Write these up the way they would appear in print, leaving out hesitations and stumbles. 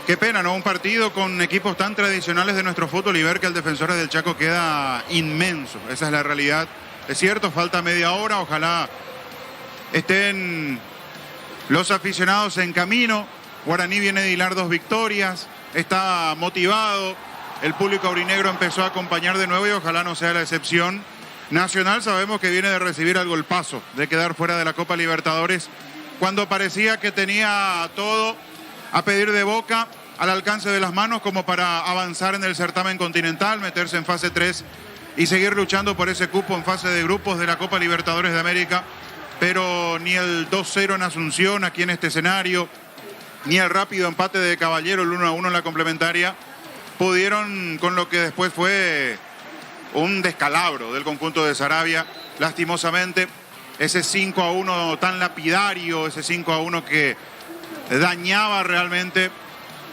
qué pena, ¿no? Un partido con equipos tan tradicionales de nuestro fútbol y ver que el Defensores del Chaco queda inmenso. Esa es la realidad. Es cierto, falta media hora. Ojalá estén los aficionados en camino. Guaraní viene de hilar 2 victorias. Está motivado. El público aurinegro empezó a acompañar de nuevo y ojalá no sea la excepción. Nacional sabemos que viene de recibir el golpazo, de quedar fuera de la Copa Libertadores, cuando parecía que tenía todo a pedir de boca, al alcance de las manos, como para avanzar en el certamen continental, meterse en fase 3 y seguir luchando por ese cupo en fase de grupos de la Copa Libertadores de América. Pero ni el 2-0 en Asunción, aquí en este escenario, ni el rápido empate de Caballero, el 1-1 en la complementaria, pudieron con lo que después fue un descalabro del conjunto de Saravia. Lastimosamente, ese 5-1 tan lapidario, ese 5-1 que dañaba realmente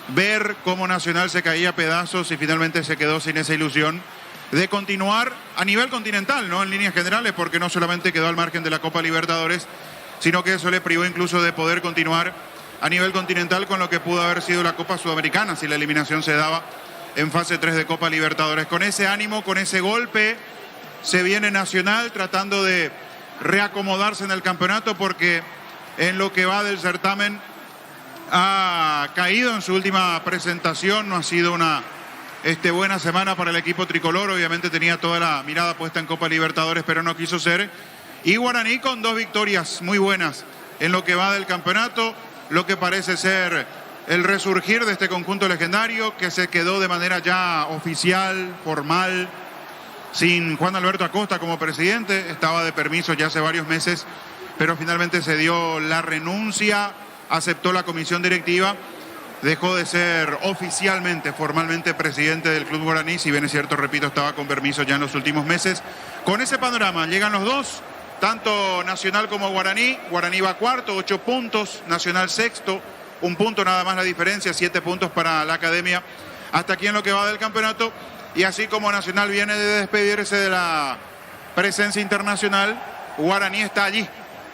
ver cómo Nacional se caía a pedazos y finalmente se quedó sin esa ilusión de continuar a nivel continental, ¿no? En líneas generales, porque no solamente quedó al margen de la Copa Libertadores, sino que eso le privó incluso de poder continuar a nivel continental con lo que pudo haber sido la Copa Sudamericana si la eliminación se daba en fase 3 de Copa Libertadores. Con ese ánimo, con ese golpe, se viene Nacional tratando de reacomodarse en el campeonato, porque en lo que va del certamen ha caído en su última presentación. No ha sido una buena semana para el equipo tricolor. Obviamente tenía toda la mirada puesta en Copa Libertadores, pero no quiso ser. Y Guaraní con 2 victorias muy buenas en lo que va del campeonato, lo que parece ser el resurgir de este conjunto legendario que se quedó de manera ya oficial, formal, sin Juan Alberto Acosta como presidente. Estaba de permiso ya hace varios meses, pero finalmente se dio la renuncia, aceptó la comisión directiva, dejó de ser oficialmente, formalmente presidente del Club Guaraní. Si bien es cierto, repito, estaba con permiso ya en los últimos meses. Con ese panorama llegan los dos, tanto Nacional como Guaraní. Guaraní va cuarto, 8 puntos, Nacional sexto, 1 punto nada más la diferencia, 7 puntos para la Academia hasta aquí en lo que va del campeonato. Y así como Nacional viene de despedirse de la presencia internacional, Guaraní está allí,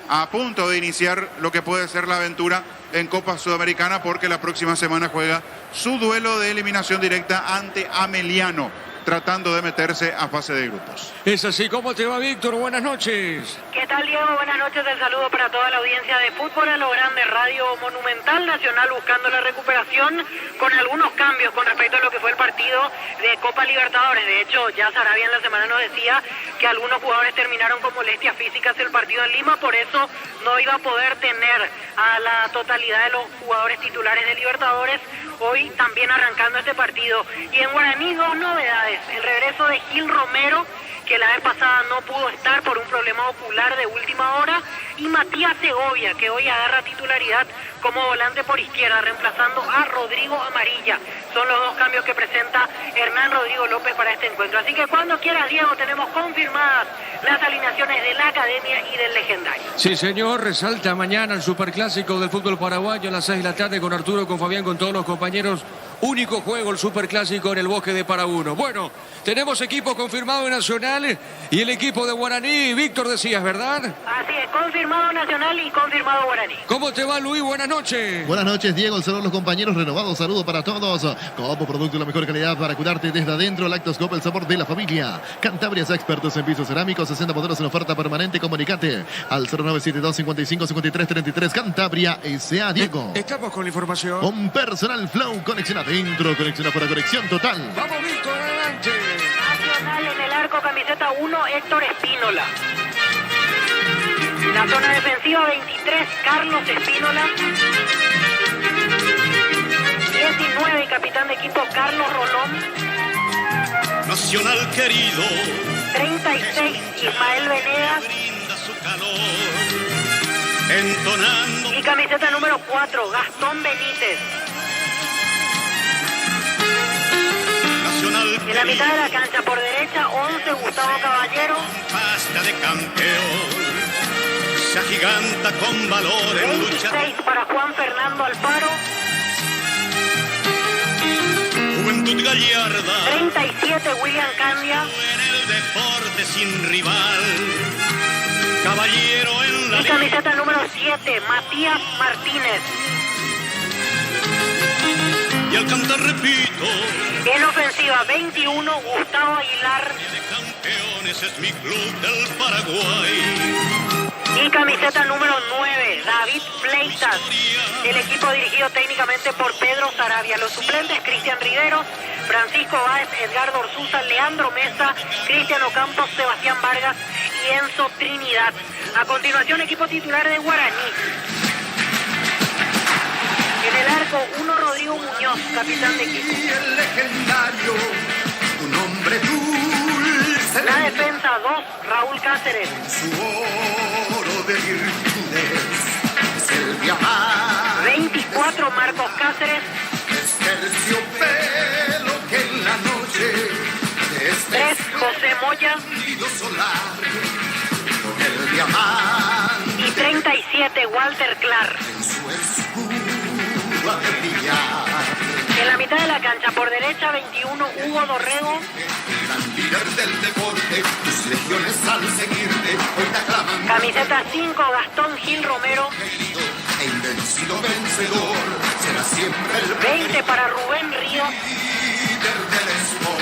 a punto de iniciar lo que puede ser la aventura en Copa Sudamericana, porque la próxima semana juega su duelo de eliminación directa ante Ameliano, tratando de meterse a fase de grupos. Es así. ¿Cómo te va, Víctor? Buenas noches. ¿Qué tal, Diego? Buenas noches. El saludo para toda la audiencia de Fútbol a lo Grande, Radio Monumental. Nacional buscando la recuperación con algunos cambios con respecto a lo que fue el partido de Copa Libertadores. De hecho, ya Saravia en la semana nos decía que algunos jugadores terminaron con molestias físicas el partido en Lima, por eso no iba a poder tener a la totalidad de los jugadores titulares de Libertadores hoy también arrancando este partido. Y en Guaraní 2 novedades. El regreso de Gil Romero, que la vez pasada no pudo estar por un problema ocular de última hora, y Matías Segovia, que hoy agarra titularidad como volante por izquierda, reemplazando a Rodrigo Amarilla. Son los 2 cambios que presenta Hernán Rodrigo López para este encuentro. Así que cuando quieras, Diego, tenemos confirmadas las alineaciones de la Academia y del Legendario. Sí, señor. Resalta mañana el superclásico del fútbol paraguayo a las 6 de la tarde con Arturo, con Fabián, con todos los compañeros. Único juego, el superclásico en el Bosque de Paraguno. Bueno, tenemos equipo confirmado Nacional y el equipo de Guaraní. Víctor, decías, ¿verdad? Así es, confirmado Nacional y confirmado Guaraní. ¿Cómo te va, Luis? Buenas noches. Buenas noches, Diego. El saludo a los compañeros. Renovado saludo para todos. Como producto de la mejor calidad para cuidarte desde adentro, Lactoscope, el sabor de la familia. Cantabria es expertos en pisos cerámicos, 60 modelos en oferta permanente. Comunicate al 0972 55 53 33. Cantabria S.A. Diego. Estamos con la información. Un personal flow, conexión adentro, conexión afuera, conexión total. Vamos, Víctor, adelante. Nacional en el arco, camiseta 1, Héctor Espínola. La zona defensiva 23, Carlos Espínola. 19, capitán de equipo, Carlos Rolón. Nacional querido. 36, Ismael Venegas. Brinda su calor, entonando. Y camiseta número 4, Gastón Benítez. Nacional En la mitad de la cancha, por derecha, 11, Gustavo Caballero. pasta de campeón, se agiganta con valor en lucha. 26 para Juan Fernando Alfaro. Juventud gallarda, 37, William Candia. en el deporte sin rival. Caballero en la Y camiseta número 7, Matías Martínez. y al cantar repito, En ofensiva 21, Gustavo Aguilar. campeones es mi club del Paraguay. Y camiseta número 9, David Fleitas. El equipo dirigido técnicamente por Pedro Sarabia. Los suplentes, Cristian Riveros, Francisco Báez, Edgardo Orsuza, Leandro Mesa, Cristiano Campos, Sebastián Vargas y Enzo Trinidad. A continuación, equipo titular de Guaraní. En el arco, 1, Rodrigo Muñoz, capitán de equipo. Y el legendario, tu nombre dulce. La defensa, 2, Raúl Cáceres. Su oro de virtudes es el diamante. 24, Marcos Cáceres. Es terciopelo que en la noche de este 3, José Moya. esplendor solar con el diamante Y 37, Walter Clark. en su escudo ha de brillar. En la mitad de la cancha, por derecha, 21, Hugo Dorrego. Gran líder del deporte, tus legiones al seguirte hoy te aclaman. Camiseta 5, Gastón Gil Romero. Querido e invencido vencedor, será siempre el 20 para Rubén Ríos. líder del sport.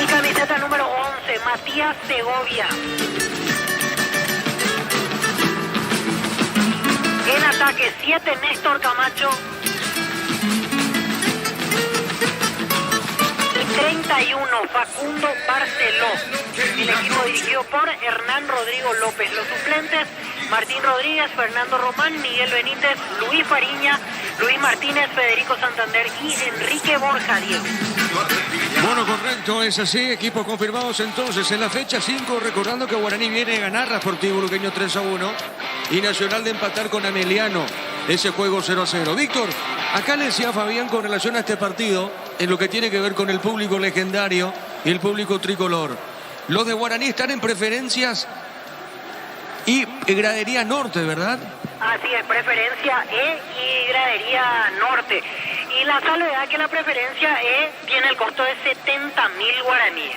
Y camiseta número 11, Matías Segovia. En ataque, 7, Néstor Camacho. Y 31, Facundo Barceló. El equipo dirigido por Hernán Rodrigo López. Los suplentes, Martín Rodríguez, Fernando Román, Miguel Benítez, Luis Fariña, Luis Martínez, Federico Santander y Enrique Borja Diego. Bueno, correcto, es así. Equipos confirmados entonces en la fecha 5. Recordando que Guaraní viene a ganar a Sportivo Luqueño 3-1 y Nacional de empatar con Ameliano ese juego 0-0. Víctor, acá le decía Fabián con relación a este partido, en lo que tiene que ver con el público legendario y el público tricolor. Los de Guaraní están en preferencias y gradería norte, ¿verdad? Así es, preferencia E y gradería norte. Y la salvedad que la preferencia E tiene el costo de 70.000 guaraníes.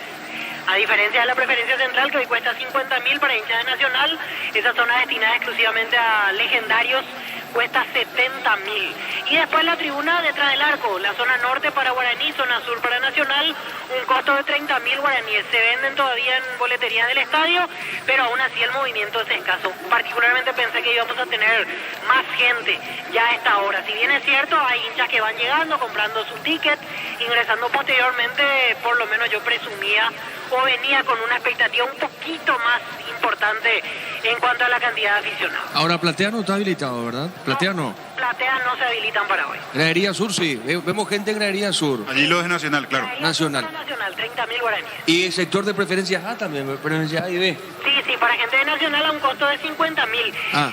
A diferencia de la preferencia central, que hoy cuesta 50.000 para hinchas de Nacional, esa zona destinada exclusivamente a legendarios cuesta 70.000. Y después la tribuna detrás del arco, la zona norte para Guaraní, zona sur para Nacional, un costo de 30.000 guaraníes. Se venden todavía en boletería del estadio, pero aún así el movimiento es escaso. Particularmente pensé que íbamos a tener más gente ya a esta hora. Si bien es cierto, hay hinchas que van llegando, comprando su ticket, ingresando posteriormente, por lo menos yo presumía o venía con una expectativa un poquito más importante en cuanto a la cantidad de aficionados. Ahora Platea no está habilitado, ¿verdad? Platea no. Plateas no se habilitan para hoy. Gradería Sur sí, vemos gente en Gradería Sur. Allí lo de Nacional, claro. Nacional. Nacional, 30.000 guaraníes. Y el sector de preferencias A también, preferencia A y B. Sí, para gente de Nacional a un costo de 50.000. Ah.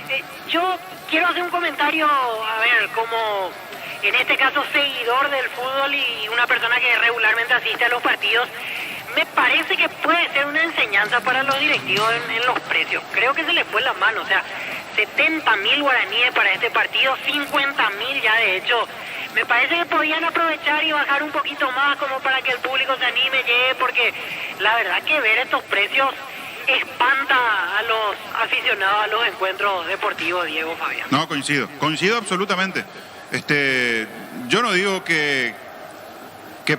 Yo quiero hacer un comentario, a ver, como en este caso seguidor del fútbol y una persona que regularmente asiste a los partidos. Me parece que puede ser una enseñanza para los directivos en los precios. Creo que se les fue la mano, o sea, 70.000 guaraníes para este partido, 50.000 ya de hecho. Me parece que podían aprovechar y bajar un poquito más como para que el público se anime, llegue, porque la verdad que ver estos precios espanta a los aficionados a los encuentros deportivos, Diego, Fabián. No, coincido absolutamente. Yo no digo que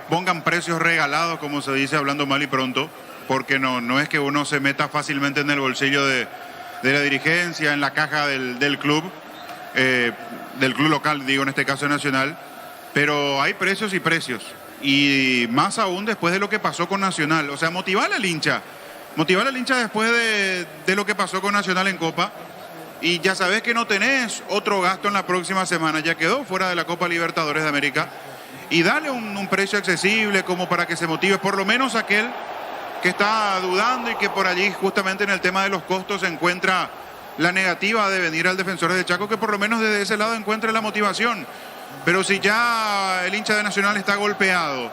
pongan precios regalados, como se dice hablando mal y pronto, porque no es que uno se meta fácilmente en el bolsillo de la dirigencia, en la caja del club local, digo en este caso Nacional, pero hay precios y precios, y más aún después de lo que pasó con Nacional. O sea, motivar al hincha después de lo que pasó con Nacional en Copa, y ya sabes que no tenés otro gasto en la próxima semana, ya quedó fuera de la Copa Libertadores de América. Y darle un precio accesible como para que se motive por lo menos aquel que está dudando y que por allí justamente en el tema de los costos se encuentra la negativa de venir al Defensores del Chaco, que por lo menos desde ese lado encuentre la motivación. Pero si ya el hincha de Nacional está golpeado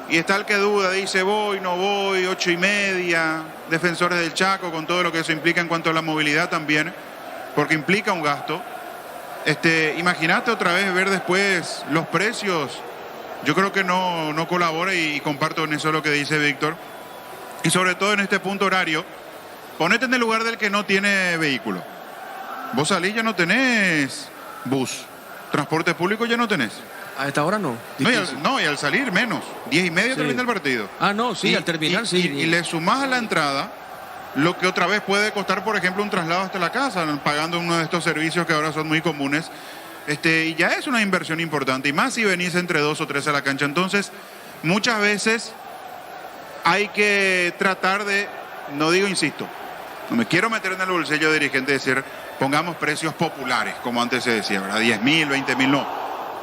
y está el que duda, dice voy, no voy, 8:30, Defensores del Chaco, con todo lo que eso implica en cuanto a la movilidad también, porque implica un gasto. Imagínate otra vez ver después los precios. Yo creo que no colabora y comparto en eso lo que dice Víctor. Y sobre todo en este punto horario, ponete en el lugar del que no tiene vehículo. Vos salís, ya no tenés bus. Transporte público ya no tenés. A esta hora no. Y al salir menos. 10:30 termina el partido. Ah, no, sí, al terminar sí. Y le sumás a la entrada lo que otra vez puede costar, por ejemplo, un traslado hasta la casa, pagando uno de estos servicios que ahora son muy comunes. Y ya es una inversión importante. Y más si venís entre 2 o 3 a la cancha. Entonces, muchas veces hay que tratar de, no digo, insisto, no me quiero meter en el bolsillo de dirigente y decir, pongamos precios populares, como antes se decía, ¿verdad? 10.000, 20.000, no.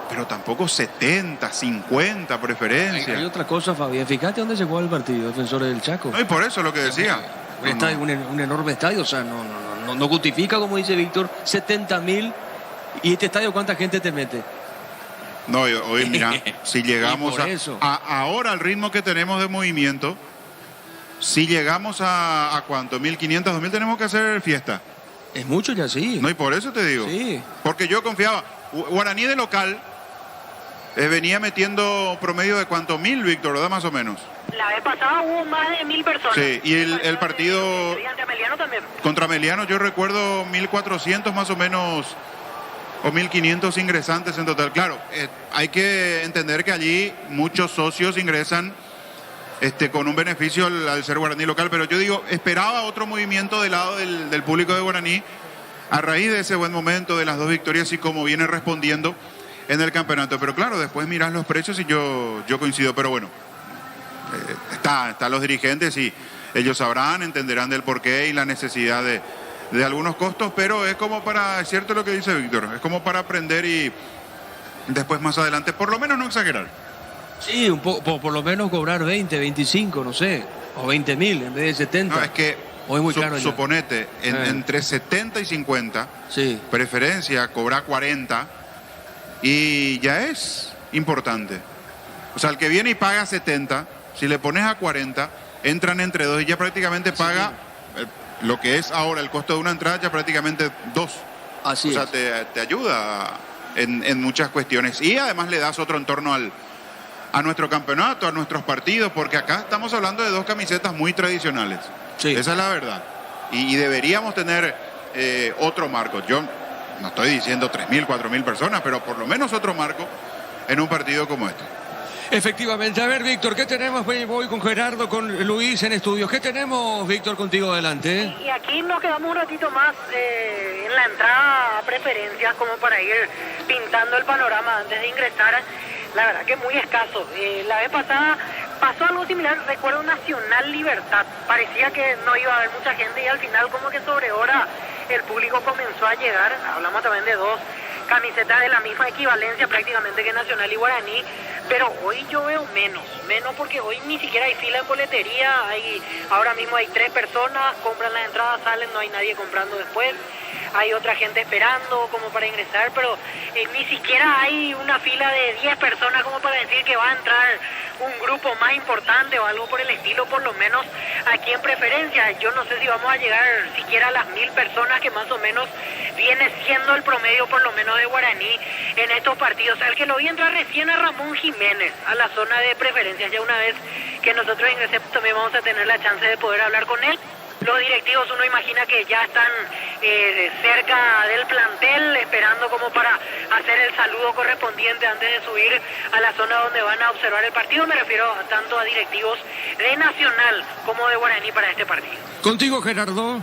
Pero tampoco 70, 50 preferencias. Hay otra cosa, Fabián. Fíjate dónde se juega el partido, Defensores del Chaco. No, y por eso lo que decía. Un enorme estadio, o sea, no justifica, como dice Víctor, 70.000. ¿Y este estadio cuánta gente te mete? No, hoy mira, si llegamos ahora al ritmo que tenemos de movimiento, si llegamos a ¿cuánto? 1.500, 2.000, tenemos que hacer fiesta. Es mucho ya, sí. No, y por eso te digo. Sí. Porque yo confiaba. Guaraní de local venía metiendo promedio de ¿cuánto? 1.000, Víctor, ¿verdad? Más o menos. La vez pasada hubo más de 1.000 personas. Sí, y el partido también. contra Meliano, yo recuerdo 1.400 más o menos, o 1.500 ingresantes en total. Claro, hay que entender que allí muchos socios ingresan con un beneficio al ser Guaraní local, pero yo digo, esperaba otro movimiento del lado del público de Guaraní a raíz de ese buen momento, de las 2 victorias y cómo viene respondiendo en el campeonato. Pero claro, después mirás los precios y yo coincido, pero bueno, están los dirigentes y ellos sabrán, entenderán del porqué y la necesidad de algunos costos, pero es como para, es cierto lo que dice Víctor, es como para aprender y después más adelante, por lo menos no exagerar. Sí, un poco, por lo menos cobrar 20, 25, no sé, o 20.000 en vez de 70. No, es que hoy muy caro suponete, entre 70 y 50, sí, preferencia, cobrar 40 y ya es importante. O sea, el que viene y paga 70, si le pones a 40, entran entre 2 y ya prácticamente paga lo que es ahora el costo de una entrada, ya prácticamente 2. Así es. O sea, te ayuda en muchas cuestiones. Y además le das otro entorno a nuestro campeonato, a nuestros partidos, porque acá estamos hablando de 2 camisetas muy tradicionales. Sí. Esa es la verdad. Y deberíamos tener otro marco. Yo no estoy diciendo 3.000, 4.000 personas, pero por lo menos otro marco en un partido como este. Efectivamente. A ver, Víctor, ¿qué tenemos? Voy con Gerardo, con Luis en estudios. ¿Qué tenemos, Víctor, contigo adelante? Y aquí nos quedamos un ratito más en la entrada a preferencias, como para ir pintando el panorama antes de ingresar. La verdad que muy escaso. La vez pasada pasó algo similar, recuerdo Nacional Libertad. Parecía que no iba a haber mucha gente y al final como que sobre hora el público comenzó a llegar. Hablamos también de 2 camisetas de la misma equivalencia prácticamente que Nacional y Guaraní, pero hoy yo veo menos porque hoy ni siquiera hay fila en boletería. Ahora mismo hay 3 personas, compran las entradas, salen, no hay nadie comprando después. Hay otra gente esperando como para ingresar, pero ni siquiera hay una fila de 10 personas como para decir que va a entrar un grupo más importante o algo por el estilo, por lo menos aquí en preferencia. Yo no sé si vamos a llegar siquiera a las 1.000 personas que más o menos viene siendo el promedio por lo menos de Guaraní en estos partidos. Al que lo vi entrar recién a Ramón Jiménez a la zona de preferencias. Ya una vez que nosotros ingresemos también vamos a tener la chance de poder hablar con él. Los directivos, uno imagina que ya están cerca del plantel, esperando como para hacer el saludo correspondiente antes de subir a la zona donde van a observar el partido. Me refiero tanto a directivos de Nacional como de Guaraní para este partido. Contigo, Gerardo.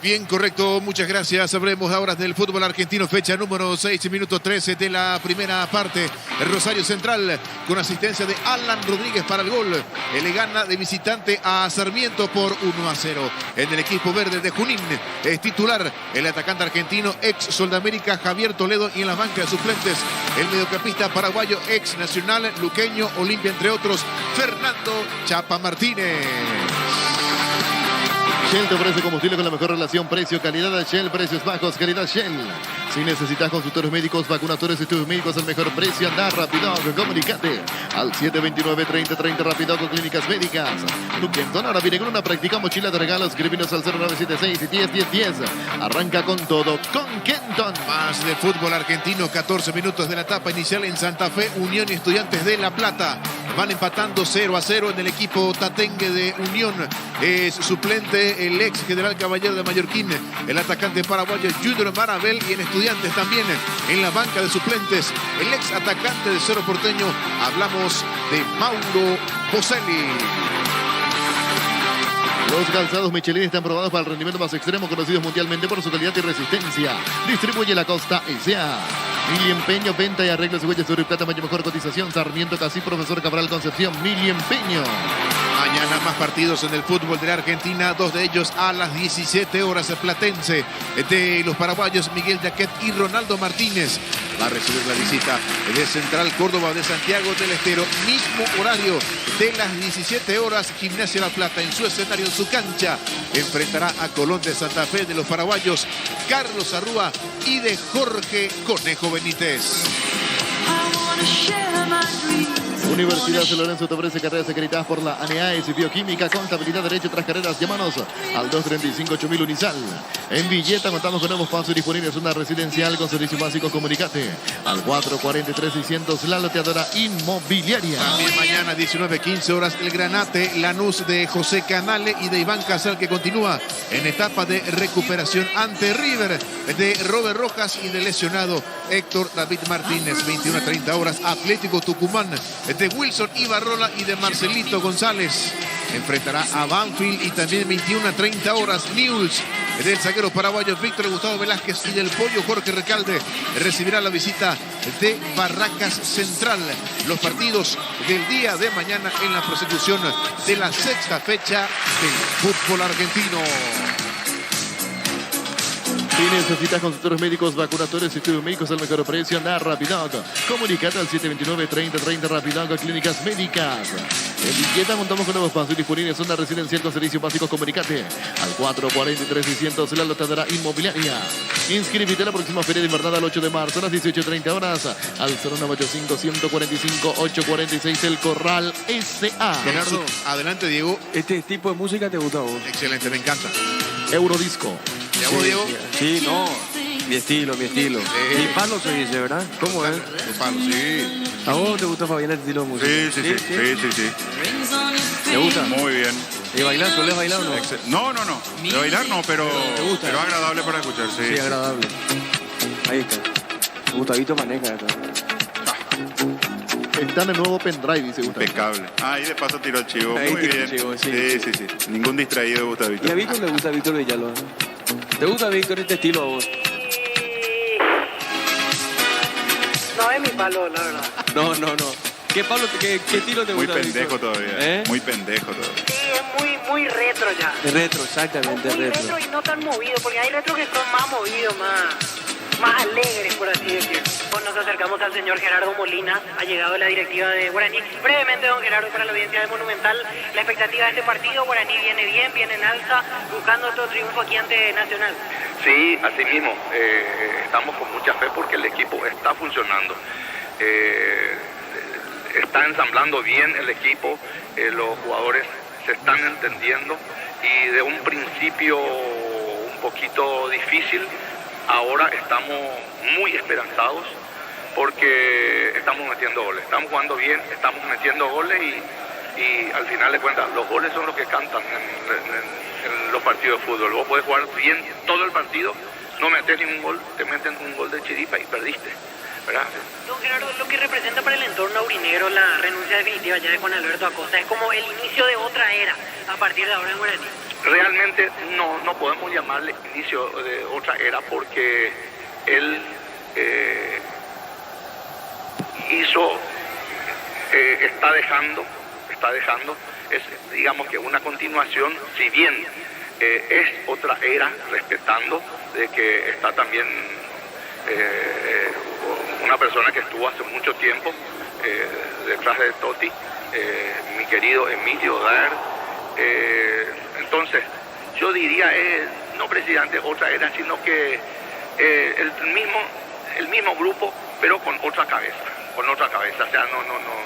Bien, correcto, muchas gracias. Hablemos ahora del fútbol argentino, fecha número 6, minuto 13 de la primera parte. El Rosario Central con asistencia de Alan Rodríguez para el gol. Le gana de visitante a Sarmiento por 1-0. En el equipo verde de Junín es titular el atacante argentino, ex Soldamérica Javier Toledo, y en la banca de suplentes el mediocampista paraguayo, ex Nacional, luqueño, Olimpia, entre otros, Fernando Chapa Martínez. Shell te ofrece combustible con la mejor relación precio-calidad. Shell, precios bajos, calidad Shell. Si necesitas consultores médicos, vacunadores, estudios médicos al mejor precio, anda rápido, comunicate al 729-3030 Rápido con Clínicas Médicas. Tu Kenton ahora viene con una práctica mochila de regalos. Escríbenos al 0976 101010. Arranca con todo con Kenton. Más de fútbol argentino, 14 minutos de la etapa inicial en Santa Fe. Unión y Estudiantes de La Plata van empatando 0-0 en el equipo tatengue de Unión. Es suplente el ex general caballero de Mallorquín, el atacante paraguayo Junior Marabel, y en Estudiantes también en la banca de suplentes, el ex atacante de Cerro Porteño. Hablamos de Mauro Boselli. Los calzados Michelin están probados para el rendimiento más extremo, conocidos mundialmente por su calidad y resistencia. Distribuye la Costa S.A. Mili Empeño, venta y arreglo de huellas sobre plata, mayor mejor cotización. Sarmiento Casí, Profesor Cabral Concepción, Mili Empeño. Mañana más partidos en el fútbol de la Argentina, 2 de ellos a las 17 horas. Platense de los paraguayos Miguel Jaquet y Ronaldo Martínez va a recibir la visita de Central Córdoba de Santiago del Estero. Mismo horario de las 17 horas, Gimnasia La Plata en su escenario, en su cancha, enfrentará a Colón de Santa Fe de los paraguayos Carlos Arrúa y de Jorge Conejo Benítez. Universidad San Lorenzo te ofrece carreras acreditadas por la ANEAES, Bioquímica, Contabilidad, Derecho, tras carreras. Llámanos al 235-8000 Unisal. En Villeta contamos con nuevos pasos disponibles, una residencial con servicios básicos. Comunicate al 443-600. La loteadora inmobiliaria. También mañana 19:15 horas el Granate Lanús de José Canale y de Iván Casal, que continúa en etapa de recuperación ante River de Robert Rojas y de lesionado Héctor David Martínez. 21:30 horas Atlético Tucumán de Wilson Ibarrola y de Marcelito González enfrentará a Banfield. Y también 21:30 horas Newell's del zaguero paraguayo Víctor Gustavo Velázquez y del pollo Jorge Recalde recibirá la visita de Barracas Central. Los partidos del día de mañana en la prosecución de la 6ª fecha del fútbol argentino. Si necesitas consultores médicos, vacunatorios y estudios médicos al mejor precio, anda Rapidoc. Comunicate al 729-3030 Rapidoc Clínicas Médicas. En Villeta contamos con nuevos pasos disponibles, zona residencial con servicios básicos. Comunicate al 443-600, la loteadora inmobiliaria. Inscríbete la próxima feria de invernada el 8 de marzo a las 18:30 horas al 0985-145-846 El Corral S.A. Gerardo, adelante, Diego. ¿Este tipo de música te gusta a vos? Excelente, me encanta. Eurodisco. ¿Ya vos, Diego? Sí, no. Mi estilo, mi estilo. Mi palo se dice, ¿verdad? ¿Cómo es? Los palos, sí. ¿A vos te gusta, Fabián, el estilo de música? Sí. ¿Te gusta? Muy bien. ¿Y bailar? ¿Sueles bailar o no? No. De bailar no, pero agradable para escuchar, sí. Sí, agradable. Ahí está. Gustavito maneja esto. Está en el nuevo pendrive, dice Gustavo. Impecable. Ahí de paso tiró el chivo. Ahí Muy tiró bien. el chivo, sí. Sí. Ningún distraído, Gustavito. ¿Y a Víctor le gusta Víctor Villalobos? ¿Te gusta, Víctor, este estilo a vos? No es mi palo, la verdad. No. ¿Qué estilo te Muy gusta, pendejo Víctor? todavía. Muy pendejo todavía. Sí, es muy retro ya. Es retro, exactamente, Muy retro y no tan movido, porque hay retro que son más movidos, más alegres, por así decirlo. Pues nos acercamos al señor Gerardo Molina, ha llegado la directiva de Guaraní. Brevemente, don Gerardo, para la audiencia de Monumental, la expectativa de este partido, Guaraní viene bien, viene en alza, buscando otro triunfo aquí ante Nacional. Sí, así mismo, estamos con mucha fe porque el equipo está funcionando. Está ensamblando bien el equipo, los jugadores se están entendiendo y de un principio un poquito difícil, ahora estamos muy esperanzados porque estamos metiendo goles, estamos jugando bien, estamos metiendo goles y al final de cuentas los goles son los que cantan en los partidos de fútbol. Vos podés jugar bien todo el partido, no metes ningún gol, te meten un gol de chiripa y perdiste, ¿verdad? Don Gerardo, lo que representa para el entorno aurinegro la renuncia definitiva ya de Juan Alberto Acosta es como el inicio de otra era a partir de ahora en Guaraní. Realmente no podemos llamarle inicio de otra era porque él está dejando, es digamos que una continuación, si bien es otra era, respetando de que está también una persona que estuvo hace mucho tiempo detrás de Totti, mi querido Emilio Daer. Entonces, yo diría, no precisamente otra era, sino que el mismo grupo, pero con otra cabeza. O sea,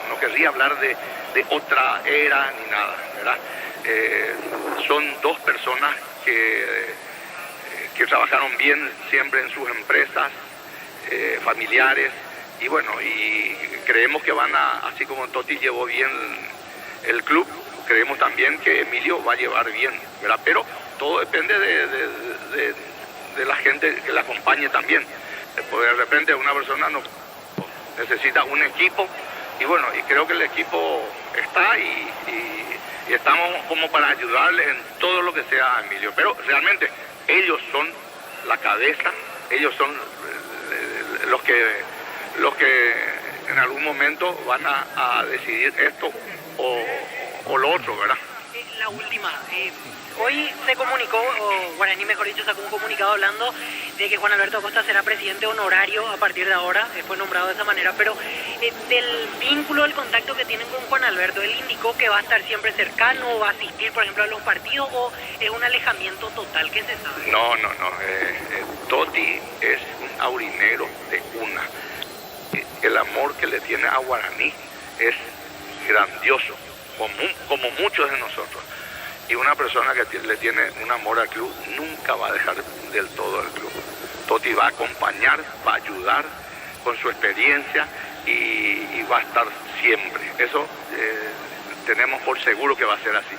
no querría hablar de otra era ni nada, ¿verdad? Son dos personas que trabajaron bien siempre en sus empresas, familiares, y bueno, y creemos que van así como Totti llevó bien el club, creemos también que Emilio va a llevar bien, ¿verdad? Pero todo depende de la gente que la acompañe también. Porque de repente una persona no necesita un equipo, y bueno, y creo que el equipo está y estamos como para ayudarle en todo lo que sea a Emilio. Pero realmente ellos son la cabeza, ellos son los que en algún momento van a decidir esto o lo otro, ¿verdad? La última. Hoy se comunicó, o Guaraní mejor dicho, sacó un comunicado hablando de que Juan Alberto Acosta será presidente honorario a partir de ahora, fue nombrado de esa manera, pero del vínculo, del contacto que tienen con Juan Alberto, él indicó que va a estar siempre cercano, va a asistir, por ejemplo, a los partidos, o es un alejamiento total, ¿qué se sabe? No. Totti es un aurinero de cuna. El amor que le tiene a Guaraní es grandioso, como muchos de nosotros. Y una persona que le tiene un amor al club nunca va a dejar del todo el club. Totti va a acompañar, va a ayudar con su experiencia y va a estar siempre. Eso tenemos por seguro que va a ser así.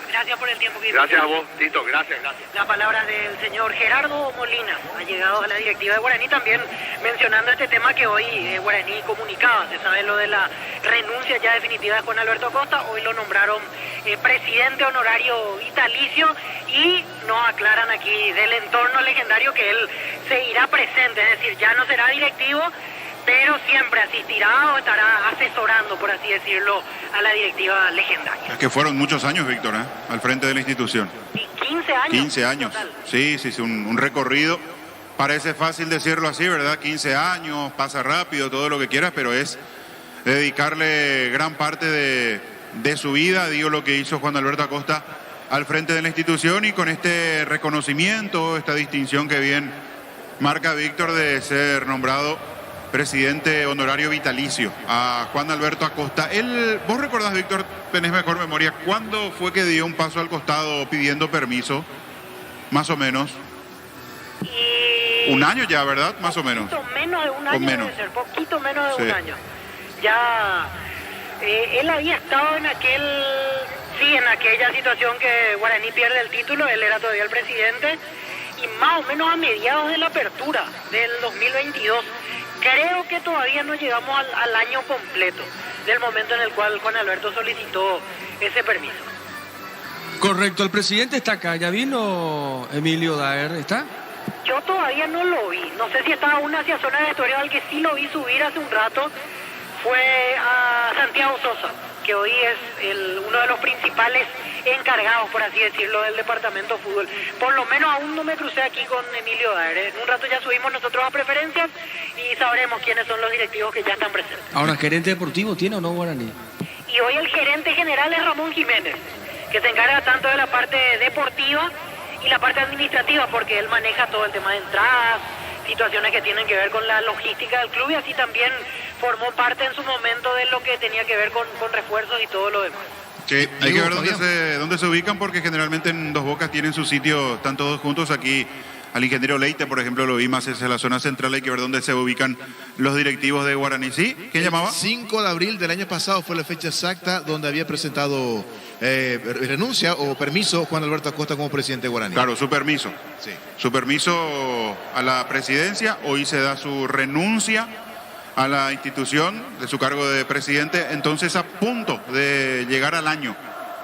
Gracias por el tiempo que Gracias a vos, Tito, gracias. Las palabras del señor Gerardo Molina, ha llegado a la directiva de Guaraní, también mencionando este tema que hoy Guaraní comunicaba. Se sabe lo de la renuncia ya definitiva de Juan Alberto Acosta. Hoy lo nombraron presidente honorario vitalicio, y nos aclaran aquí del entorno legendario que él se irá presente, es decir, ya no será directivo, pero siempre asistirá o estará asesorando, por así decirlo, a la directiva legendaria. Es que fueron muchos años, Víctor, al frente de la institución. Y 15 años. 15 años. Total. Sí, un recorrido. Parece fácil decirlo así, ¿verdad? 15 años, pasa rápido, todo lo que quieras, pero es dedicarle gran parte de su vida, digo, lo que hizo Juan Alberto Acosta al frente de la institución, y con este reconocimiento, esta distinción que bien marca Víctor de ser nombrado presidente honorario vitalicio a Juan Alberto Acosta. Vos recordás, Víctor, tenés mejor memoria, ¿cuándo fue que dio un paso al costado pidiendo permiso? Más o menos. Un año ya, ¿verdad? Más o menos. Poquito menos de un año menos. debe ser, poquito menos de un año. Ya él había estado en aquella situación que Guaraní pierde el título, él era todavía el presidente, y más o menos a mediados de la apertura del 2022. Creo que todavía no llegamos al año completo del momento en el cual Juan Alberto solicitó ese permiso. Correcto, el presidente está acá. ¿Ya vino Emilio Daer? ¿Está? Yo todavía no lo vi. No sé si estaba aún hacia zona de vestuario. Al que sí lo vi subir hace un rato fue a Santiago Sosa, que hoy es uno de los principales encargados, por así decirlo, del departamento de fútbol. Por lo menos aún no me crucé aquí con Emilio Daer. En un rato ya subimos nosotros a preferencias y sabremos quiénes son los directivos que ya están presentes. Ahora, ¿gerente deportivo tiene o no Guaraní? Y hoy el gerente general es Ramón Jiménez, que se encarga tanto de la parte deportiva y la parte administrativa, porque él maneja todo el tema de entradas, situaciones que tienen que ver con la logística del club, y así también formó parte en su momento de lo que tenía que ver con refuerzos y todo lo demás. Sí, hay que ver dónde se ubican, porque generalmente en Dos Bocas tienen su sitio, están todos juntos. Aquí al ingeniero Leite, por ejemplo, lo vi más hacia la zona central. Hay que ver dónde se ubican los directivos de Guaraní. ¿Sí? ¿Quién llamaba? 5 de abril del año pasado fue la fecha exacta donde había presentado renuncia o permiso Juan Alberto Acosta como presidente de Guaraní. Claro, su permiso. Sí. Su permiso a la presidencia. Hoy se da su renuncia a la institución de su cargo de presidente, entonces a punto de llegar al año,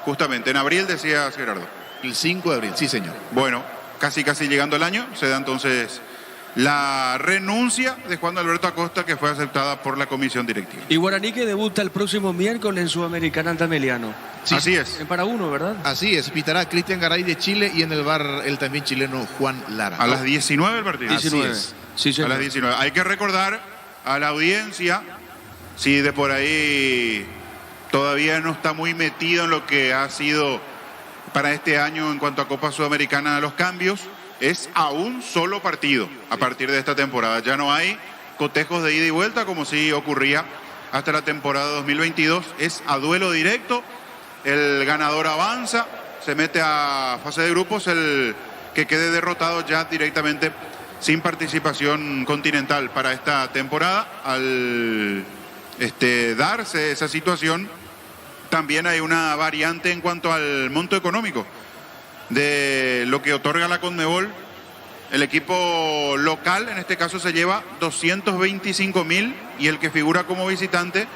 justamente en abril, decía Gerardo. El 5 de abril, sí señor. Bueno, casi llegando al año, se da entonces la renuncia de Juan Alberto Acosta, que fue aceptada por la comisión directiva. Y Guaraní que debuta el próximo miércoles en Sudamericana ante Meliano. Sí. Así es. En para uno, ¿verdad? Así es, pitará Cristian Garay de Chile y en el bar el también chileno Juan Lara. A las 19 el partido. 19. Así es. Sí, a las 19. Hay que recordar a la audiencia, si de por ahí todavía no está muy metido en lo que ha sido para este año en cuanto a Copa Sudamericana, los cambios, es a un solo partido a partir de esta temporada. Ya no hay cotejos de ida y vuelta como sí ocurría hasta la temporada 2022. Es a duelo directo, el ganador avanza, se mete a fase de grupos, el que quede derrotado ya directamente sin participación continental para esta temporada. Al darse esa situación, también hay una variante en cuanto al monto económico de lo que otorga la Conmebol. El equipo local, en este caso, se lleva 225.000 y el que figura como visitante,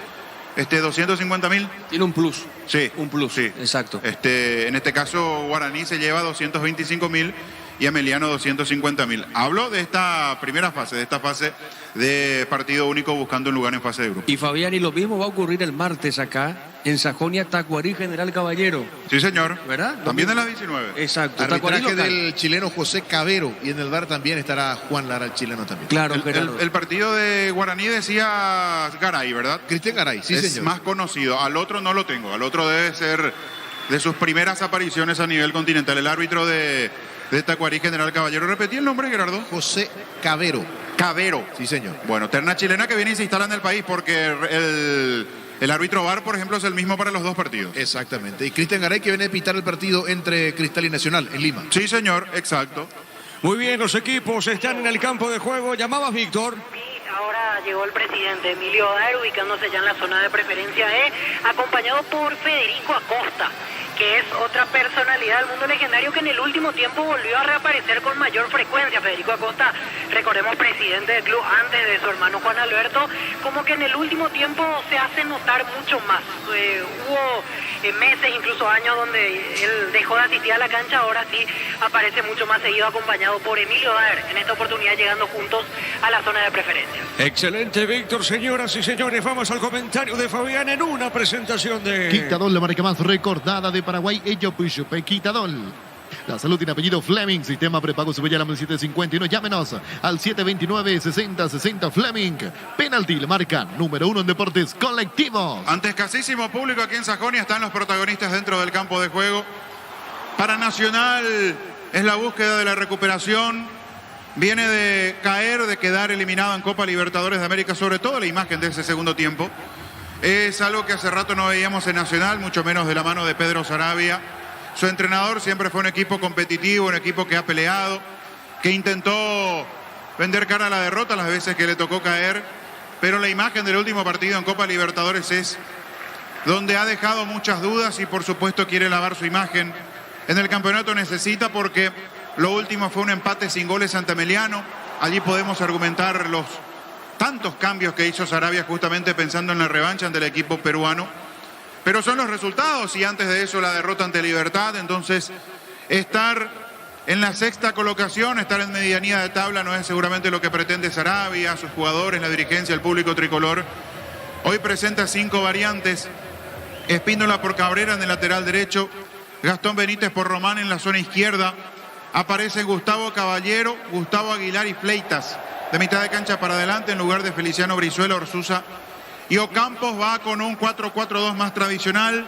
250.000. Tiene un plus. Sí. Un plus, sí. Exacto. En este caso, Guaraní se lleva 225.000 y Ameliano 250.000. Hablo de esta primera fase, de esta fase de partido único buscando un lugar en fase de grupo. Y Fabián, y lo mismo va a ocurrir el martes acá, en Sajonia, Tacuarí, General Caballero. Sí, señor. ¿Verdad? También a las 19. Exacto. Tacuarí Arbitraje local. del chileno José Cabero. Y en el bar también estará Juan Lara, el chileno también. Claro, Gerardo. El partido de Guaraní decía Garay, ¿verdad? Cristian Garay, sí, es señor. más conocido. Al otro no lo tengo. Al otro debe ser de sus primeras apariciones a nivel continental. El árbitro de Tacuarí, General Caballero. ¿Repetí el nombre, Gerardo? José Cabero. Cabero. Sí, señor. Bueno, terna chilena que viene y se instala en el país porque el árbitro VAR, por ejemplo, es el mismo para los dos partidos. Exactamente. Y Cristian Garay que viene a pitar el partido entre Cristal y Nacional en Lima. Sí, señor, exacto. Muy bien, los equipos están en el campo de juego. ¿Llamabas, Víctor? Ahora llegó el presidente Emilio Daer, ubicándose ya en la zona de preferencia E, acompañado por Federico Acosta, que es otra personalidad del mundo legendario que en el último tiempo volvió a reaparecer con mayor frecuencia. Federico Acosta, recordemos, presidente del club antes de su hermano Juan Alberto, como que en el último tiempo se hace notar mucho más. Hubo meses, incluso años, donde él dejó de asistir a la cancha, ahora sí aparece mucho más seguido acompañado por Emilio Daer, en esta oportunidad llegando juntos a la zona de preferencia. Excelente, Víctor. Señoras y señores, vamos al comentario de Fabián en una presentación de... Quitadol, la marca más recordada de Paraguay, Ello Puchupe Quitadol. La salud tiene apellido Fleming, sistema prepago Cebolla 751, llámenos al 729-6060 Fleming. Penalti, la marca número 1 en deportes colectivos. Ante escasísimo público aquí en Sajonia están los protagonistas dentro del campo de juego. Para Nacional es la búsqueda de la recuperación. Viene de caer, de quedar eliminado en Copa Libertadores de América, sobre todo la imagen de ese segundo tiempo. Es algo que hace rato no veíamos en Nacional, mucho menos de la mano de Pedro Saravia. Su entrenador siempre fue un equipo competitivo, un equipo que ha peleado, que intentó vender cara a la derrota las veces que le tocó caer, pero la imagen del último partido en Copa Libertadores es donde ha dejado muchas dudas y por supuesto quiere lavar su imagen. En el campeonato necesita, porque lo último fue un empate sin goles ante Ameliano. Allí podemos argumentar los tantos cambios que hizo Saravia justamente pensando en la revancha ante el equipo peruano. Pero son los resultados y antes de eso la derrota ante Libertad. Entonces, estar en la sexta colocación, estar en medianía de tabla no es seguramente lo que pretende Saravia, sus jugadores, la dirigencia, el público tricolor. Hoy presenta 5 variantes. Espíndola por Cabrera en el lateral derecho, Gastón Benítez por Román en la zona izquierda. Aparece Gustavo Caballero, Gustavo Aguilar y Fleitas de mitad de cancha para adelante en lugar de Feliciano Brizuela, Orsuza y Ocampos. Va con un 4-4-2 más tradicional,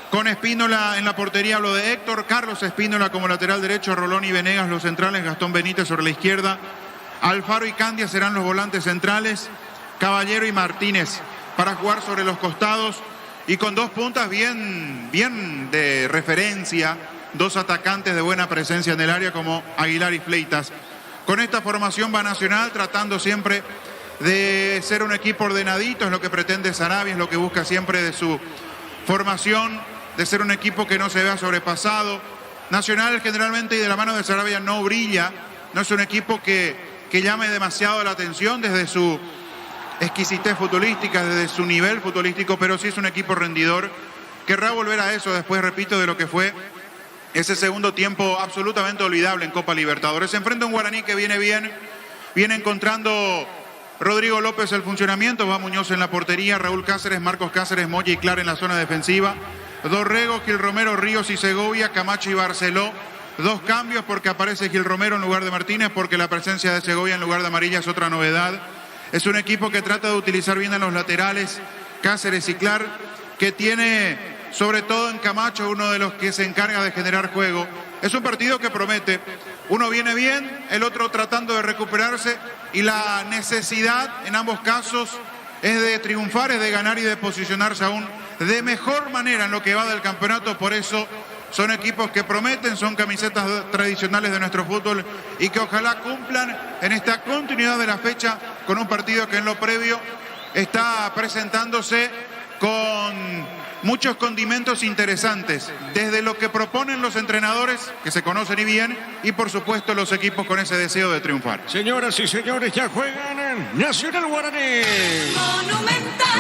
con Espíndola en la portería, hablo de Héctor, Carlos Espíndola como lateral derecho, Rolón y Venegas los centrales, Gastón Benítez sobre la izquierda, Alfaro y Candia serán los volantes centrales, Caballero y Martínez para jugar sobre los costados y con 2 puntas bien de referencia, 2 atacantes de buena presencia en el área como Aguilar y Fleitas. Con esta formación va Nacional tratando siempre de ser un equipo ordenadito, es lo que pretende Saravia, es lo que busca siempre de su formación, de ser un equipo que no se vea sobrepasado. Nacional generalmente y de la mano de Saravia no brilla, no es un equipo que llame demasiado la atención desde su exquisitez futbolística, desde su nivel futbolístico, pero sí es un equipo rendidor. Querrá volver a eso después, repito, de lo que fue ese segundo tiempo absolutamente olvidable en Copa Libertadores. Se enfrenta a un Guaraní que viene bien, viene encontrando Rodrigo López el funcionamiento, va Muñoz en la portería, Raúl Cáceres, Marcos Cáceres, Moya y Clara en la zona defensiva, Dorrego, Gil Romero, Ríos y Segovia, Camacho y Barceló. 2 cambios porque aparece Gil Romero en lugar de Martínez, porque la presencia de Segovia en lugar de Amarilla es otra novedad. Es un equipo que trata de utilizar bien a los laterales, Cáceres y Clar, que tiene sobre todo en Camacho uno de los que se encarga de generar juego. Es un partido que promete. Uno viene bien, el otro tratando de recuperarse y la necesidad en ambos casos es de triunfar, es de ganar y de posicionarse aún de mejor manera en lo que va del campeonato. Por eso son equipos que prometen, son camisetas tradicionales de nuestro fútbol y que ojalá cumplan en esta continuidad de la fecha con un partido que en lo previo está presentándose con muchos condimentos interesantes, desde lo que proponen los entrenadores, que se conocen y bien, y por supuesto los equipos con ese deseo de triunfar. Señoras y señores, ya juegan Nacional Guaraní.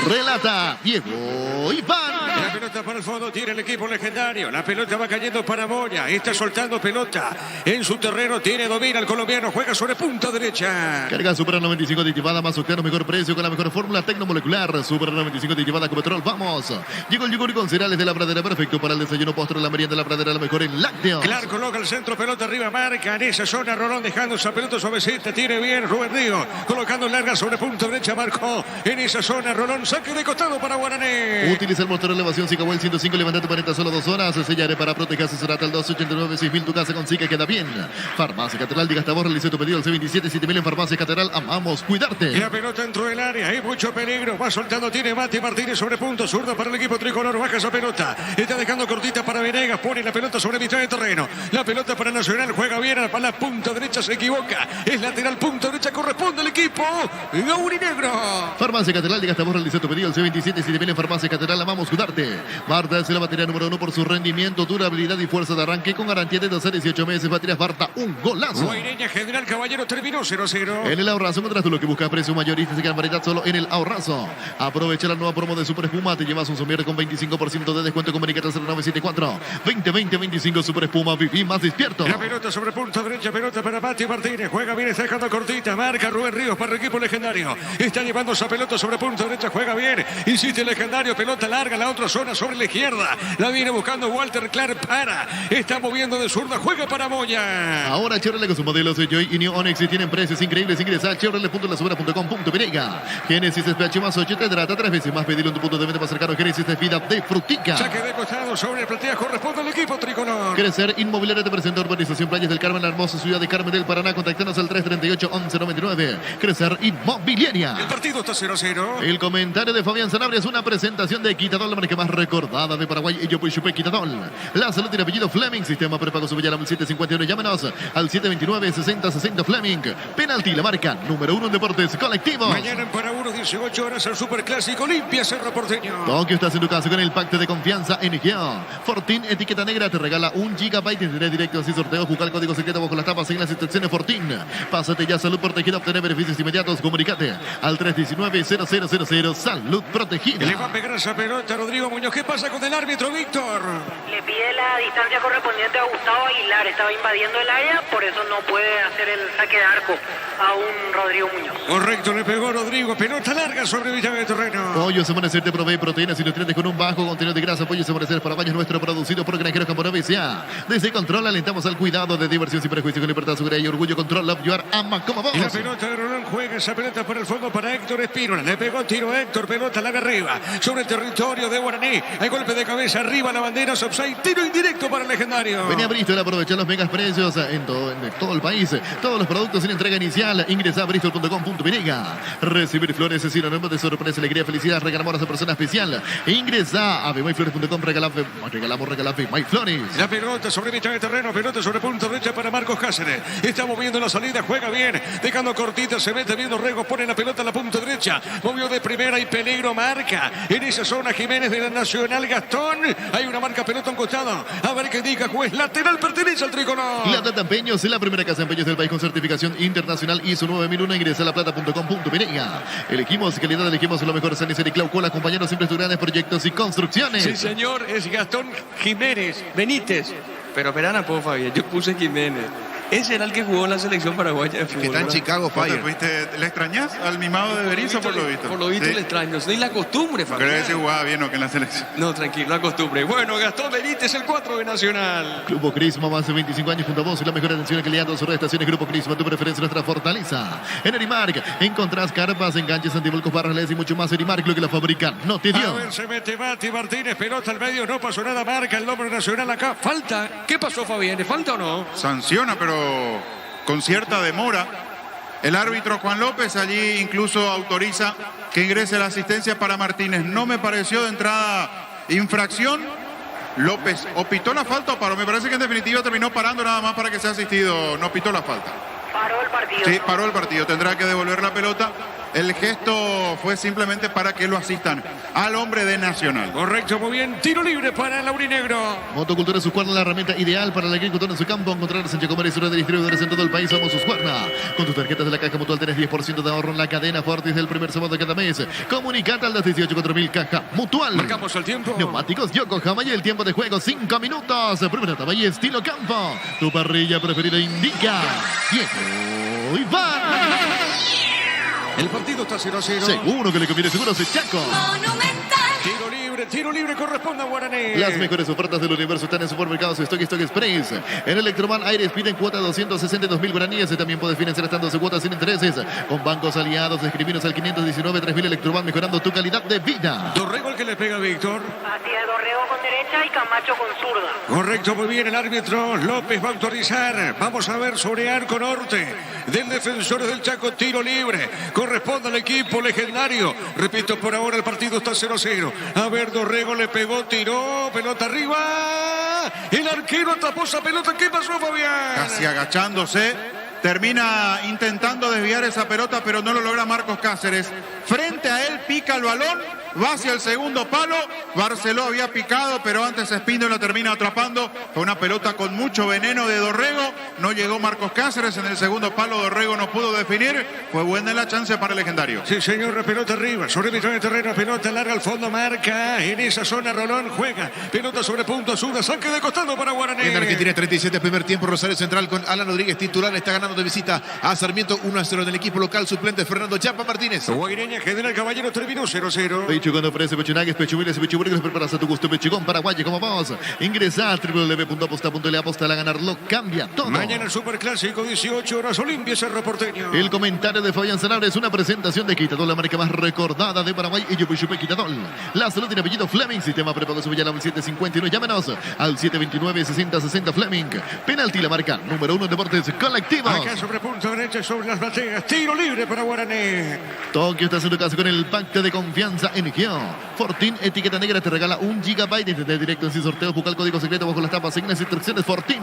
Relata Diego Iván. La pelota para el fondo, tiene el equipo legendario. La pelota va cayendo para Moya. Está soltando pelota en su terreno. Domina el colombiano. Juega sobre punta derecha. Carga Super 95 aditivada, más octano, mejor precio con la mejor fórmula tecnomolecular. Super 95 aditivada con petrol. Vamos. Llegó el yogur con cereales de la Pradera. Perfecto para el desayuno, postre, la merienda de la Pradera. La mejor en lácteos. Clark coloca el centro. Pelota arriba. Marca en esa zona. Rolón dejando esa pelota suavecita. Tiene bien Rubén Río. Colocando larga sobre punta derecha. Marcó en esa zona. Rolón. Saque de costado para Guaraní. Utiliza el motor de elevación Sigawell 105. Levantate 40 solo 2 horas. Sellaré para protegerse. Será al 289-6000. Tu casa consigue. Queda bien. Farmacia Catedral. Diga hasta vos. Realizó tu pedido al C27 7000 en Farmacia Catedral. Amamos cuidarte. La pelota entró del área. Hay mucho peligro. Va soltando. Tiene Mati Martínez sobre punto. Zurda para el equipo tricolor. Baja esa pelota. Está dejando cortita para Venegas. Pone la pelota sobre mitad de terreno. La pelota para Nacional. Juega bien. Para la punta derecha. Se equivoca. Es lateral. Punta derecha. Corresponde al equipo aurinegro. Farmacia Catedral. Diga hasta vos. Realizó tu pedido al C27 7000 en Farmacia Catedral. Amamos cuidarte. Marta es la batería número 1 por su rendimiento, durabilidad y fuerza de arranque con garantía de 12 a 18 meses. Baterías Barta, un golazo. Guaireña General Caballero terminó 0-0. En el Ahorrazo encontrás tú lo que buscas, precio mayorista y gran variedad solo en el Ahorrazo. Aprovecha la nueva promo de Super Espuma. Te llevas un somier con 25% de descuento. Comunícate al 0974 2020-25 Super Espuma. Viví más despierto. La pelota sobre punta derecha. Pelota para Mati Martínez. Juega bien, está dejando cortita. Marca Rubén Ríos para el equipo legendario. Está llevando esa pelota sobre punta derecha. Juega bien. Insiste el legendario. Pelota larga. La otra zona sobre la izquierda. La viene buscando Walter Clark. Está moviendo de zurda. Juega para Moya. Ahora Chevrolet con sus modelos de Joy y New Onix y tienen precios increíbles. Ingresa a chevrolet.lasubera.com.py. Génesis SPH más 8 te trata 3 veces más. Pedirlo en tu punto de venta más cercano. Génesis de vida de Frutica. Saque de costado sobre el platea. Corresponde al equipo tricolor. Crecer Inmobiliaria te presenta Urbanización Playas del Carmen, la hermosa ciudad de Carmen del Paraná. Contactanos al 338-1199. Crecer Inmobiliaria. El partido está 0-0. El comentario de Fabián Sanabria es una presentación de Quitadol, la marca más recordada de Paraguay. Y yo pues chupé Quitadol. La salud tiene apellido Fleming. Sistema prepago Subellana 751. Llámenos al 729-6060 Fleming. Penalti, la marca número 1 en deportes colectivos. Mañana en Paraguay, 18 horas, el Superclásico Olimpia Cerro Porteño. Tokio estás en tu casa con el pacto de confianza en Geo. Fortín etiqueta negra te regala 1 GB. Tendré directo así sorteo. Busca el código secreto bajo las tapas en las instrucciones Fortín. Pásate ya Salud Protegida. Obtener beneficios inmediatos. Comunicate al 319-0000. Salud Protegida. Le va a pegar esa pelota Rodrigo Muñoz. ¿Qué pasa con el árbitro, Víctor? Le pide la distancia correspondiente a Gustavo Aguilar. Estaba invadiendo el área, por eso no puede hacer el saque de arco a un Rodrigo Muñoz. Correcto, le pegó Rodrigo. Pelota larga sobre mitad de terreno. Pollo Amanecer te provee proteínas y nutrientes con un bajo contenido de grasa. Pollo Amanecer para baños nuestro, producido por Granjeros Camporón S.A. Desde Control alentamos al cuidado de diversión sin prejuicio, con libertad, seguridad y orgullo. Control, love, you are, ama como vos. Y la pelota de Rolón juega esa pelota por el fondo para Héctor Espínola. Le pegó tiro a Héctor, pelota larga arriba. Sobre el territorio de Guaraní. Hay golpe de cabeza arriba, la bandera, offside, tiro indirecto para el legendario. Venía Bristol a aprovechar los megas precios en todo el país. Todos los productos en entrega inicial. Ingresa a bristol.com.py. Recibir flores es sinónimo de sorpresa, alegría, felicidad. Regalamos a esa persona especial. Ingresa a bmayflores.com. Regalamos Myflores. La pelota sobre mitad de terreno, pelota sobre punta derecha para Marcos Cáceres. Está moviendo la salida, juega bien, dejando cortita, se mete bien Rego, pone la pelota a la punta derecha. Movió de primera y peligro, marca. En esa zona Jiménez de la Nacional Gastón. Hay una marca pelota en costado. A ver qué diga juez. Lateral pertenece al tricolor. La Plata Empeños es la primera casa de empeños del país con certificación internacional ISO 9001. Ingresa a laplata.com.py. Elegimos calidad, elegimos lo mejor. San y Claucola, acompañados siempre tus grandes proyectos y construcciones. Sí, señor, es Gastón Jiménez Benítez. Pero verán, por Fabián, yo puse Jiménez. Ese era el que jugó en la selección paraguaya de fútbol. Que está en Chicago Fire. ¿Le extrañás al mimado de Berizzo por lo visto? Por lo visto sí. Le extraño. Es la costumbre, Fabián. Creo que se jugaba bien o que en la selección. No, tranquilo, la costumbre. Bueno, Gastón Benítez, el 4 de Nacional. Grupo Crisma, más de 25 años junto a vos y la mejor atención y calidad de sus estaciones. Grupo Crisma, tu preferencia, nuestra fortaleza. En Erimark encontrás carpas, enganches, antivolcos, barras y mucho más. Erimark, lo que la fabrica no te dio. A ver, se mete Mati Martínez, pelota al medio, no pasó nada, marca el nombre nacional acá. Falta. ¿Qué pasó, Fabián? ¿Falta o no? Sanciona, pero con cierta demora. El árbitro Juan López allí incluso autoriza que ingrese la asistencia para Martínez. No me pareció de entrada infracción. López o pitó la falta o paró. Me parece que en definitiva terminó parando nada más para que sea asistido. No pitó la falta. Paró el partido. Sí, paró el partido. Tendrá que devolver la pelota el gesto fue simplemente para que lo asistan al hombre de Nacional. Correcto, muy bien. Tiro libre para el aurinegro. Motocultura Suscuarna, la herramienta ideal para el agricultor en su campo. Encontrarnos en Chacomares, una de distribuidores en todo el país. Somos Suscuarna. Con tus tarjetas de la Caja Mutual tenés 10% de ahorro en la cadena Fortis del primer sábado de cada mes. Comunicate al 218-4000 Caja Mutual. Marcamos el tiempo. Neumáticos Yokohama y el tiempo de juego 5 minutos. Primera etapa y estilo campo. Tu parrilla preferida indica Diego Iván. El partido está 0-0. Seguro que le conviene, seguro se Chaco. Tiro libre corresponde a Guaraní. Las mejores ofertas del universo están en supermercados Stock Express. En Electroman Aires piden cuota 262.000 guaraníes. También puedes financiar estando su cuota sin intereses. Con bancos aliados, escribinos al 519-3000 Electroman, mejorando tu calidad de vida. Dorrego el que le pega a Víctor. Así es, Dorrego con derecha y Camacho con zurda. Correcto, muy bien. El árbitro López va a autorizar. Vamos a ver sobre arco norte del Defensores del Chaco. Tiro libre. Corresponde al equipo legendario. Repito, por ahora el partido está 0-0. A ver, Dorrego le pegó, tiró, pelota arriba. El arquero atrapó esa pelota. ¿Qué pasó, Fabián? Casi agachándose. Termina intentando desviar esa pelota, pero no lo logra Marcos Cáceres. Frente a él pica el balón, va hacia el segundo palo. Barceló había picado, pero antes Espino lo termina atrapando. Fue una pelota con mucho veneno de Dorrego. No llegó Marcos Cáceres en el segundo palo. Dorrego no pudo definir. Fue buena la chance para el legendario. Sí, señor, la pelota arriba, sobre mitad de terreno, pelota larga al fondo, marca en esa zona, Rolón juega, pelota sobre punto, zurda, saque de costado para Guaraní. En Argentina 37, primer tiempo, Rosario Central con Alan Rodríguez titular, está ganando de visita a Sarmiento 1-0 del equipo local, suplente Fernando Chapa Martínez. Guaireña, General Caballero, terminó 0-0. Pechugón ofrece pechunagues, pechuguiles y pechuguines, preparas a tu gusto. Pechugón Paraguay, como vos. Ingresa a www.aposta.le, aposta a ganarlo, cambia todo. Mañana el Superclásico, 18 horas, Olimpia, Cerro Porteño. El comentario de Fabián Sanabria es una presentación de Quitadol, la marca más recordada de Paraguay, y Yupi Quitadol. La salud tiene apellido Fleming, sistema prepago Subillana 751, llámenos al 729-6060 Fleming. Penalti, la marca número 1 en deportes colectivos. Acá sobre punto derecha, sobre las bateas, tiro libre para Guaraní. Tokio está en tu casa con el pacto de confianza en Geo. Fortín, etiqueta negra, te regala 1 GB de directo en sin sorteos. Busca el código secreto bajo las tapas, signas e instrucciones Fortín.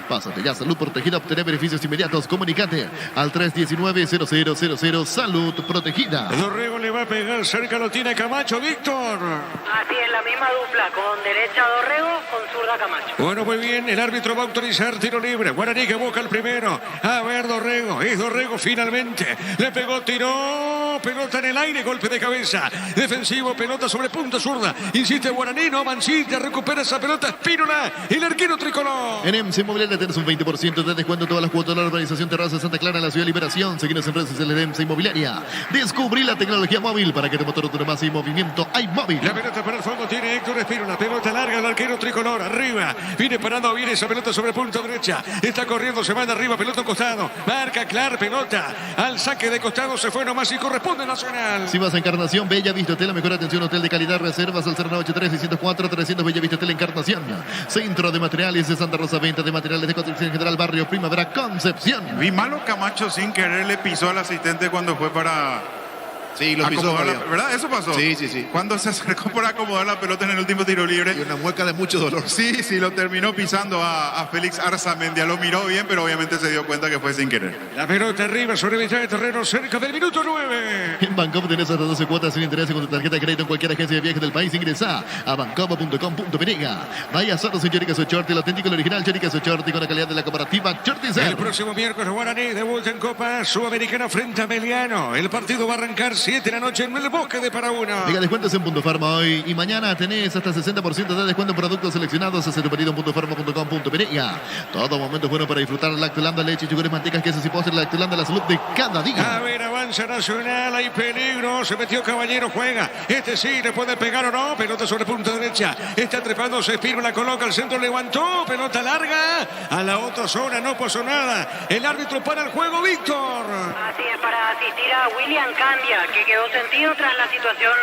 Pásate ya, salud protegida, obtener beneficios inmediatos. Comunicate al 319-0000, salud protegida. Dorrego le va a pegar, cerca lo tiene Camacho, Víctor. Así es, la misma dupla, con derecha Dorrego, con zurda Camacho. Bueno, muy bien, el árbitro va a autorizar tiro libre. Guaraní que busca el primero. A ver, Dorrego, es Dorrego finalmente. Le pegó, tiró, pelota en el aire, golpe de cabeza. Defensivo, pelota sobre punta zurda. Insiste Guaraní, no Mancilla, recupera esa pelota, Espínola, el arquero tricolor. En EMSA Inmobiliaria tenés un 20% de descuento en todas las cuotas de la urbanización Terraza Santa Clara en la ciudad de Liberación. Seguinos en redes sociales de EMSA Inmobiliaria. Descubrí la tecnología móvil para que tu motor dure más y movimiento hay móvil. La pelota para el fondo tiene Héctor Espínola, pelota larga al arquero tricolor, arriba. Viene parando, viene esa pelota sobre punta derecha. Está corriendo, se manda arriba, pelota a costado. Marca Clar, pelota al saque de costado, se fue nomás y corresponde Nacional. Si vas a Encarnación, Bella Vista Hotel, la mejor atención, hotel de calidad, reservas al 0983-604-300, Bella Vista Hotel Encarnación. Centro de Materiales de Santa Rosa, venta de materiales de construcción general, barrio Primavera, Concepción. Vi malo Camacho sin querer le pisó al asistente cuando fue para... Sí, lo pisó, ¿verdad? Eso pasó. Sí. Cuando se acercó para acomodar la pelota en el último tiro libre. Y una mueca de mucho dolor. Sí, lo terminó pisando a Félix Arzamendia. Lo miró bien, pero obviamente se dio cuenta que fue sin querer. La pelota arriba sobre mitad de terreno, cerca del minuto 9. En Bancomo tenés hasta 12 cuotas sin interés con tu tarjeta de crédito en cualquier agencia de viajes del país. Ingresa a bancomo.com.py. Vaya solo sin Chorica Sochorti, el auténtico, el original Chorica Sochorti con la calidad de la cooperativa Chorticel. El próximo miércoles Guaraní debuta en Copa Sudamericana frente a Meliano. El partido va a arrancar 7 de la noche en el Bosque de Paraguno. Mega descuentos en Punto Farma hoy y mañana tenés hasta 60% de descuento en productos seleccionados. Haz tu pedido en puntofarma.com.py. Todo momento bueno para disfrutar Lactolanda, leche, yogures, mantecas, quesos y postres. Lactolanda, la salud de cada día. A ver, avanza Nacional, hay peligro, se metió Caballero, juega. Este sí, le puede pegar o no, pelota sobre punta derecha. Está trepándose, Espino la coloca al centro, levantó, pelota larga. A la otra zona no pasó nada. El árbitro para el juego, Víctor. Así es, para asistir a William Candia, que quedó sentido tras la situación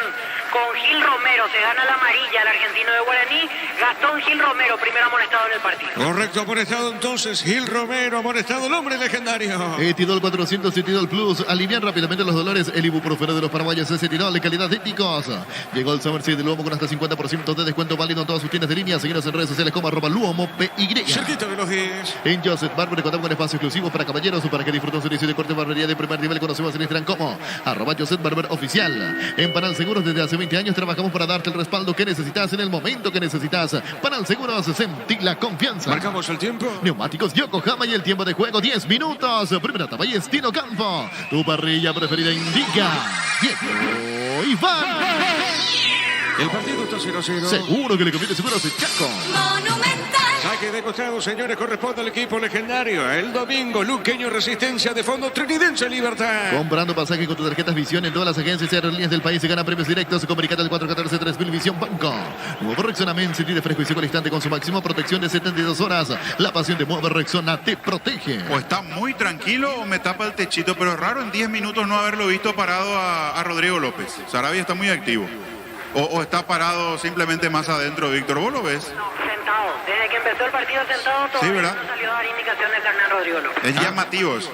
con Gil Romero. Se gana la amarilla el argentino de Guaraní. Gastón Gil Romero, primero amonestado en el partido. Correcto, amonestado entonces Gil Romero, amonestado el hombre legendario. Etidol 400 Etidol Plus. Alivian rápidamente los dolores. El ibuprofeno de los paraguayos es Etidol de calidad de Ticos. Llegó el Summer Seed de Luomo con hasta 50% de descuento válido en todas sus tiendas de línea. Seguinos en redes sociales como @LuomoPY. Cerquita de los 10. En Joseph Barber contamos con espacio exclusivo para caballeros para que disfruten su servicio de corte de barbería de primer nivel. Conocemos en Instagram como @Joseph Barber Oficial. En Panal Seguros desde hace 20 años trabajamos para darte el respaldo que necesitas en el momento que necesitas. Panal Seguros, sentí la confianza. Marcamos el tiempo. Neumáticos Yokohama y el tiempo de juego 10 minutos. Primera etapa y estilo campo. Tu parrilla preferida indica Diego Iván. El partido está 0-0. Seguro que le conviene Seguros de Chaco. Saque de costado, señores, corresponde al equipo legendario. El domingo, Luqueño Resistencia de fondo, Trinidense Libertad. Comprando pasaje con tus tarjetas Visión en todas las agencias y aerolíneas del país y gana premios directos. Comunicate al 414-3000 Visión Banco. Nuevo Rexona Men, sentir fresco y seco al instante con su máxima protección de 72 horas. La pasión de Nuevo Rexona te protege. O está muy tranquilo o me tapa el techito, pero es raro en 10 minutos no haberlo visto parado a Rodrigo López. Sarabia está muy activo. O está parado simplemente más adentro, Víctor, ¿vos lo ves? No, sentado. Desde que empezó el partido sentado, Sí, ¿verdad? no salió a dar indicaciones de Hernán Rodrigo López. Es llamativo eso.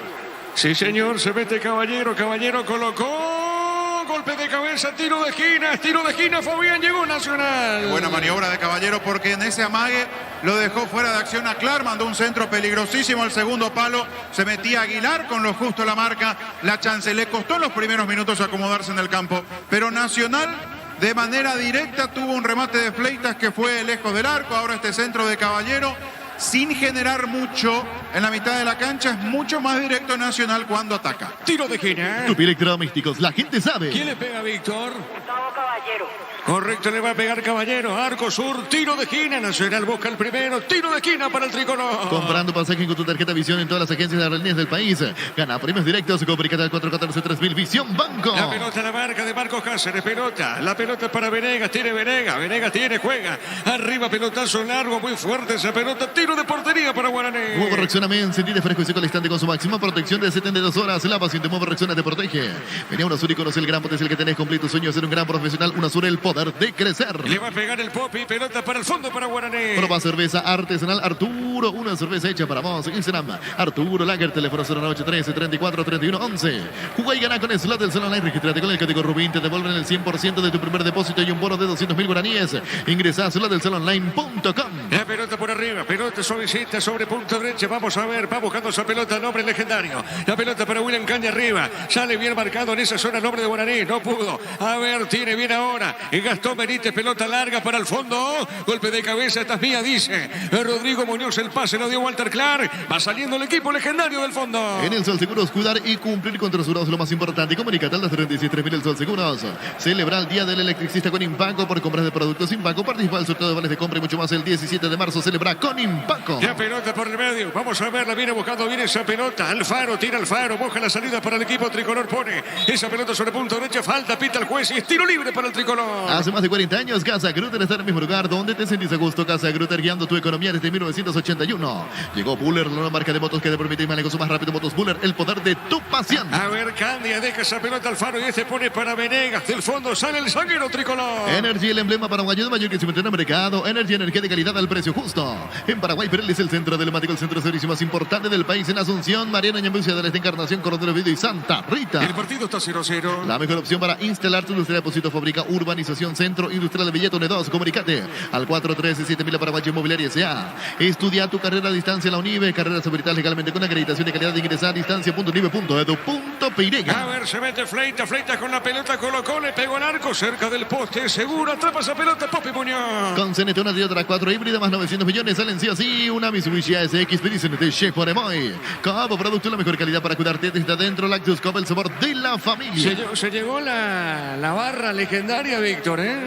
Sí, señor, se mete Caballero. Caballero colocó. Golpe de cabeza, tiro de esquina, Fabián, llegó Nacional. Buena maniobra de Caballero porque en ese amague lo dejó fuera de acción a Clar, mandó un centro peligrosísimo al segundo palo, se metía Aguilar con lo justo la marca, la chance le costó en los primeros minutos acomodarse en el campo, pero Nacional de manera directa tuvo un remate de Fleitas que fue lejos del arco, ahora este centro de Caballero sin generar mucho en la mitad de la cancha, es mucho más directo Nacional cuando ataca. Tiro de esquina. Tupi Electrodomésticos, la gente sabe. ¿Quién le pega, Víctor? Gustavo Caballero. Correcto, le va a pegar Caballero. Arco sur, tiro de esquina. Nacional busca el primero. Tiro de esquina para el tricolor. Comprando pasaje con tu tarjeta Visión en todas las agencias de aerolíneas del país. Gana premios directos. Comunicate al 414-3000 Visión Banco. La pelota, la marca de Marcos Cáceres. Pelota. La pelota para Venegas. Tiene Venegas. Venegas tiene, juega. Arriba, pelotazo largo, muy fuerte esa pelota. Tiro de portería para Guaraní. Nuevo Rexona Men, sentir fresco y seco al instante con su máxima protección de 72 horas. La pasión de Nuevo Rexona te protege. Venía Unasur y conoce el gran potencial que tenés. Cumple tu sueño de ser un gran profesional. Unasur, el poder de crecer. Le va a pegar el Popi. Pelota para el fondo para Guaraní. Proba cerveza artesanal Arturo. Una cerveza hecha para vos. Instagram Arturo Lager. Teléfono 093-34-31-11. Jugá y gana con el slot del Salón Online. Registrate con el código Rubín. Te devuelven el 100% de tu primer depósito y un bono de 200.000 guaraníes. Ingresa a slotdelsalonline.com. La pelota por arriba. Pelota suavecita sobre punto derecha. Vamos a ver. Va buscando esa pelota el hombre legendario. La pelota para William Caña arriba. Sale bien marcado en esa zona el hombre de Guaraní. No pudo. A ver, tiene bien ahora. Y Gastón Benítez. Pelota larga para el fondo. Golpe de cabeza. Esta es mía, dice Rodrigo Muñoz. El pase lo dio Walter Clark. Va saliendo el equipo legendario del fondo. En el Sol Seguros, cuidar y cumplir con tus seguros lo más importante. Comunicate al 36.3000 el Sol Seguros. Celebra el Día del Electricista con Impaco por compras de productos Impaco. Participa del sorteo de vales de compra y mucho más el 17 de marzo. Celebra con Impaco. La pelota por el medio. Vamos a verla. Viene buscando bien esa pelota. Alfaro tira Alfaro. Moja la salida para el equipo tricolor. Pone esa pelota sobre punto derecha. Falta, pita el juez y es tiro libre para el tricolor. Hace más de 40 años, Casa Grutter está en el mismo lugar donde te sentís a gusto. Casa Grutter guiando tu economía desde 1981. Llegó Buller, la nueva marca de motos que te permite ir más lejos, más rápido. Motos Buller, el poder de tu pasión. A ver, Candia deja esa pelota Alfaro y este pone para Venegas. Del fondo sale el zaguero tricolor. Energy, el emblema paraguayo de mayor crecimiento en el mercado. Energy, energía de calidad al precio justo. En Paraguay, Pirelli es el centro telemático, el centro de servicio más importante del país. En Asunción, Mariana Ñambucia de la Encarnación, Coronel Video y Santa Rita. El partido está 0-0. La mejor opción para instalar tu industria de depósito, fábrica, urbanización, centro industrial de Villeto 2. Comunicate al 413-7000 Paraguayo Inmobiliaria S.A. Estudia tu carrera a distancia en la UNIBE. Carreras habilitadas legalmente con acreditación de calidad de ingresar a distancia.unibe.edu.py. A ver, se mete Fleita con la pelota, colocó, le pegó al arco, cerca del poste, seguro, atrapa esa pelota, Popi Muñoz. Con CNT, una de otra 4 híbrida, más 900 millones, salen sí o sí, una Mitsubishi ASX, CNT Chef Moremoy. Como producto, la mejor calidad para cuidarte desde adentro, Lactus Cup, el sabor de la familia. Se llegó la barra legendaria, Víctor, ¿eh?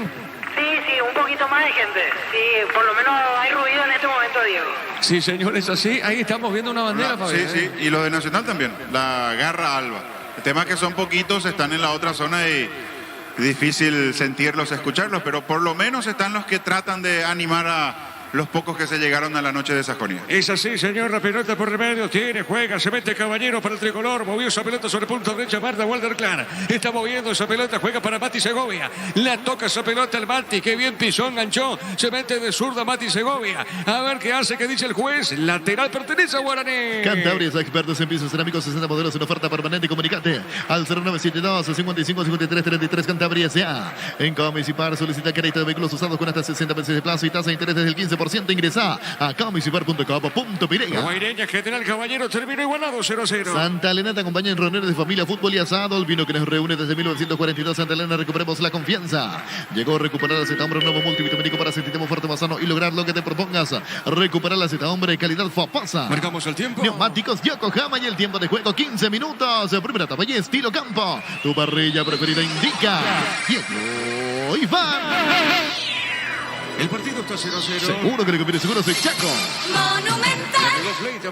Sí, un poquito más de gente. Sí, por lo menos hay ruido en este momento, Diego. Sí, señores, así. Ahí estamos viendo una bandera, Fabián. Sí, y lo de Nacional también, la garra alba. El tema es que son poquitos, están en la otra zona y difícil sentirlos, escucharlos, pero por lo menos están los que tratan de animar los pocos que se llegaron a la noche de Sajonia. Es así, señor. La pelota por el medio. Tiene, juega, se mete Caballero para el tricolor. Movió esa pelota sobre punta derecha. Marta Walder Clara. Está moviendo esa pelota. Juega para Mati Segovia. La toca esa pelota al Mati. Qué bien pisó, enganchó. Se mete de zurda Mati Segovia. A ver qué hace, qué dice el juez. Lateral pertenece a Guaraní. Cantabria es expertos en pisos cerámicos, 60 modelos en oferta permanente. Comunicate al 0972 55 53 33. Cantabria S.A. En Comisipar solicita crédito de vehículos usados con hasta 60 meses de plazo y tasa de interés desde el 15%. Ingresa a comisipar.com.pireña. Guaireña, General Caballero, terminó igualado 0-0. Santa Elena te acompaña en reuniones de familia, fútbol y asado. El vino que nos reúne desde 1942. Santa Elena, recuperemos la confianza. Llegó a recuperar la Z-Hombre, un nuevo multivitamínico para sentirte fuerte, más sano y lograr lo que te propongas. Recuperar la Z-Hombre, calidad Fapasa. Marcamos el tiempo. Neumáticos Yokohama y el tiempo de juego 15 minutos. Primera etapa y estilo campo. Tu parrilla preferida indica. Diego Iván. El partido está 0-0. Seguro que recupere, seguro soy Chaco.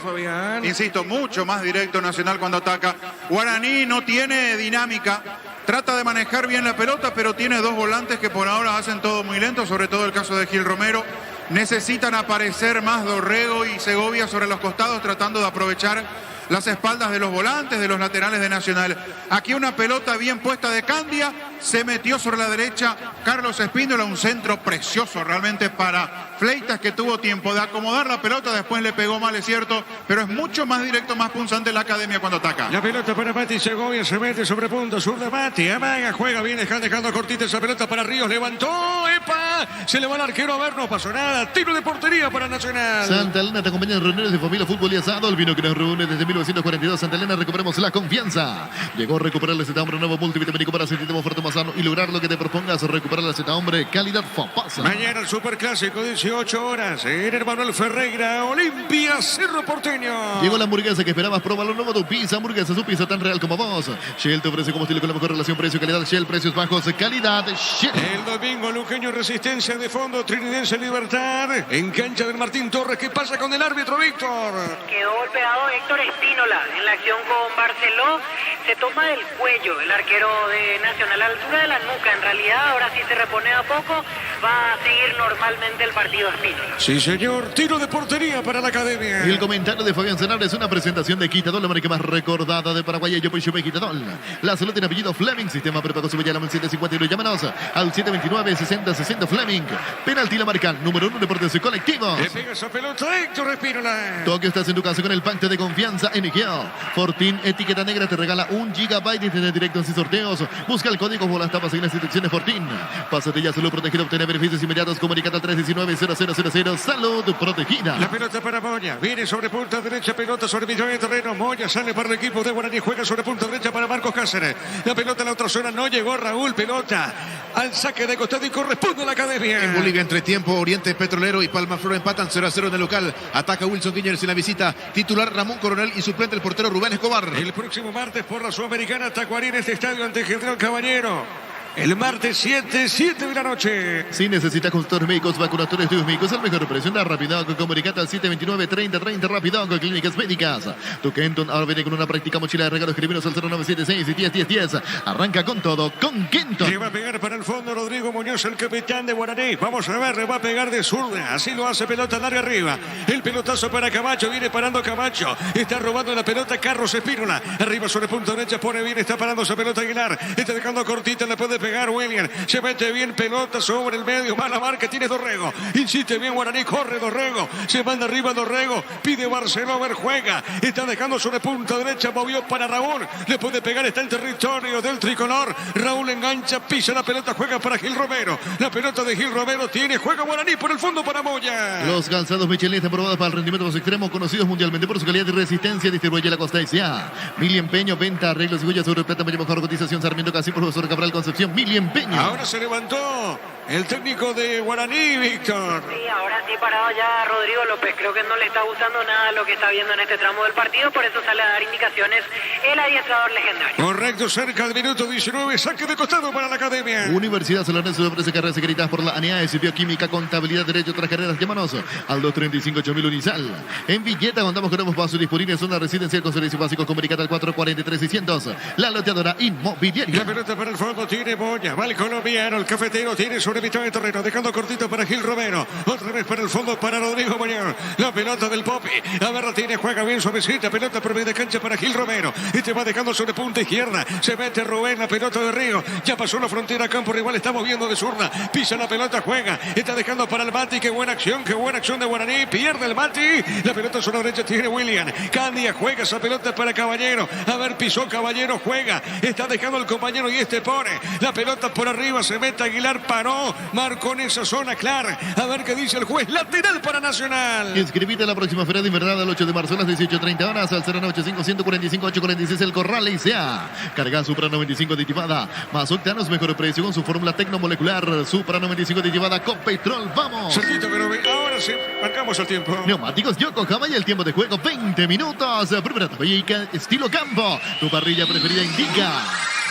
Fabián. Insisto, mucho más directo Nacional cuando ataca. Guaraní no tiene dinámica. Trata de manejar bien la pelota, pero tiene dos volantes que por ahora hacen todo muy lento, sobre todo el caso de Gil Romero. Necesitan aparecer más Dorrego y Segovia sobre los costados, tratando de aprovechar las espaldas de los volantes, de los laterales de Nacional. Aquí una pelota bien puesta de Candia, se metió sobre la derecha Carlos Espíndola, un centro precioso realmente para Fleitas, que tuvo tiempo de acomodar la pelota, después le pegó mal, es cierto, pero es mucho más directo, más punzante la Academia cuando ataca. La pelota para Mati Segovia, se mete sobre punto, sur de Mati, amaga, juega bien, dejando cortita esa pelota para Ríos, levantó, ¡epa! Se le va el arquero, a ver, no pasó nada, tiro de portería para Nacional. Santa Elena te acompaña en reuniones de familia, fútbol y asado. El vino que nos reúne desde 1942. Santa Elena, recuperemos la confianza. Llegó a recuperar la Z-Hombre, nuevo multivitamínico para sentirte fuerte, más sano y lograr lo que te propongas. Recuperar la Z-Hombre, calidad Fapasa. Mañana el Superclásico, 18 horas, en el Manuel Ferreira, Olimpia, Cerro Porteño. Llegó la hamburguesa que esperabas, próbalo, nuevo tu pizza, hamburguesa, su pizza tan real como vos. Shell te ofrece combustible con la mejor relación precio-calidad. Shell, precios bajos, calidad Shell. El domingo, Luqueño, Resistencia de fondo, Trinidense, Libertad, en cancha del Martín Torres. ¿Qué pasa con el árbitro, Víctor? Quedó golpeado Héctor Espínola en la acción con Barceló. Se toma del cuello el arquero de Nacional, a la altura de la nuca. En realidad, ahora sí se repone a poco. Va a seguir normalmente el partido Espínola. Sí, señor. Tiro de portería para la Academia. Y el comentario de Fabián Zanabria es una presentación de Quitadol, la marca más recordada de Paraguay. Yo Pecho Quitadol. La salud tiene apellido Fleming. Sistema prepago su llama al 751. Llámanos al 729-6060 Fleming. Penalti la marca número 1 Deportes Colectivos. Le pega esa pelota Héctor Espínola. Tokio, estás en tu casa con el pacto de confianza en Igeo. Fortín, etiqueta negra, te regala 1 GB de directos y sorteos. Busca el código por las tapas en las instituciones Fortín. Pásate ya, salud protegida, obtener beneficios inmediatos. Comunicate al 319-0000. Salud protegida. La pelota para Moya. Viene sobre punta derecha, pelota sobre mitad de terreno. Moya sale para el equipo de Guaraní. Juega sobre punta derecha para Marcos Cáceres. La pelota en la otra zona. No llegó Raúl. Pelota al saque de costado y corresponde a la Academia. En Bolivia, entre tiempo, Oriente Petrolero y Palma Flor empatan 0-0 en el local. Ataca Wilson Guiñers en la visita. Titular Ramón Coronel y suplente el portero Rubén Escobar. El próximo martes por la Sudamericana, Tacuarí en este estadio ante General Caballero. El martes 7 de la noche. Si necesitas consultores médicos, vacunatorios, estudios médicos, al mejor precio, anda Rapidoc. Comunicate al 729-3030 Rapidoc, Clínicas Médicas. Tu Kenton ahora viene con una práctica mochila de regalos. Escribinos al 0976 y 101010. Arranca con todo, con Kenton. Le va a pegar para el fondo Rodrigo Muñoz, el capitán de Guaraní. Vamos a ver, le va a pegar de zurda. Así lo hace, pelota larga arriba. El pelotazo para Camacho, viene parando Camacho. Está robando la pelota Carlos Espínola. Arriba sobre punto derecha, pone bien, está parando esa pelota Aguilar. Está dejando cortita, le puede pegar William. Se mete bien, pelota sobre el medio. Mala marca, tiene Dorrego. Insiste bien Guaraní, corre Dorrego. Se manda arriba Dorrego. Pide Barceló, ver, juega. Está dejando sobre punta derecha, movió para Raúl. Le puede pegar, está en territorio del tricolor. Raúl engancha, pisa la pelota, juega para Gil Romero. La pelota de Gil Romero tiene, juega Guaraní por el fondo para Moya. Los calzados Michelin están probados para el rendimiento más extremo, conocidos mundialmente por su calidad y resistencia. Distribuye la Costa S.A. Mili Empeño, venta, arreglos y joyas sobre plata, mayor mejor cotización. Sarmiento Casi, profesor Cabral Concepción. Mili Empeño. Ahora se levantó el técnico de Guaraní, Víctor. Sí, ahora sí parado ya Rodrigo López. Creo que no le está gustando nada lo que está viendo en este tramo del partido, por eso sale a dar indicaciones el adiestrador legendario. Correcto, cerca del minuto 19, saque de costado para la Academia. Universidad Solorense ofrece carreras secretadas por la ANEAS, Bioquímica, Contabilidad, Derecho, otras carreras. Llámanos al 235-8000 Unisal. En Villeta contamos con nuevos pasos disponibles, zona residencial con servicios básicos. Comunicate al 443-600. La loteadora inmobiliaria. La pelota para el fondo tiene Moya, va el colombiano, el cafetero tiene sobre sobre mitad de terreno, dejando cortito para Gil Romero. Otra vez para el fondo para Rodrigo Muñoz. La pelota del Popi. A ver, tiene, juega bien suavecita. Pelota por medio de cancha para Gil Romero. Y te va dejando sobre punta izquierda. Se mete Rubén, la pelota de Río. Ya pasó la frontera, campo rival. Estamos viendo de zurda. Pisa la pelota, juega. Está dejando para el Mati. Qué buena acción de Guaraní. Pierde el Mati. La pelota sobre la derecha tiene William. Candia juega esa pelota para Caballero. A ver, pisó Caballero, juega. Está dejando el compañero y pone la pelota por arriba. Se mete Aguilar, paró. Marcó en esa zona, Clar. A ver qué dice el juez. Lateral para Nacional. Inscribite a la próxima feria de invernada el 8 de marzo a las 18:30 horas al 095-145-846 El Corral ICA. Carga Supra 95 aditivada. Más octanos, mejor precio con su fórmula tecnomolecular. Supra 95 aditivada con Petrol. ¡Vamos! Cerquito, pero ahora sí, marcamos el tiempo. Neumáticos Yokohama y el tiempo de juego 20 minutos. Primera tablilla estilo campo. Tu parrilla preferida indica.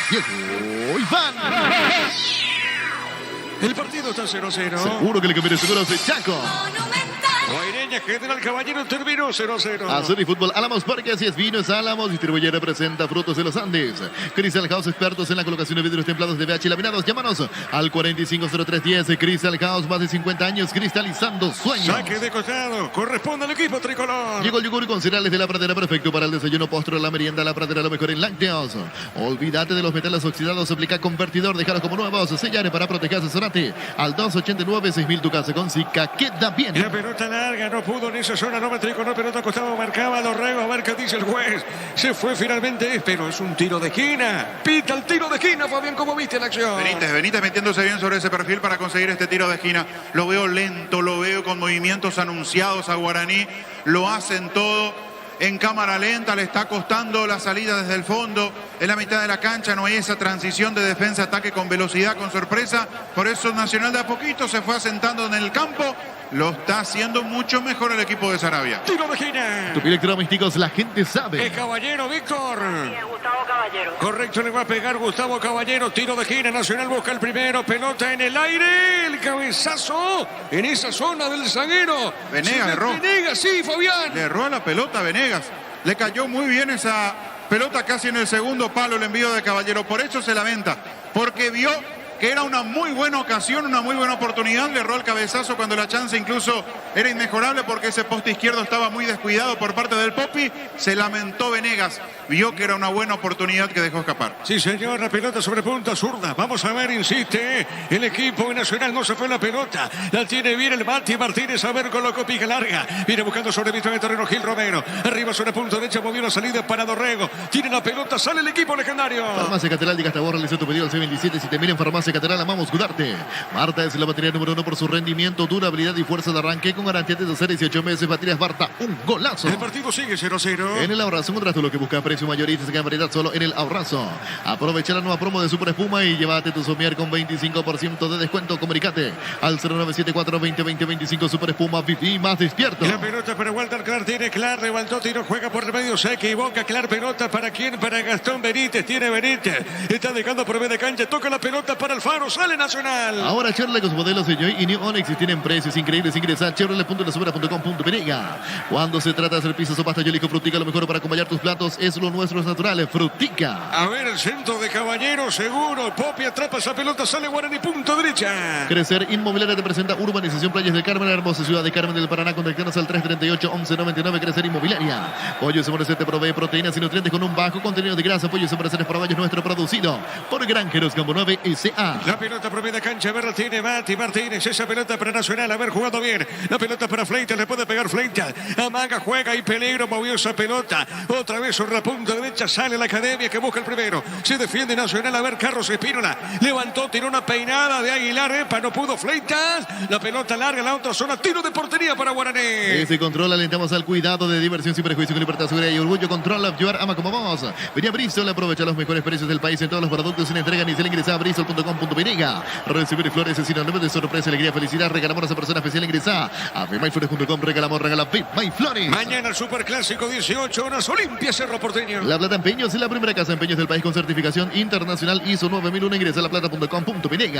Llegó Iván. El partido está 0-0. Seguro que le conviene seguros de Chaco. Guaireña, General Caballero, terminó 0-0. Azul y Fútbol Álamos, porque así es Vinos Álamos. Distribuye representa Frutos de los Andes. Crystal House, expertos en la colocación de vidrios templados de BH laminados. Llámanos al 450310. Crystal House, más de 50 años cristalizando sueños. Saque de costado, corresponde al equipo tricolor. Llegó el yogur con cereales de La Pradera, perfecto para el desayuno, postre, la merienda. La Pradera, lo mejor en lácteos. Olvídate de los metales oxidados, aplica convertidor, déjalos como nuevos. Sellar para proteger, asesorate al 289-6000. Tu casa con Zika queda bien. La pelota larga, no pudo en esa zona, no me tricolor, pelota costado, marcaba Dorrego, a ver qué dice el juez. Se fue finalmente, pero es un tiro de esquina. Pita el tiro de esquina, Fabián, ¿cómo viste la acción? Benítez metiéndose bien sobre ese perfil para conseguir este tiro de esquina. Lo veo lento, lo veo con movimientos anunciados a Guaraní. Lo hacen todo en cámara lenta, le está costando la salida desde el fondo. En la mitad de la cancha no hay esa transición de defensa-ataque con velocidad, con sorpresa. Por eso Nacional de a poquito se fue asentando en el campo. Lo está haciendo mucho mejor el equipo de Sarabia. Tiro de esquina. Tu electrodomésticos, la gente sabe. Es Caballero, Víctor. Bien, Gustavo Caballero. Correcto, le va a pegar Gustavo Caballero. Tiro de esquina, Nacional busca el primero. Pelota en el aire. El cabezazo en esa zona del zaguero. Venegas erró. Venegas, sí, Fabián. Le erró a la pelota Venegas. Le cayó muy bien esa pelota casi en el segundo palo el envío de Caballero. Por eso se lamenta. Porque vio que era una muy buena ocasión, una muy buena oportunidad. Le erró el cabezazo cuando la chance incluso era inmejorable porque ese poste izquierdo estaba muy descuidado por parte del Popi. Se lamentó Venegas. Vio que era una buena oportunidad que dejó escapar. Sí, señor, la pelota sobre punta zurda. Vamos a ver, insiste. El equipo Nacional no se fue la pelota. La tiene bien el Mati Martínez. A ver, colocó pica larga. Viene buscando sobre mitad de terreno Gil Romero. Arriba sobre punta derecha, movió la salida para Dorrego. Tiene la pelota, sale el equipo legendario. Farmacia Catedral de Gastabor realizó tu pedido al C27. Si te miren Farmacia Catedral, amamos cuidarte. Marta es la batería número 1 por su rendimiento, durabilidad y fuerza de arranque con garantía de 12 a 18 meses. Baterías Barta, un golazo. El partido sigue 0-0. En el Ahorrazo encontrás todo lo que busca, precio mayorista, se variedad solo en el Ahorrazo. Aprovecha la nueva promo de Super Espuma y llévate tu somier con 25% de descuento. Comunicate al 0974-2020-25. Super Espuma, viví más despierto. La pelota para Walter Clar, tiene Clar, levantó, tiro, juega por el medio, se equivoca. Clar, pelota para quién, para Gastón Benítez, tiene Benítez, está dejando por medio de cancha, toca la pelota para Alfaro, sale Nacional. Ahora Chevrolet con sus modelos de Joy y New Onix tienen precios increíbles. Ingresa a chevrolet.lasubra.com.py. Cuando se trata de hacer pizzas o pasta, yo elijo Frutica. Lo mejor para acompañar tus platos es lo nuestro, es natural, Frutica. A ver, el centro de Caballero, seguro. Popi atrapa esa pelota, sale Guaraní, punto derecha. Crecer Inmobiliaria te presenta Urbanización Playas del Carmen, la hermosa ciudad de Carmen del Paraná. Contactanos al 338-1199. Crecer Inmobiliaria. Pollo Semorese te provee proteínas y nutrientes con un bajo contenido de grasa. Pollo Semorese para Valles nuestro, producido por Granjeros Campo 9 S.A. La pelota por media cancha, a ver, la tiene Mati Martínez. Esa pelota para Nacional, a ver, jugando bien. La pelota para Fleitas, le puede pegar Fleitas. Amaga, juega y peligro, movió esa pelota. Otra vez sobre la punta derecha, sale la academia que busca el primero. Se defiende Nacional, a ver, Carlos Espínola. Levantó, tiró una peinada de Aguilar, no pudo Fleitas. La pelota larga, la otra zona, tiro de portería para Guaraní. Ese control, alentamos al cuidado de diversión sin prejuicio, con libertad, seguridad y orgullo. Control, ayudar, ama como vamos. Venía Bristol, aprovecha los mejores precios del país en todos los productos sin entrega ni se le ingresa a bristol.com.py. Recibir flores es sinónimo de sorpresa, alegría, felicidad. Regalamos a esa persona especial, ingresa a vmayflores.com. Regalamos, regala Flores. Mañana el Superclásico, 18 horas, Olimpia Cerro Porteño. La Plata Empeños es la primera casa de empeños del país con certificación internacional ISO 9001. Ingresa a laplata.com.py.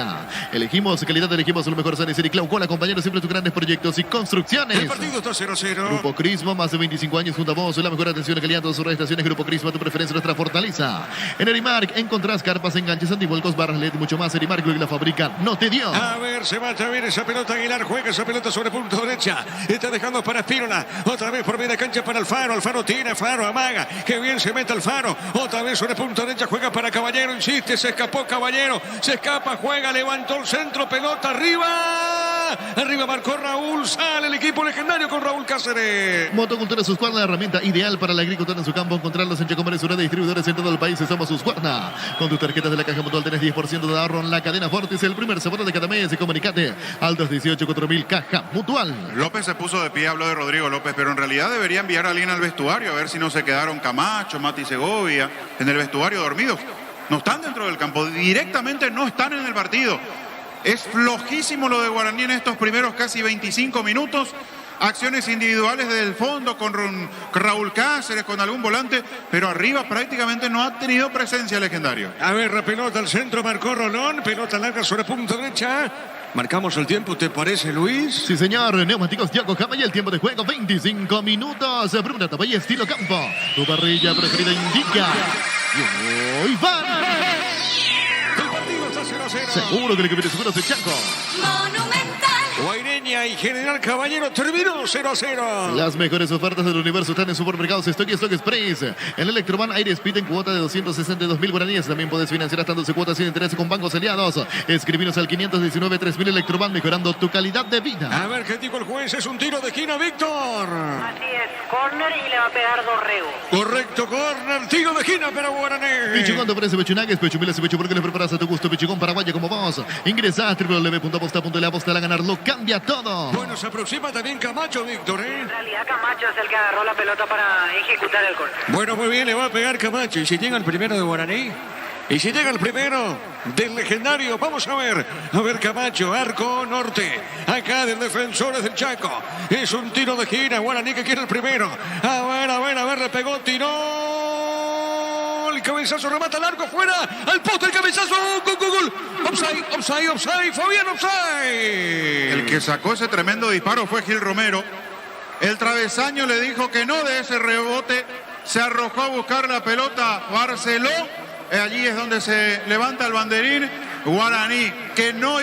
Elegimos calidad, elegimos lo mejor. San y Glaucola, acompañando siempre tus grandes proyectos y construcciones. El partido está 0-0. Grupo Crisma, más de 25 años junto a vos. La mejor atención y calidad en todas sus estaciones. Grupo Crisma, tu preferencia, nuestra fortaleza. En Erimark encontrás carpas, enganches, antivuelcos, barras LED y mucho más. la serie marco que la fabrica no te dio. A ver, se va a ver esa pelota. Aguilar juega esa pelota sobre punto derecha. Está dejando para Espínola. Otra vez por media cancha para Alfaro. Alfaro tira, Alfaro amaga. Qué bien se mete Alfaro. Otra vez sobre punto derecha. Juega para Caballero. Insiste, se escapó Caballero. Se escapa, juega, levantó el centro. Pelota arriba. Arriba marcó Raúl. Sale el equipo legendario con Raúl Cáceres. Motocultura Suscuarna, herramienta ideal para la agricultura en su campo. Encontrarlos en Chacomare, Surada, distribuidores en todo el país. Somos Suscuarna. Con tus tarjetas de la Caja Mutual tenés 10% de ahorro en la cadena Fortis. El primer sábado de cada mes. Y comunicate al 218-4000 Caja Mutual. López se puso de pie, habló de Rodrigo López, pero en realidad debería enviar a alguien al vestuario a ver si no se quedaron Camacho, Mati Segovia en el vestuario dormidos. No están dentro del campo, directamente no están en el partido. Es flojísimo lo de Guaraní en estos primeros casi 25 minutos. Acciones individuales del fondo con Raúl Cáceres, con algún volante, pero arriba prácticamente no ha tenido presencia legendario. A ver, la pelota al centro, marcó Rolón, pelota larga sobre punto derecha. Marcamos el tiempo, ¿te parece, Luis? Sí, señor. Neumáticos Yokohama y el tiempo de juego, 25 minutos. Primera etapa y estilo campo. Tu parrilla preferida indica. Y hoy va. El partido está 0-0. Seguro que el que viene seguro es Chaco. Guaireña y General Caballero terminó 0-0. Las mejores ofertas del universo están en Supermercados Stock y Stock Express. En Electroban Aire Speed en cuota de 262.000 guaraníes. También puedes financiar hasta 12 cuotas sin interés con bancos aliados. Escribinos al 519-3000 Electroban, mejorando tu calidad de vida. A ver qué dijo el juez. Es un tiro de esquina, Víctor. Así es, córner y le va a pegar Dorrego. Correcto, córner, tiro de esquina para Guaraní. Pichigón te ofrece pechunagues, pechumilas y pechuburgues le preparas a tu gusto. Pichigón Paraguaya como vos. Ingresa a www.aposta.la, aposta a ganar, lo cambia todo. Bueno, se aproxima también Camacho, Víctor, En realidad Camacho es el que agarró la pelota para ejecutar el gol. Bueno, muy bien, le va a pegar Camacho. ¿Y si llega el primero de Guaraní? ¿Y si llega el primero del legendario? Vamos a ver. A ver, Camacho, arco norte. Acá del Defensores del Chaco. Es un tiro de esquina. Guaraní que quiere el primero. A ver, le pegó, tiró. El cabezazo, remata el arco, fuera. Al poste, el cabezazo. Gol. Offside. Fabián, offside. El que sacó ese tremendo disparo fue Gil Romero. El travesaño le dijo que no de ese rebote. Se arrojó a buscar la pelota Barceló. Allí es donde se levanta el banderín. Guaraní, que no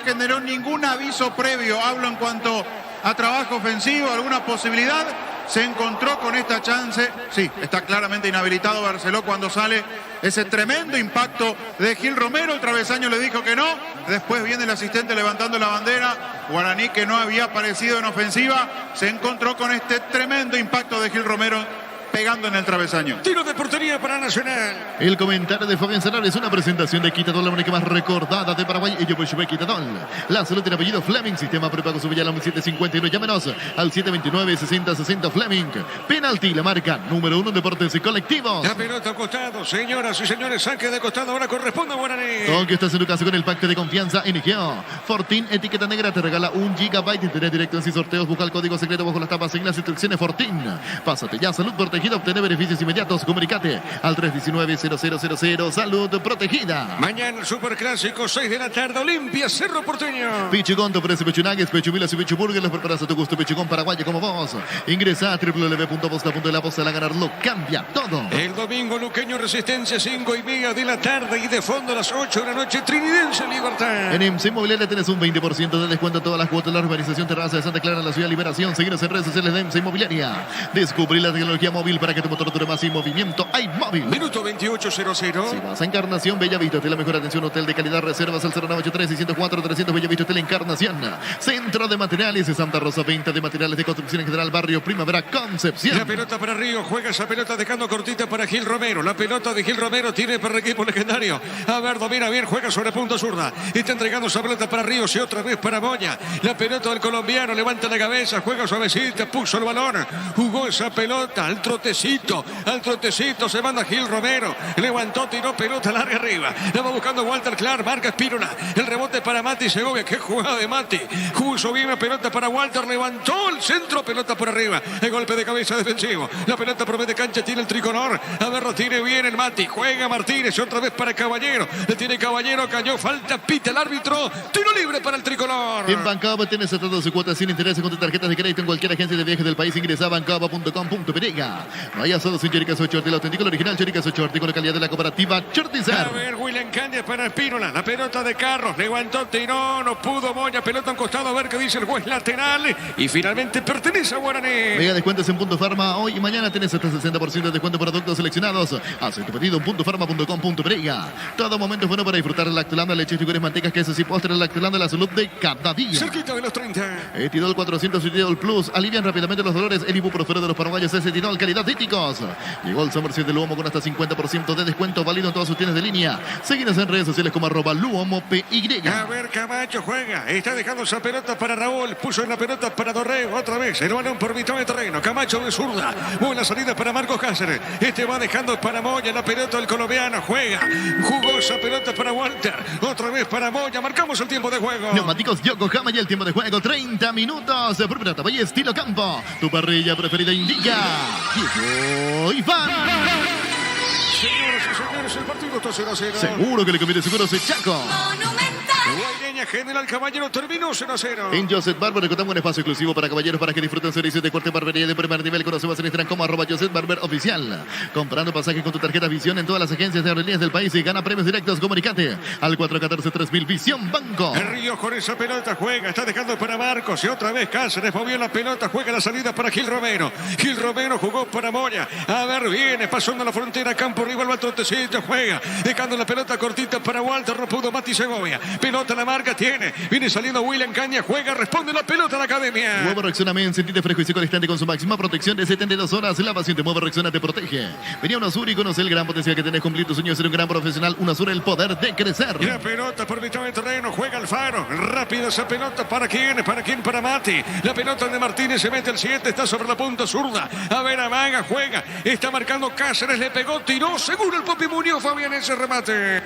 generó ningún aviso previo. Hablo en cuanto a trabajo ofensivo, alguna posibilidad. Se encontró con esta chance. Sí, está claramente inhabilitado Barceló cuando sale ese tremendo impacto de Gil Romero. El travesaño le dijo que no. Después viene el asistente levantando la bandera. Guaraní, que no había aparecido en ofensiva, se encontró con este tremendo impacto de Gil Romero pegando en el travesaño. Tiro de portería para Nacional. El comentario de Fabián Salar es una presentación de Quitadol, la marca más recordada de Paraguay. Ello pues Quitadol. La salud tiene apellido Fleming. Sistema prepago su Villalón 751. Llámenos al 729-6060 Fleming. Penalti, la marca número 1 en deportes y colectivos. La pelota al costado, señoras y señores. Saque de costado. Ahora corresponde a Guaraní. Aunque estás en tu casa con el pacto de confianza NGO. Fortín, etiqueta negra, te regala 1 GB. Internet directo en 6 sorteos. Busca el código secreto bajo las tapas. Seguir las instrucciones Fortín. Pásate ya. Salud protegida. Obtener beneficios inmediatos. Comunicate al 319-0000. Salud protegida. Mañana el Superclásico, 6 de la tarde. Olimpia, Cerro Porteño. Pichigón te ofrece pechunagues, pechumilas y pechuburgues. Los preparas a tu gusto. Pichigón Paraguaya como vos. Ingresa a www.posta.la. Posta a ganar, lo cambia todo. El domingo, Luqueño Resistencia, 5:30 de la tarde. Y de fondo a las 8 de la noche, Trinidense Libertad. En MC Inmobiliaria tenés un 20% de descuento en todas las cuotas de la urbanización Terraza de Santa Clara en la ciudad de Liberación. Seguinos en redes sociales de MC Inmobiliaria. Descubrí la tecnología móvil para que tu motor dure más y movimiento hay móvil. Minuto 28:00. Si vas a Encarnación, Bellavista, Hotel La Mejor Atención, Hotel de Calidad, reservas al 0983-604-300, Bellavista, Hotel Encarnación. Centro de Materiales de Santa Rosa, venta de materiales de construcción en general, Barrio Primavera, Concepción. La pelota para Río, juega esa pelota dejando cortita para Gil Romero. La pelota de Gil Romero tiene para el equipo legendario. A ver, domina bien, juega sobre punta zurda. Está entregando esa pelota para Ríos y otra vez para Moya. La pelota del colombiano, levanta la cabeza, juega suavecita, puso el balón, jugó esa pelota al trotecito se manda Gil Romero, levantó, tiró pelota larga arriba, la va buscando Walter Clark, marca Espínola, el rebote para Mati Segovia, qué jugada de Mati, puso bien la pelota para Walter, levantó el centro, pelota por arriba, el golpe de cabeza defensivo, la pelota por medio de cancha, tiene el tricolor, a ver, lo tiene bien el Mati, juega Martínez, otra vez para Caballero, le tiene Caballero, cayó, falta, pita el árbitro, tiro libre para el tricolor. En Bancaba tienes tratado su cuota sin intereses con tus tarjetas de crédito en cualquier agencia de viajes del país. Ingresa a bancaba.com.py. No hay asados sin chorizo Chorti, el auténtico, el original chorizo Chorti con la calidad de la cooperativa Chortizar. A ver, William Cañas para Espínola. La pelota de Carlos. Levantó, tiró, no pudo. Moya, pelota a un costado. A ver qué dice el juez lateral. Y finalmente pertenece a Guaraní. Mega descuentos en Punto Farma. Hoy y mañana tenés hasta 60% de descuento por productos seleccionados. Haz tu pedido en puntofarma.com.brega. Todo momento es bueno para disfrutar de Lactolanda, leche, figuras, mantecas, quesos y postres. Lactolanda, la salud de cada día. Cerquita de los 30. Etinol 400 y Etinol Plus. Alivian rápidamente los dolores. El ibuprofeno de los paraguayos es Etinol, calidad Títicos. Llegó el Summer 7 de Luomo con hasta 50% de descuento válido en todas sus tiendas de línea. Seguinos en redes sociales como @LuomoPY. A ver, Camacho juega. Está dejando esa pelota para Raúl. Puso en la pelota para Dorrego. Otra vez. El balón por mitad de terreno. Camacho de zurda. Buena salida para Marcos Cáceres. Este va dejando para Moya. La pelota del colombiano. Juega. Jugó esa pelota para Walter. Otra vez para Moya. Marcamos el tiempo de juego. Neumáticos Yokohama y el tiempo de juego. 30 minutos. Por Valle estilo campo. Tu parrilla preferida indica. Llegó Iván. Señoras y señores, el partido está 0-0. Seguro que le conviene seguros el Chaco. Guaireña General Caballero terminó 0-0. En Joseph Barber contamos un espacio exclusivo para caballeros para que disfruten servicios de corte barbería de primer nivel. Conocemos en Instagram como @Joseph Barber Oficial. Comprando pasajes con tu tarjeta Visión en todas las agencias de aerolíneas del país y gana premios directos. Comunicate al 414-3000 Visión Banco. El Río con esa pelota juega, está dejando para Marcos y otra vez Cáceres movió la pelota, juega la salida para Gil Romero. Gil Romero jugó para Moya. A ver, viene pasando la frontera, campo rival, Batotecito juega, dejando la pelota cortita para Walter, no pudo Mati Segovia. Pelota la marca tiene, viene saliendo William Caña, juega, responde la pelota a la academia. Nuevo Rexona Men, sentite fresco y seco al instante con su máxima protección de 72 horas. La paciente Nuevo Rexona te protege. Venía Unasur y conoce el gran potencial que tenés, cumplir tu sueño de ser un gran profesional. Unasur, el poder de crecer. Y la pelota por mitad de terreno, juega Alfaro. Rápida esa pelota, ¿para quién? ¿Para quién? Para Mati. La pelota de Martínez, se mete el 7, está sobre la punta zurda. A ver, Amaga, juega. Está marcando Cáceres, le pegó, tiró. Seguro el Popi Muñoz, Fabián, ese remate.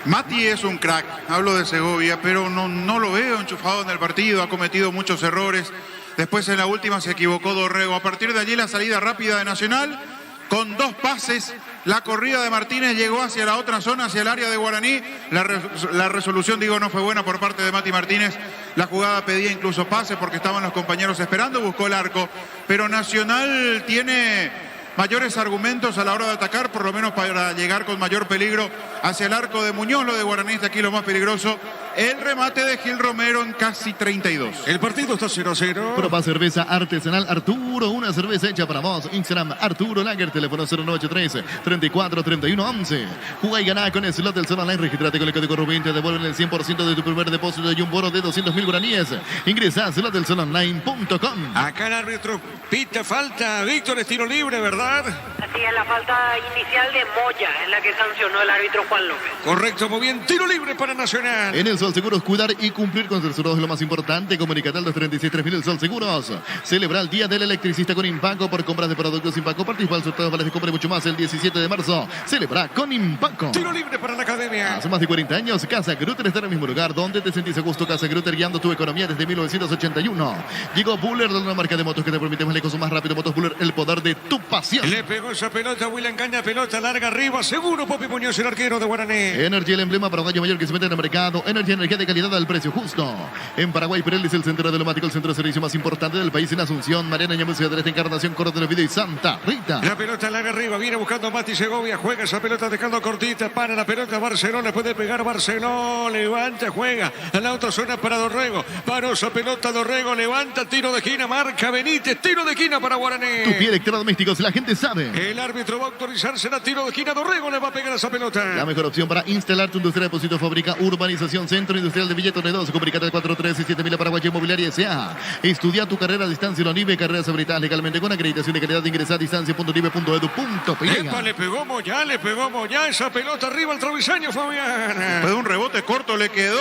Mati es un crack, hablo de Segovia, pero no lo veo enchufado en el partido, ha cometido muchos errores. Después en la última se equivocó Dorrego. A partir de allí la salida rápida de Nacional, con 2 pases, la corrida de Martínez llegó hacia la otra zona, hacia el área de Guaraní. La resolución, no fue buena por parte de Mati Martínez. La jugada pedía incluso pase porque estaban los compañeros esperando, buscó el arco. Pero Nacional tiene mayores argumentos a la hora de atacar, por lo menos para llegar con mayor peligro hacia el arco de Muñoz. Lo de Guaraní está aquí lo más peligroso. El remate de Gil Romero en casi 32. El partido está 0-0. Propa cerveza artesanal Arturo, una cerveza hecha para vos. Instagram Arturo Lager, teléfono 0983-343111. Juega y gana con el slot del Sol Online. Registrate con el código Rubín, te devuelven el 100% de tu primer depósito y un bono de 200.000 guaraníes. Ingresa a slotdelsolonline.com. Acá el árbitro pita falta. Víctor, es tiro libre, ¿verdad? Así es, la falta inicial de Moya es la que sancionó el árbitro Juan López. Correcto, muy bien. Tiro libre para Nacional. En el Sol Seguros, cuidar y cumplir con sus seguros es lo más importante. Comunicate al 236-3000 el Sol Seguros. Celebra el Día del Electricista con Impaco por compras de productos Impaco. Participa al sorteo de vales de compra y mucho más el 17 de marzo. Celebra con Impaco. Tiro libre para la academia. Hace más de 40 años, Casa Grutter está en el mismo lugar donde te sentís a gusto. Casa Grutter, guiando tu economía desde 1981. Llegó Buller, una marca de motos que te permite más lejos o más rápido. Motos Buller, el poder de tu pasión. Le pegó esa pelota a William Caña, pelota larga arriba. Seguro Popi Muñoz, el arquero de Guaraní. Energy, el emblema paraguayo mayor que se mete en el mercado. Energy, energía de calidad al precio justo. En Paraguay, Pirelli es el centro neumático, el centro de servicio más importante del país en Asunción. Mariana Ñamucia de esta Encarnación, Corte de Vida y Santa Rita. La pelota larga arriba, viene buscando a Mati Segovia, juega esa pelota dejando cortita, para la pelota Barcelona, puede pegar Barcelona, levanta, juega a la otra zona para Dorrego, paró esa pelota Dorrego, levanta, tiro de esquina, marca Benítez, tiro de esquina para Guaraní. Tu pie electrodomésticos, la gente sabe. El árbitro va a autorizarse la tiro de esquina, Dorrego le va a pegar esa pelota. La mejor opción para instalar tu industria de depósito, fábrica, urbanización, centro industrial de Villa Toledo. Comunicate al 437.000 Paraguay Inmobiliaria S.A. Estudia tu carrera a distancia en la UNIBE, carreras habilitadas legalmente con acreditación de calidad de ingresar a distancia.unibe.edu.pe. Epa, le pegó Moya, esa pelota arriba al travesaño, Fabián. Fue un rebote corto, le quedó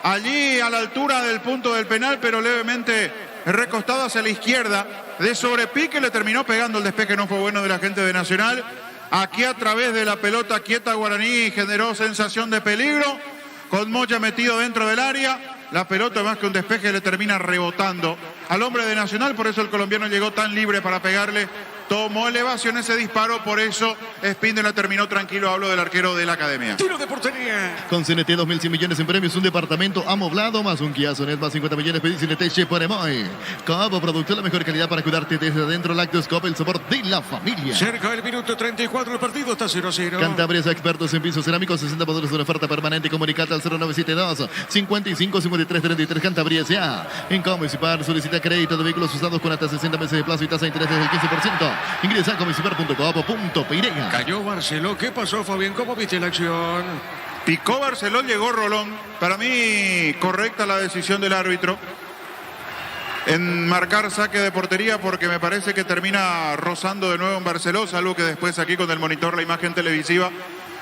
allí a la altura del punto del penal, pero levemente recostado hacia la izquierda. De sobrepique le terminó pegando, el despeje no fue bueno de la gente de Nacional. Aquí a través de la pelota quieta Guaraní generó sensación de peligro, con Moya metido dentro del área. La pelota más que un despeje le termina rebotando al hombre de Nacional, por eso el colombiano llegó tan libre para pegarle tomó elevación ese disparo, por eso Espíndola terminó tranquilo. Hablo del arquero de la academia. Tiro de portería. Con CNT 2.100 millones en premios, un departamento amoblado más un Kia Sonet más 50 millones. Pedí CNT Cheporemoy. Como producto, la mejor calidad para cuidarte desde adentro. Lactoscope, el sabor de la familia. Cerca del minuto 34, el partido está 0-0. Cantabrias, expertos en pisos cerámicos, 60 modelos de una oferta permanente. Comunicate al 0972 55 53 33. Cantabrias ya. En Comisipar solicita crédito de vehículos usados con hasta 60 meses de plazo y tasa de interés del 15%. Ingresa a comisipar.coop.py. Cayó Barceló. ¿Qué pasó, Fabián? ¿Cómo viste la acción? Picó Barceló, llegó Rolón. Para mí, correcta la decisión del árbitro en marcar saque de portería, porque me parece que termina rozando de nuevo en Barceló, salvo que después aquí con el monitor, la imagen televisiva,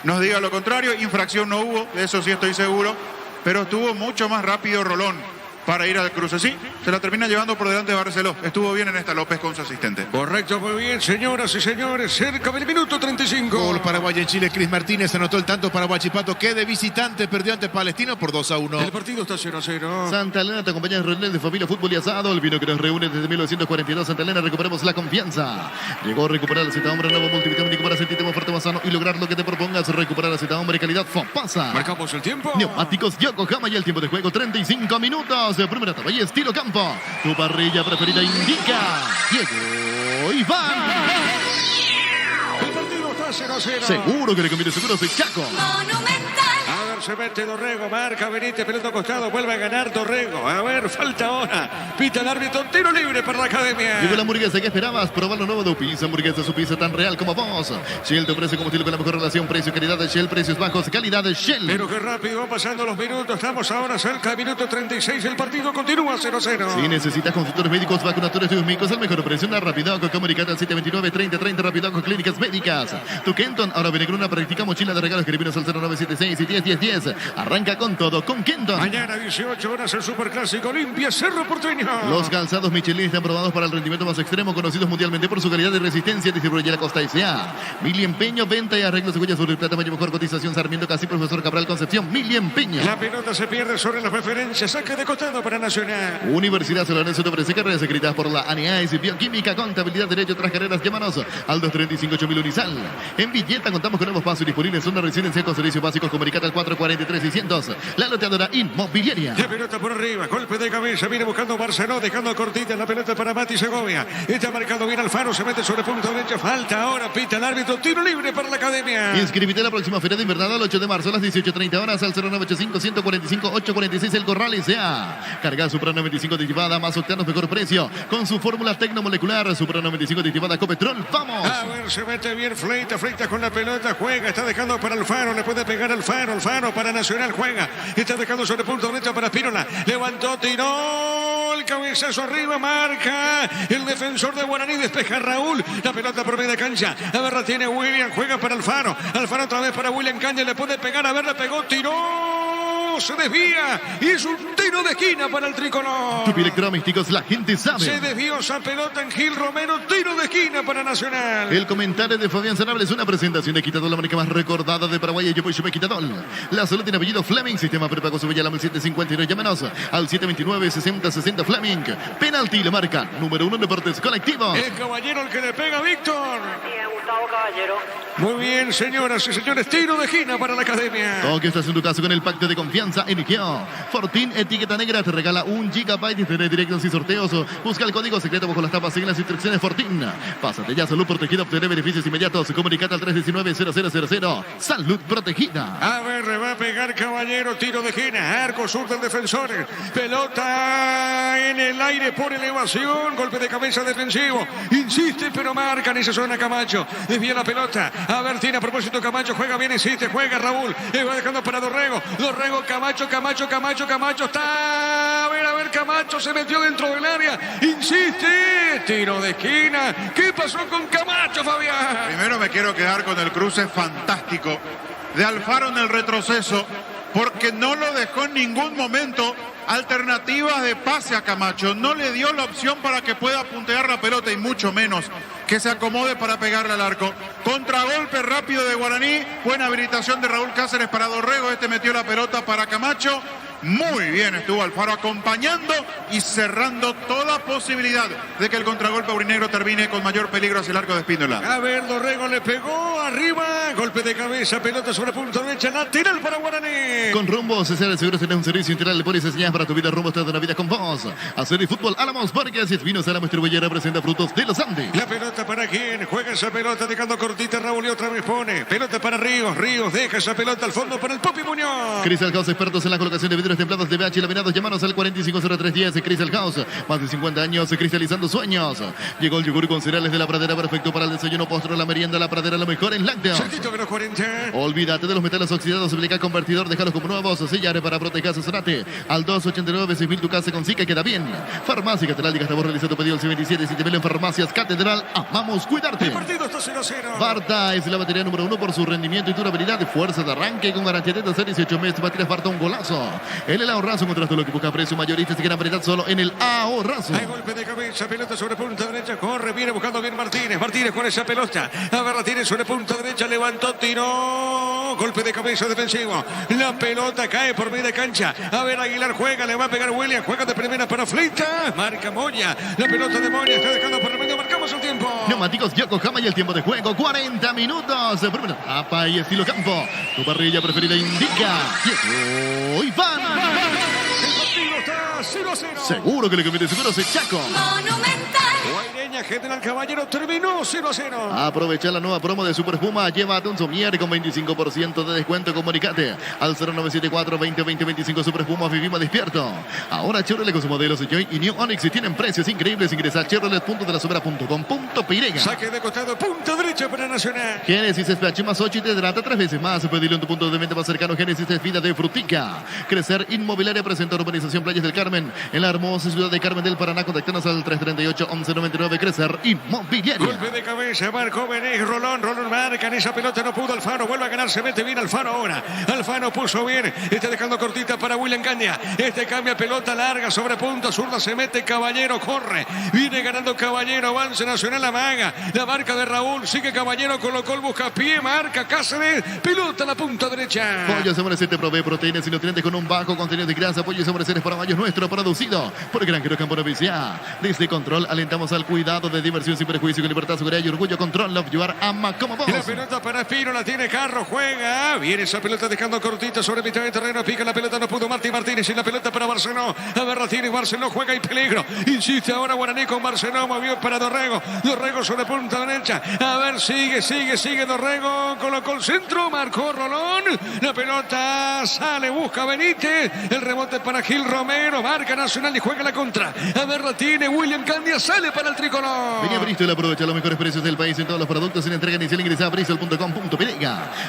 nos diga lo contrario. Infracción no hubo, de eso sí estoy seguro, pero estuvo mucho más rápido Rolón para ir al cruce. Sí, se la termina llevando por delante de Barceló. Estuvo bien en esta López con su asistente. Correcto, muy bien, señoras y señores. Cerca del minuto 35. Gol Paraguay en Chile. Cris Martínez anotó el tanto para Huachipato, que de visitante perdió ante Palestino por 2-1. El partido está 0-0. Santa Elena te acompaña en reuniones de familia, fútbol y asado. El vino que nos reúne desde 1942. Santa Elena, recuperemos la confianza. Llegó a recuperar el Z Hombre, nuevo multivitamínico para sentirte más fuerte, más sano y lograr lo que te propongas. Recuperar el Z Hombre, calidad Fopasa. Marcamos el tiempo. Neumáticos Yokohama y el tiempo de juego 35 minutos de primera etapa y estilo campo. Tu parrilla preferida indica Diego Iván. El partido está 0-0. Seguro que le conviene, seguro soy Chaco. A ver, se mete Dorrego, marca Benítez, pelota costado, vuelve a ganar Dorrego. A ver, falta ahora. Pita el árbitro, tiro libre para la academia. Llegó la hamburguesa que esperabas, probar lo nuevo de Upisa, hamburguesa su pizza tan real como vos. Shell te ofrece combustible con la mejor relación precio-calidad de Shell, precios bajos, calidad de Shell. Pero qué rápido van pasando los minutos, estamos ahora cerca del minuto 36, el partido continúa 0-0. Si necesitas consultores médicos, vacunadores y médicos al mejor precio, una Rapidoc, comunicate al 729-3030, Rapidoc, clínicas médicas. Tu Kenton ahora viene con una práctica mochila de regalos, escribinos al 0976 y 101010. Arranca con todo con Kenton. Mañana 18 horas el Superclásico Olimpia Cerro Porteño. Los calzados Michelin están probados para el rendimiento más extremo, conocidos mundialmente por su calidad y resistencia. Distribuye la Costa S.A. Mili Empeño, venta y arreglos de huellas sobre plata, mayor mejor cotización. Sarmiento Casi, Profesor Cabral Concepción, Mili Empeño. La pelota se pierde sobre las preferencias, saque de costado para Nacional. Universidad Solarense te ofrece carreras escritas por la ANEAIS, Bioquímica, Contabilidad, Derecho, tras carreras. Llámanos al 235-8000 Unisal. En Villeta contamos con nuevos pasos disponibles, zona residencia con servicios básicos. Comunicate al 443-600. La loteadora inmobiliaria. La pelota por arriba, golpe de cabeza, viene buscando Barceló, dejando cortita la pelota para Mati Segovia. Está marcando bien Alfaro, se mete sobre punto derecho, falta ahora, pita el árbitro, tiro libre para la academia. Inscríbete a la próxima feria de invernada el 8 de marzo a las 18:30 horas al 0985-145-846 El Corral S.A. Carga Supra 95 aditivada, más octanos, mejor precio, con su fórmula tecnomolecular. Supra 95 aditivada, Copetrol, vamos. A ver, se mete bien Fleita con la pelota, juega, está dejando para Alfaro, le puede pegar Alfaro para Nacional, juega, está dejando sobre punto derecho para Espínola, levantó, tiró, el cabezazo arriba, marca, el defensor de Guaraní, despeja Raúl, la pelota por media cancha, a ver, la tiene William, juega para Alfaro otra vez para William Caña, le puede pegar, a ver, le pegó, tiró, se desvía, y es un tiro de esquina para el tricolor. Tupi Electrodomésticos, la gente sabe. Se desvió esa pelota en Gil Romero, tiro de esquina para Nacional. El comentario de Fabián Sanabria es una presentación de Quitadol, la marca más recordada de Paraguay. Yo voy Quitadol. La salud tiene apellido Fleming, sistema prepago su bella 759. Llámenos al 729-6060 Fleming. Penalti, la marca número 1 en deportes colectivos. El caballero el que le pega, Víctor. Gustavo Caballero. Muy bien, señoras y señores, tiro de esquina para la academia. Todo que estás en tu caso con el pacto de confianza en Ikea. Fortín, etiqueta negra, te regala 1 GB de internet directos y sorteos. Busca el código secreto bajo las tapas, sigue las instrucciones Fortín. Pásate ya, salud protegida, obtener beneficios inmediatos. Comunicate al 319-0000. Salud protegida. A ver, le va a pegar Caballero, tiro de esquina, arco sur del defensor. Pelota en el aire por elevación, golpe de cabeza defensivo. Insiste, pero marcan y se suena Camacho. Desvía la pelota. A ver, tiene a propósito Camacho, juega bien, insiste, juega Raúl. Va dejando para Dorrego. Camacho. Está. A ver, Camacho se metió dentro del área. Insiste. Tiro de esquina. ¿Qué pasó con Camacho, Fabián? Primero me quiero quedar con el cruce fantástico de Alfaro en el retroceso, porque no lo dejó en ningún momento alternativas de pase a Camacho. No le dio la opción para que pueda puntear la pelota y mucho menos que se acomode para pegarle al arco. Contragolpe rápido de Guaraní. Buena habilitación de Raúl Cáceres para Dorrego. Este metió la pelota para Camacho Muy bien estuvo Alfaro acompañando y cerrando toda posibilidad de que el contragolpe aurinegro termine con mayor peligro hacia el arco de Espíndola. A ver, Dorrego le pegó arriba, golpe de cabeza, pelota sobre punta derecha, lateral para Guaraní. Con Rumbo, César Seguros tenés un servicio integral de polis señas para tu vida. Rumbo toda la vida con vos. Hacer el fútbol Álamos Parques y Vinos Álamos Distribuidora presenta Frutos de los Andes. La pelota para quién, juega esa pelota dejando cortita, Raúl y otra vez pone. Pelota para Ríos, Ríos deja esa pelota al fondo para el Popi Muñoz. Crystal House, expertos en la colocación de vidrios templados de BH laminados. Llámanos al 450310. Crystal House, más de 50 años cristalizando sueños. Llegó el yogur con cereales de La Pradera, perfecto para el desayuno, postre, la merienda. La Pradera, lo mejor en lácteos. Cerquito de los 40. Olvídate de los metales oxidados, aplica convertidor, déjalos como nuevos. Sellar para proteger, asesorate al 289-6000, tu casa con SICA queda bien. Farmacia Catedral, diga hasta vos, realiza tu pedido al 27 en Farmacias Catedral. Amamos cuidarte. El partido está 0-0. Barta es la batería número 1 por su rendimiento y durabilidad, fuerza de arranque con garantía de 18 meses. Baterías Barta, un golazo. En el ahorrazo, contrasto lo que busca precio mayorista, se gran variedad solo en el ahorrazo. Hay golpe de cabeza, pelota sobre punta derecha, corre, viene buscando bien Martínez. Martínez con esa pelota. A ver, la tiene sobre punta derecha, levantó, tiró. Golpe de cabeza defensivo. La pelota cae por media cancha. A ver, Aguilar juega, le va a pegar William, juega de primera para Flita. Marca Moya. La pelota de Moya está dejando por el medio, marcamos el tiempo. Neumáticos Yokohama y el tiempo de juego, 40 minutos. Primera etapa y estilo campo. Tu parrilla preferida indica. Y van. El partido está 0-0. Seguro que le conviene, seguro se Chaco. Guaireña, General Caballero, terminó 0-0. Aprovecha la nueva promo de Super Puma. Llévate un somier con 25% de descuento. Comunicate al 0974-2020-25 Super Puma. Vivimos despierto. Ahora Chevrolet con sus modelos Joy y New Onix y tienen precios increíbles. Ingresa a chevrolet.delasobra.com.py. Saque de costado, punta derecha para Nacional. Génesis Splash más 8 y te hidrata 3 veces más. Pedilo en tu punto de venta más cercano. Génesis es vida de frutica. Crecer Inmobiliaria presenta Urbanización Playas del Carmen en la hermosa ciudad de Carmen del Paraná. Contactanos al 338-1199. Crecer Inmobiliaria. Golpe de cabeza, marcó Benej, Rolón marca en esa pelota, no pudo Alfaro, vuelve a ganar, se mete bien Alfaro ahora. Alfaro puso bien, está dejando cortita para William Candia. Cambia pelota larga sobre punta, zurda se mete Caballero, corre. Viene ganando Caballero, avance Nacional, amaga. La marca de Raúl, sigue Caballero, colocó el buscapié, marca Cáceres, pelota a la punta derecha. Pollo Sombreceres te provee proteínas y nutrientes con un bajo contenido de grasa. Pollo Sombreceres para Mayo nuestro, producido por Granjero Campo Novicia. Desde Control alentamos al cuidado de diversión sin perjuicio, con libertad, seguridad y orgullo. Control, love you are, ama como vos. La pelota para Espino, la tiene Carro, juega. Viene esa pelota dejando cortita sobre mitad de terreno, pica la pelota, no pudo Martínez y la pelota para Barceló. A ver, la tiene Barceló, juega y peligro. Insiste ahora Guaraní con Barceló, movió para Dorrego. Dorrego sobre punta derecha. A ver, sigue Dorrego, colocó el centro, marcó Rolón. La pelota sale, busca Benítez. El rebote para Gil Romero, marca Nacional y juega la contra. A ver, la tiene William Candia, sale para el tricolor. Venía Bristol, aprovecha los mejores precios del país en todos los productos. En entrega inicial ingresa a bristol.com.py.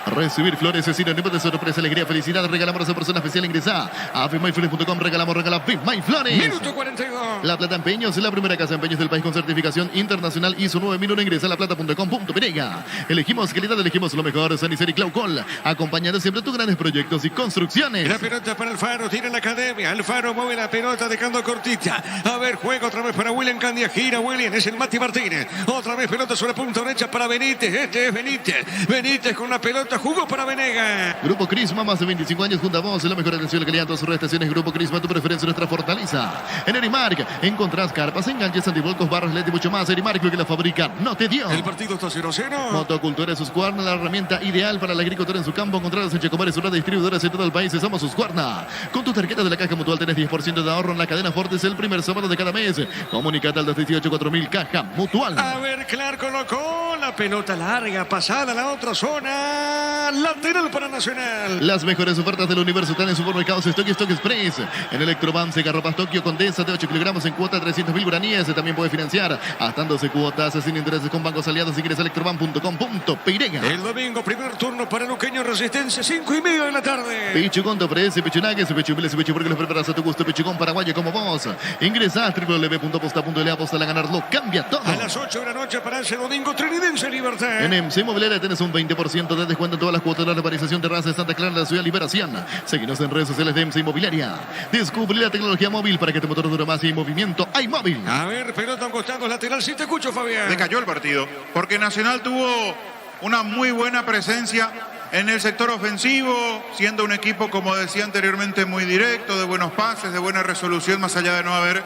Recibir flores es sinónimo de sorpresa, alegría, felicidad. Regalamos a esa persona especial. Ingresa a FitMyFlores.com. Regalamos FitMyFlores. Minuto 42. La Plata Empeños es la primera casa de empeños del país con certificación internacional ISO 9001. Ingresa a laplata.com.py. Elegimos calidad, elegimos lo mejor. Sanicel y Claucol, acompañando siempre tus grandes proyectos y construcciones. La pelota para Alfaro, tiene la academia. Alfaro mueve la pelota dejando cortita. A ver, juega otra vez para William Candia. Gira William, es el Mati Martínez. Otra vez pelota sobre punta derecha para Benítez. Este es Benítez. Benítez con la pelota, jugó para Venega. Grupo Crisma, más de 25 años junto a vos. La mejor atención de calidad en todas sus estaciones. Grupo Crisma, tu preferencia, nuestra fortaleza. En Erimark encontrás carpas, enganches, antivolcos, barras, LED y mucho más. Erimark, lo que la fabrica no te dio. El partido está 0-0. Motocultura es Husqvarna, la herramienta ideal para la agricultura en su campo. Encontrarás en Checomares, una distribuidora en todo el país. Somos Husqvarna. Con tu tarjeta de la Caja Mutual tenés 10% de ahorro en la cadena Fortes el primer sábado de cada mes. Comunicate al 218-4000 Caja Mutual. A ver, Clark colocó la pelota larga, pasada a la otra zona. Lateral para Nacional. Las mejores ofertas del universo están en Supermercados Stock y Stock Express. En Electroban, Segarropas Tokio, Condesa de 8 kilogramos en cuota 300.000 guaraníes. También puede financiar hasta 12 cuotas sin intereses con bancos aliados. Ingresa a electroban.com.py. El domingo, primer turno para Luqueño Resistencia, 5:30 de la tarde. Pichucón te ofrece Pichunagues, Pichumiles, Pichuburgues, los preparas a tu gusto. Pichucón paraguayo como vos. Ingresa a www.posta.la. Aposta a ganarlo, cambia todo. A las 8 de la noche para ese domingo, Trinidense Libertad. En MC Inmobiliaria tenés un 20% de descuento en todas las cuotas de la urbanización de Raza de Santa Clara de la ciudad de Liberación. Seguinos en redes sociales de MC Inmobiliaria. Descubre la tecnología móvil para que tu motor dure más y en movimiento hay móvil. A ver, pelota a un costado lateral, si te escucho, Fabián. Decayó el partido, porque Nacional tuvo una muy buena presencia en el sector ofensivo, siendo un equipo, como decía anteriormente, muy directo, de buenos pases, de buena resolución, más allá de no haber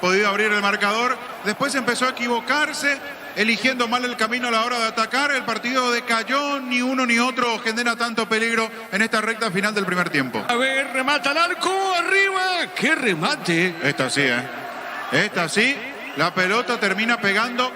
podido abrir el marcador. Después empezó a equivocarse, eligiendo mal el camino a la hora de atacar. El partido decayó, ni uno ni otro genera tanto peligro en esta recta final del primer tiempo. A ver, remata el arco, arriba. ¡Qué remate! Esta sí, Esta sí, la pelota termina pegando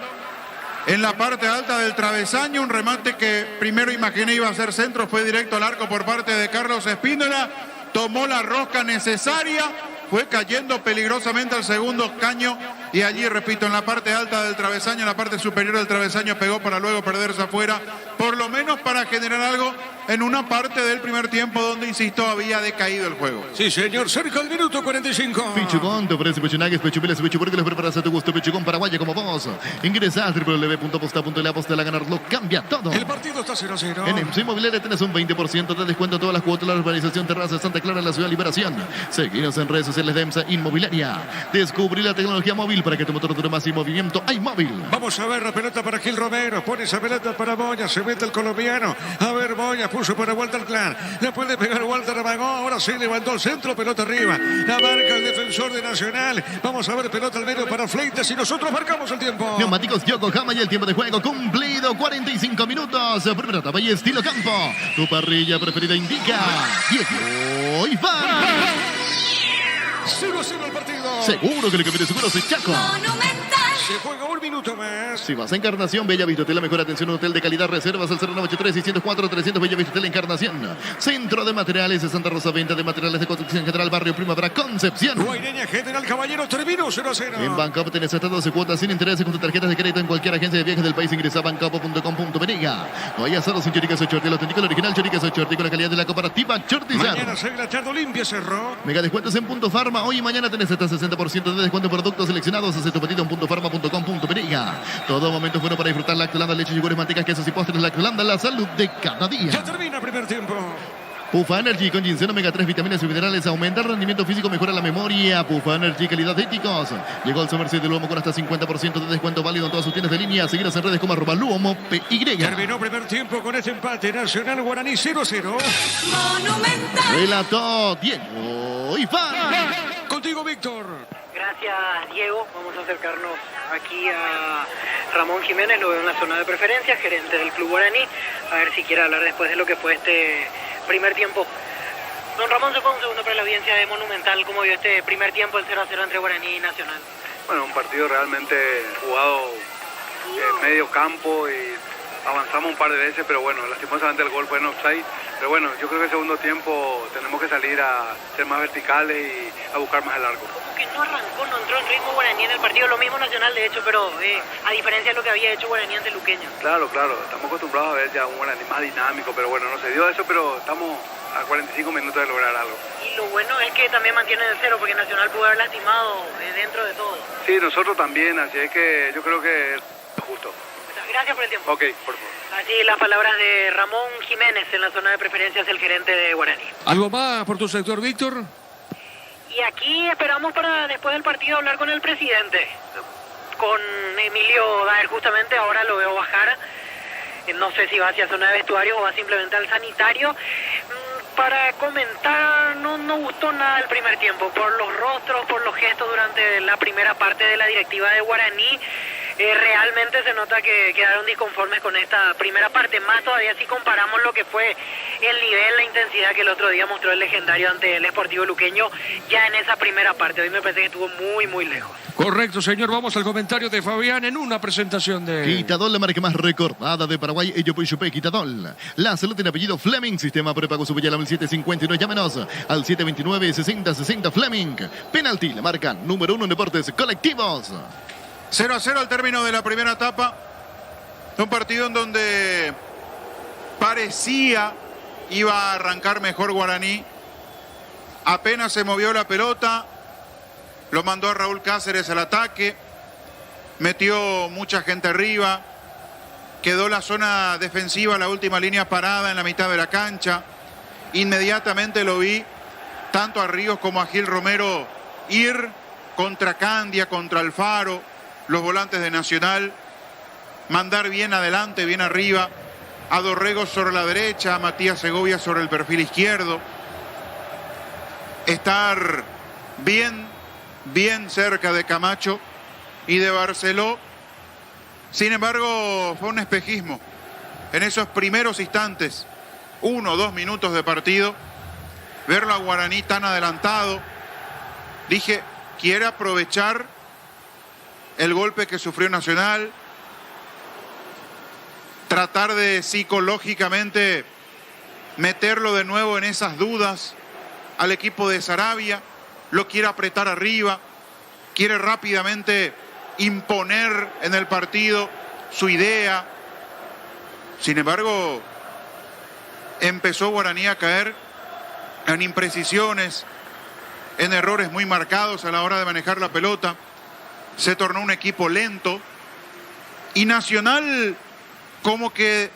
en la parte alta del travesaño. Un remate que primero imaginé iba a ser centro, fue directo al arco por parte de Carlos Espíndola. Tomó la rosca necesaria, fue cayendo peligrosamente al segundo caño y allí, repito, en la parte alta del travesaño, en la parte superior del travesaño, pegó para luego perderse afuera, por lo menos para generar algo en una parte del primer tiempo donde, insisto, había decaído el juego. Sí, señor, cerca del minuto 45. Pichugón, te ofrece pechunagues, pechupiles, pechuburgues, preparas a tu gusto. Pichugón Paraguaya como vos. Ingresa a www.posta.la, Posta, la ganar lo cambia todo. El partido está 0-0. En MC Inmobiliaria tenés un 20% de descuento en todas las cuotas de la urbanización Terraza Santa Clara en la ciudad de Liberación. Seguinos en redes sociales de EMSA Inmobiliaria. Descubrí la tecnología móvil para que tu motor dure más y movimiento. Hay móvil. Vamos a ver la pelota para Gil Romero. Pone esa pelota para Moya. Se mete el colombiano. A ver, Moya puso para Walter Clan. Le puede pegar Walter Amagó. Ahora sí levantó el centro. Pelota arriba. La marca el defensor de Nacional. Vamos a ver pelota al medio para Fleitas y nosotros marcamos el tiempo. Neumáticos Yokohama y el tiempo de juego cumplido. 45 minutos. Primera etapa y estilo campo. Tu parrilla preferida indica Diego Iván. 0-0 el partido. Seguro que le conviene seguros es Chaco. Se juega un minuto más. Si vas a Encarnación, Bella Vista Hotel, la mejor atención, un hotel de calidad, reservas al 0983 604 300 Bella Vista Hotel Encarnación. Centro de Materiales de Santa Rosa, venta de materiales de construcción general, barrio Primavera, Concepción. Guaireña General Caballero terminó 0-0. En Bancopo tenés hasta 12 cuotas sin intereses con tus tarjetas de crédito en cualquier agencia de viajes del país. Ingresa a bancopo.com.peniga. No hay asados sin choricas o chorti, el auténtico, el original choricas o chorti con la calidad de la cooperativa Chortizar. Mañana 6 de la tarde, Olimpia Cerro. Mega descuentos en Punto Farma. Hoy y mañana tenés hasta 60% de descuento en productos seleccionados. Haz tu pedido en puntofarma.com.peniga. Todo momento es bueno para disfrutar Lactolanda, leche, yogures, mantecas, quesos y postres. Lactolanda, la salud de cada día. Ya termina el primer tiempo. Pufa Energy con ginseng, omega 3, vitaminas y minerales, aumenta el rendimiento físico, mejora la memoria. Pufa Energy, calidad de éticos. Llegó al Somerset de Luomo con hasta 50% de descuento válido en todas sus tiendas de línea. Seguiros en redes como @LuomoPY. Terminó primer tiempo con este empate. Nacional Guaraní 0-0. Monumental. Relató Diego Iván. Contigo, Víctor. Gracias, Diego. Vamos a acercarnos aquí a Ramón Jiménez, lo veo en la zona de preferencia, gerente del Club Guaraní. A ver si quiere hablar después de lo que fue este primer tiempo. Don Ramón, se fue un segundo para la audiencia de Monumental. ¿Cómo vio este primer tiempo, el 0-0 entre Guaraní y Nacional? Bueno, un partido realmente jugado en medio campo y avanzamos un par de veces, pero bueno, lastimosamente el gol fue en offside. Pero bueno, yo creo que el segundo tiempo tenemos que salir a ser más verticales y a buscar más el arco. Que no arrancó, no entró en ritmo Guaraní en el partido, lo mismo Nacional de hecho, pero a diferencia de lo que había hecho Guaraní ante Luqueño. Claro, estamos acostumbrados a ver ya un Guaraní más dinámico, pero bueno, no se dio eso, pero estamos a 45 minutos de lograr algo. Y lo bueno es que también mantienen el cero, porque Nacional pudo haber lastimado dentro de todo. Sí, nosotros también, así es que yo creo que es justo. Gracias por el tiempo. Ok, por favor. Así las palabras de Ramón Jiménez en la zona de preferencia, es el gerente de Guaraní. ¿Algo más por tu sector, Víctor? Y aquí esperamos para después del partido hablar con el presidente, con Emilio Daer, justamente ahora lo veo bajar. No sé si va hacia zona de vestuario o va simplemente al sanitario. Para comentar, no gustó nada el primer tiempo, por los rostros, por los gestos durante la primera parte de la directiva de Guaraní. Realmente se nota que quedaron disconformes con esta primera parte, más todavía si comparamos lo que fue el nivel, la intensidad que el otro día mostró el legendario ante el Sportivo Luqueño ya en esa primera parte. Hoy me parece que estuvo muy lejos. Correcto, señor. Vamos al comentario de Fabián en una presentación de... Quitadol, la marca más recordada de Paraguay. Ello Puyupé, Quitadol. La salud en apellido Fleming. Sistema prepago Subellala 1759. Llámenos al 729-6060 Fleming. Penalti, la marca número 1 en deportes colectivos. 0-0 al término de la primera etapa. Un partido en donde parecía iba a arrancar mejor Guaraní. Apenas se movió la pelota, lo mandó a Raúl Cáceres al ataque, metió mucha gente arriba, quedó la zona defensiva, la última línea parada en la mitad de la cancha. Inmediatamente lo vi, tanto a Ríos como a Gil Romero, ir contra Candia, contra Alfaro, los volantes de Nacional, mandar bien adelante, bien arriba. a Dorrego sobre la derecha, a Matías Segovia sobre el perfil izquierdo. Estar bien cerca de Camacho y de Barceló. Sin embargo, fue un espejismo. En esos primeros instantes, 1 o 2 minutos de partido, verlo a Guaraní tan adelantado, dije, quiere aprovechar el golpe que sufrió Nacional, tratar de psicológicamente meterlo de nuevo en esas dudas al equipo de Saravia, lo quiere apretar arriba, quiere rápidamente imponer en el partido su idea. Sin embargo, empezó Guaraní a caer en imprecisiones, en errores muy marcados a la hora de manejar la pelota. Se tornó un equipo lento y Nacional como que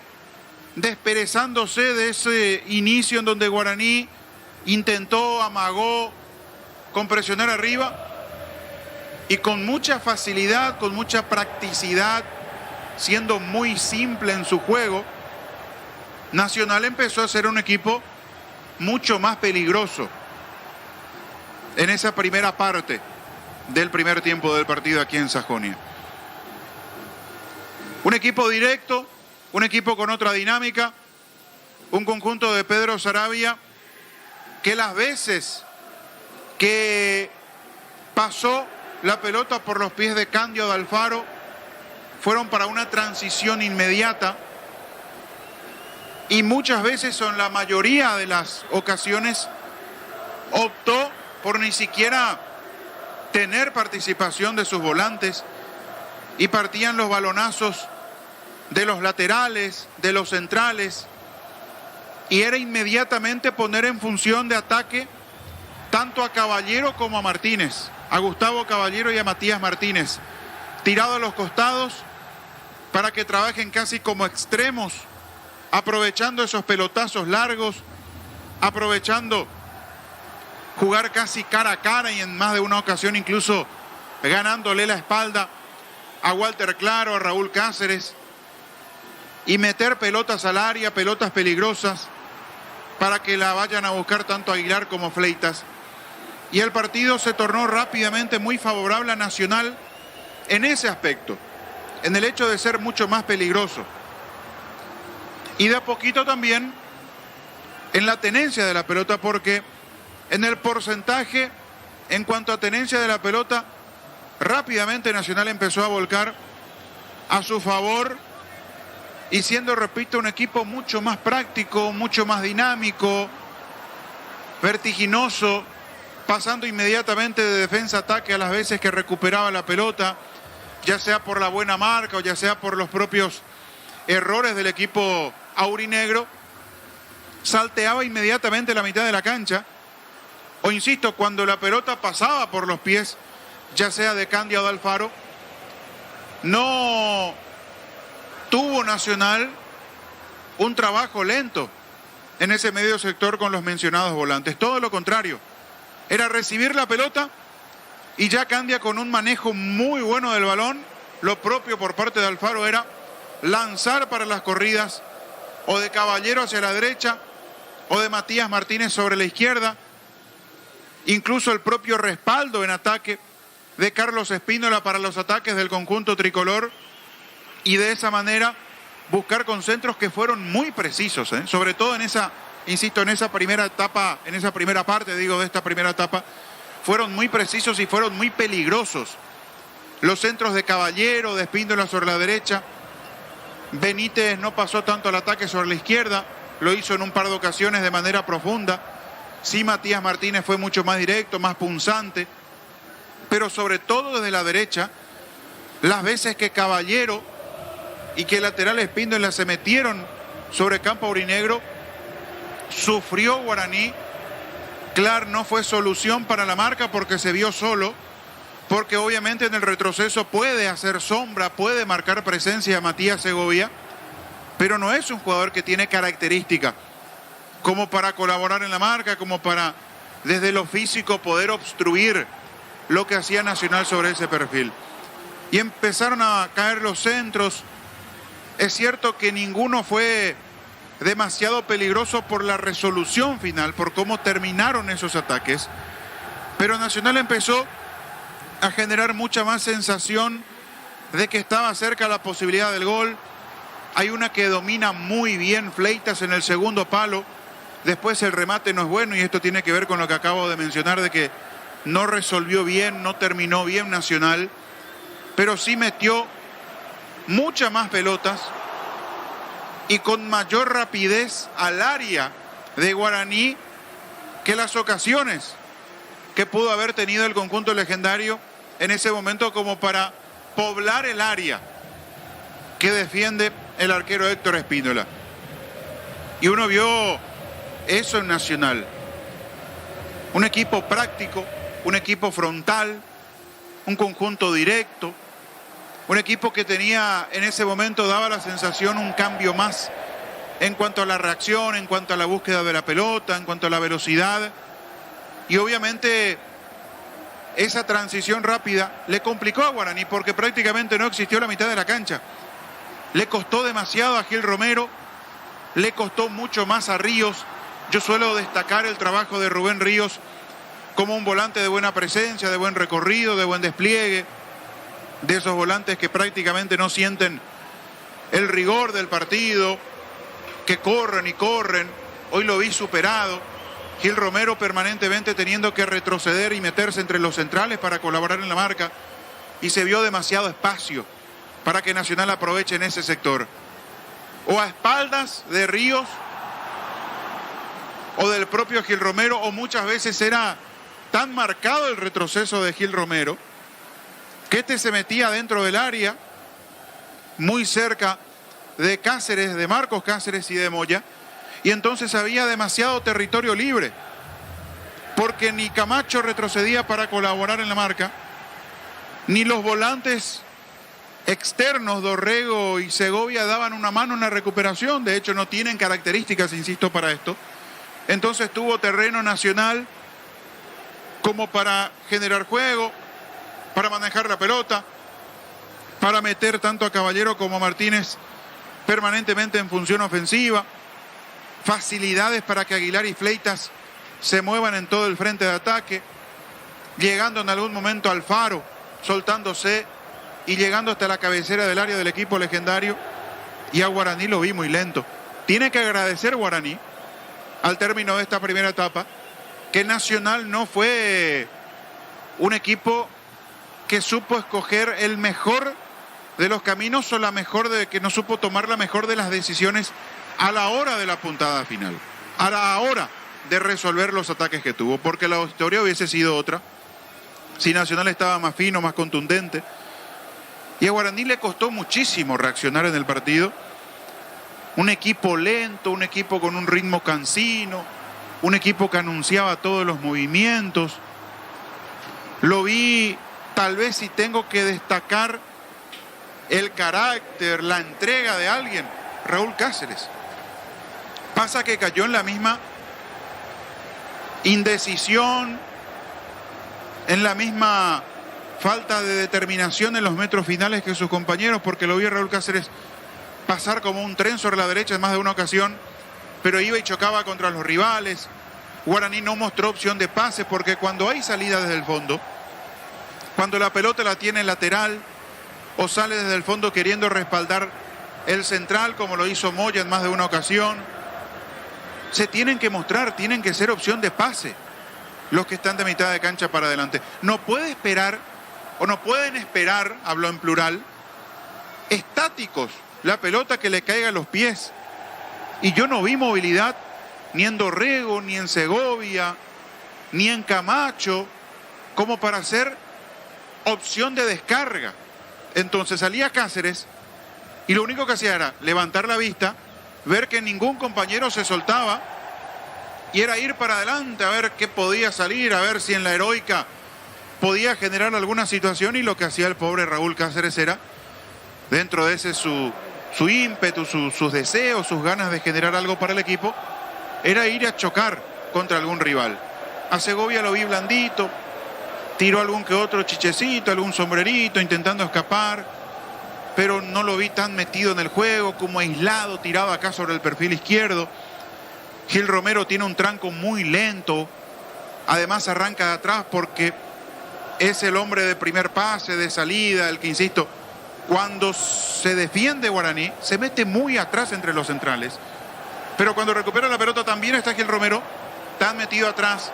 desperezándose de ese inicio en donde Guaraní intentó, amagó con presionar arriba y con mucha facilidad, con mucha practicidad, siendo muy simple en su juego, Nacional empezó a ser un equipo mucho más peligroso en esa primera parte del primer tiempo del partido aquí en Sajonia. Un equipo directo, un equipo con otra dinámica, un conjunto de Pedro Saravia que las veces que pasó la pelota por los pies de Cándido Alfaro fueron para una transición inmediata y muchas veces, en la mayoría de las ocasiones, optó por ni siquiera tener participación de sus volantes y partían los balonazos de los laterales, de los centrales, y era inmediatamente poner en función de ataque tanto a Caballero como a Martínez, a Gustavo Caballero y a Matías Martínez, tirado a los costados para que trabajen casi como extremos, aprovechando esos pelotazos largos, aprovechando jugar casi cara a cara y en más de una ocasión incluso ganándole la espalda a Walter Claro, a Raúl Cáceres, y meter pelotas al área, pelotas peligrosas, para que la vayan a buscar tanto Aguilar como Fleitas. Y el partido se tornó rápidamente muy favorable a Nacional en ese aspecto, en el hecho de ser mucho más peligroso. Y de a poquito también en la tenencia de la pelota, porque en el porcentaje, en cuanto a tenencia de la pelota, rápidamente Nacional empezó a volcar a su favor y siendo, repito, un equipo mucho más práctico, mucho más dinámico, vertiginoso, pasando inmediatamente de defensa a ataque a las veces que recuperaba la pelota, ya sea por la buena marca o ya sea por los propios errores del equipo aurinegro, salteaba inmediatamente la mitad de la cancha, o insisto, cuando la pelota pasaba por los pies, ya sea de Cándido Alfaro, no tuvo Nacional un trabajo lento en ese medio sector con los mencionados volantes. Todo lo contrario, era recibir la pelota y ya Candia, con un manejo muy bueno del balón, lo propio por parte de Alfaro era lanzar para las corridas o de Caballero hacia la derecha o de Matías Martínez sobre la izquierda, incluso el propio respaldo en ataque de Carlos Espínola para los ataques del conjunto tricolor, y de esa manera buscar concentros que fueron muy precisos, sobre todo en esa, insisto, en esa primera etapa, en esa primera parte, digo, de esta primera etapa, fueron muy precisos y fueron muy peligrosos. Los centros de Caballero, de Espíndola sobre la derecha. Benítez no pasó tanto al ataque sobre la izquierda, lo hizo en un par de ocasiones de manera profunda. Sí, Matías Martínez fue mucho más directo, más punzante, pero sobre todo desde la derecha, las veces que Caballero y que el lateral Espíndola se metieron sobre campo aurinegro, sufrió Guaraní. Clar no fue solución para la marca porque se vio solo, porque obviamente en el retroceso puede hacer sombra, puede marcar presencia a Matías Segovia, pero no es un jugador que tiene característica como para colaborar en la marca, como para desde lo físico poder obstruir lo que hacía Nacional sobre ese perfil. Y empezaron a caer los centros Es cierto que ninguno fue demasiado peligroso por la resolución final, por cómo terminaron esos ataques, pero Nacional empezó a generar mucha más sensación de que estaba cerca la posibilidad del gol. Hay una que domina muy bien Fleitas en el segundo palo, después el remate no es bueno, y esto tiene que ver con lo que acabo de mencionar, de que no resolvió bien, no terminó bien Nacional, pero sí metió muchas más pelotas y con mayor rapidez al área de Guaraní que las ocasiones que pudo haber tenido el conjunto legendario en ese momento como para poblar el área que defiende el arquero Héctor Espíndola. Y uno vio eso en Nacional. Un equipo práctico, un equipo frontal, un conjunto directo, un equipo que tenía en ese momento, daba la sensación, un cambio más en cuanto a la reacción, en cuanto a la búsqueda de la pelota, en cuanto a la velocidad. Y obviamente esa transición rápida le complicó a Guaraní porque prácticamente no existió la mitad de la cancha. Le costó demasiado a Gil Romero, le costó mucho más a Ríos. Yo suelo destacar el trabajo de Rubén Ríos como un volante de buena presencia, de buen recorrido, de buen despliegue, de esos volantes que prácticamente no sienten el rigor del partido, que corren y corren. Hoy lo vi superado. Gil Romero permanentemente teniendo que retroceder y meterse entre los centrales para colaborar en la marca, y se vio demasiado espacio para que Nacional aproveche en ese sector. O a espaldas de Ríos o del propio Gil Romero, o muchas veces era tan marcado el retroceso de Gil Romero que este se metía dentro del área, muy cerca de Cáceres, de Marcos Cáceres y de Moya, y entonces había demasiado territorio libre, porque ni Camacho retrocedía para colaborar en la marca, ni los volantes externos, Dorrego y Segovia, daban una mano en la recuperación. De hecho, no tienen características, insisto, para esto. Entonces tuvo terreno Nacional como para generar juego, para manejar la pelota, para meter tanto a Caballero como a Martínez permanentemente en función ofensiva, facilidades para que Aguilar y Fleitas se muevan en todo el frente de ataque, llegando en algún momento al Faro, soltándose y llegando hasta la cabecera del área del equipo legendario. Y a Guaraní lo vi muy lento. Tiene que agradecer Guaraní al término de esta primera etapa que Nacional no fue un equipo que supo escoger el mejor de los caminos, o la mejor de que no supo tomar la mejor de las decisiones a la hora de la puntada final, a la hora de resolver los ataques que tuvo, porque la historia hubiese sido otra si Nacional estaba más fino, más contundente. Y a Guaraní le costó muchísimo reaccionar en el partido. Un equipo lento, un equipo con un ritmo cansino, un equipo que anunciaba todos los movimientos. Lo vi, tal vez si tengo que destacar el carácter, la entrega de alguien, Raúl Cáceres. Pasa que cayó en la misma indecisión, en la misma falta de determinación en los metros finales que sus compañeros, porque lo vi a Raúl Cáceres pasar como un tren sobre la derecha en más de una ocasión, pero iba y chocaba contra los rivales. Guaraní no mostró opción de pase, porque cuando hay salida desde el fondo, cuando la pelota la tiene lateral o sale desde el fondo queriendo respaldar el central, como lo hizo Moya en más de una ocasión, se tienen que mostrar, tienen que ser opción de pase los que están de mitad de cancha para adelante. No puede esperar, o no pueden esperar, hablo en plural, estáticos, la pelota que le caiga a los pies. Y yo no vi movilidad ni en Dorrego, ni en Segovia, ni en Camacho, como para hacer opción de descarga. Entonces salía Cáceres y lo único que hacía era levantar la vista, ver que ningún compañero se soltaba, y era ir para adelante a ver qué podía salir, a ver si en la heroica podía generar alguna situación. Y lo que hacía el pobre Raúl Cáceres era, dentro de ese su ímpetu, sus deseos, sus ganas de generar algo para el equipo, era ir a chocar contra algún rival. A Segovia lo vi blandito, tiró algún que otro chichecito, algún sombrerito, intentando escapar, pero no lo vi tan metido en el juego, como aislado, tirado acá sobre el perfil izquierdo. Gil Romero tiene un tranco muy lento, además arranca de atrás porque es el hombre de primer pase, de salida, el que, insisto, cuando se defiende Guaraní, se mete muy atrás entre los centrales, pero cuando recupera la pelota también está Gil Romero tan metido atrás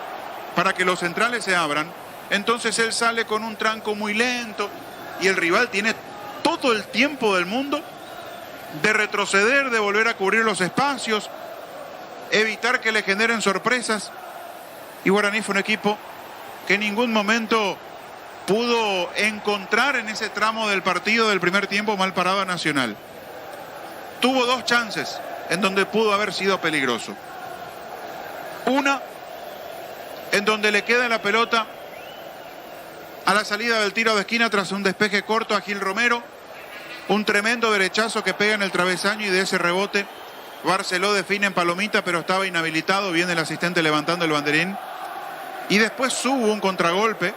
para que los centrales se abran. Entonces él sale con un tranco muy lento y el rival tiene todo el tiempo del mundo de retroceder, de volver a cubrir los espacios, evitar que le generen sorpresas. Y Guaraní fue un equipo que en ningún momento pudo encontrar en ese tramo del partido del primer tiempo mal parado a Nacional. Tuvo dos chances en donde pudo haber sido peligroso. Una en donde le queda la pelota a la salida del tiro de esquina tras un despeje corto a Gil Romero. Un tremendo derechazo que pega en el travesaño y de ese rebote Barceló define en palomita, pero estaba inhabilitado. Viene el asistente levantando el banderín. Y después hubo un contragolpe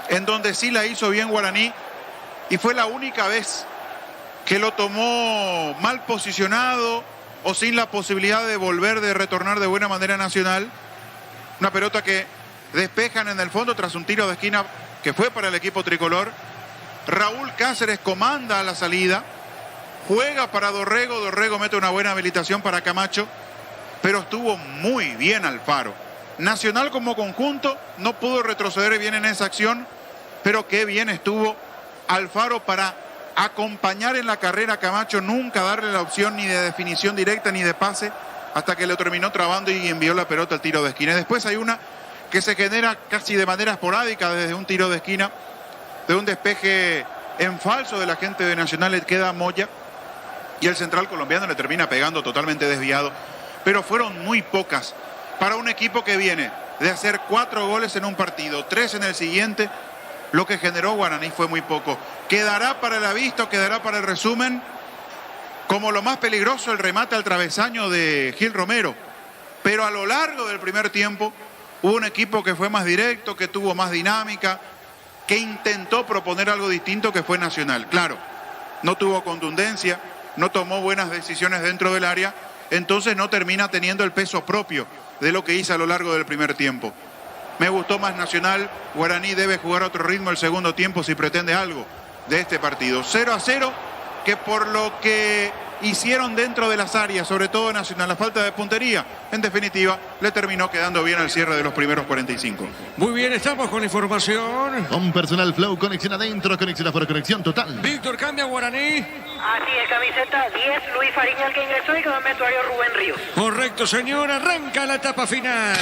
en donde sí la hizo bien Guaraní y fue la única vez que lo tomó mal posicionado o sin la posibilidad de volver, de retornar de buena manera Nacional. Una pelota que despejan en el fondo tras un tiro de esquina que fue para el equipo tricolor. Raúl Cáceres comanda a la salida, juega para Dorrego, Dorrego mete una buena habilitación para Camacho, pero estuvo muy bien Alfaro. Nacional como conjunto no pudo retroceder bien en esa acción, pero qué bien estuvo Alfaro para acompañar en la carrera a Camacho, nunca darle la opción ni de definición directa ni de pase, hasta que lo terminó trabando y envió la pelota al tiro de esquina. Y después hay una que se genera casi de manera esporádica desde un tiro de esquina, de un despeje en falso de la gente de Nacional, le queda Moya y el central colombiano le termina pegando totalmente desviado, pero fueron muy pocas para un equipo que viene de hacer 4 goles en un partido, 3 en el siguiente. Lo que generó Guaraní fue muy poco. Quedará para la vista o quedará para el resumen como lo más peligroso el remate al travesaño de Gil Romero, pero a lo largo del primer tiempo hubo un equipo que fue más directo, que tuvo más dinámica, que intentó proponer algo distinto, que fue Nacional. Claro, no tuvo contundencia, no tomó buenas decisiones dentro del área, entonces no termina teniendo el peso propio de lo que hizo a lo largo del primer tiempo. Me gustó más Nacional. Guaraní debe jugar a otro ritmo el segundo tiempo si pretende algo de este partido. 0-0, que por lo que hicieron dentro de las áreas, sobre todo Nacional, la falta de puntería, en definitiva, le terminó quedando bien al cierre de los primeros 45. Muy bien, estamos con la información. Con Personal Flow, conexión adentro, conexión afuera, conexión total. Víctor, cambia Guaraní. Así es, camiseta 10, Luis Fariña, el que ingresó, y quedó en vestuario Rubén Ríos. Correcto, señor, arranca la etapa final.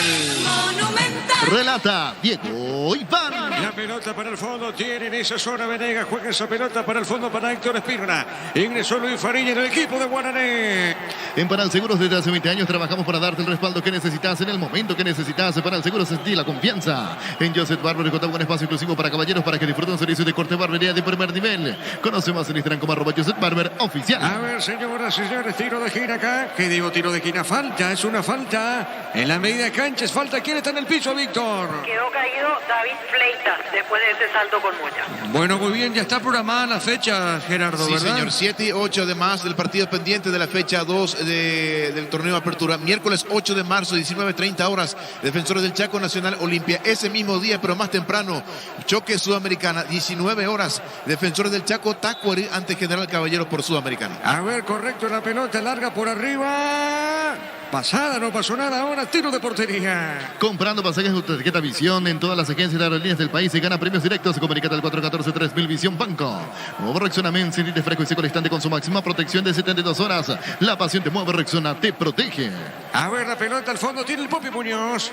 Relata Diego Iván. La pelota para el fondo, tiene en esa zona Venegas, juega esa pelota para el fondo para Héctor Espínola. Ingresó Luis Fariña en el equipo de Guaraní. En Panal Seguros desde hace 20 años trabajamos para darte el respaldo que necesitas en el momento que necesitas. Panal Seguros, sentí la confianza. En Joseph Barber contamos un espacio exclusivo para caballeros para que disfruten un servicio de corte barbería de primer nivel. Conoce más en Instagram como @Joseph Barber oficial. A ver, señoras y señores, tiro de esquina acá. ¿Qué digo tiro de esquina? Falta, es una falta. En la media cancha es falta. ¿Quién está en el piso, Víctor? Quedó caído David Fleitas después de ese salto con Moya. Bueno, muy bien, ya está programada la fecha, Gerardo, Sí, ¿verdad? señor. 7 y 8 además del partido pendiente de la fecha 2 del torneo de apertura. Miércoles 8 de marzo, 19:30 horas. Defensores del Chaco, Nacional Olimpia. Ese mismo día, pero más temprano, choque Sudamericana. 19 horas. Defensores del Chaco, Tacuary ante General Caballero por Sudamericana. A ver, correcto, la pelota larga por arriba. Pasada, no pasó nada. Ahora tiro de portería. Comprando pasajes de tarjeta Visión en todas las agencias de aerolíneas del país y gana premios directos. Comunicate al 414-3000 Visión Banco. Nuevo Rexona Men, sentirte fresco y seco al instante con su máxima protección de 72 horas. La pasión te mueve, Rexona te protege. A ver, la pelota al fondo tiene el Popi Muñoz.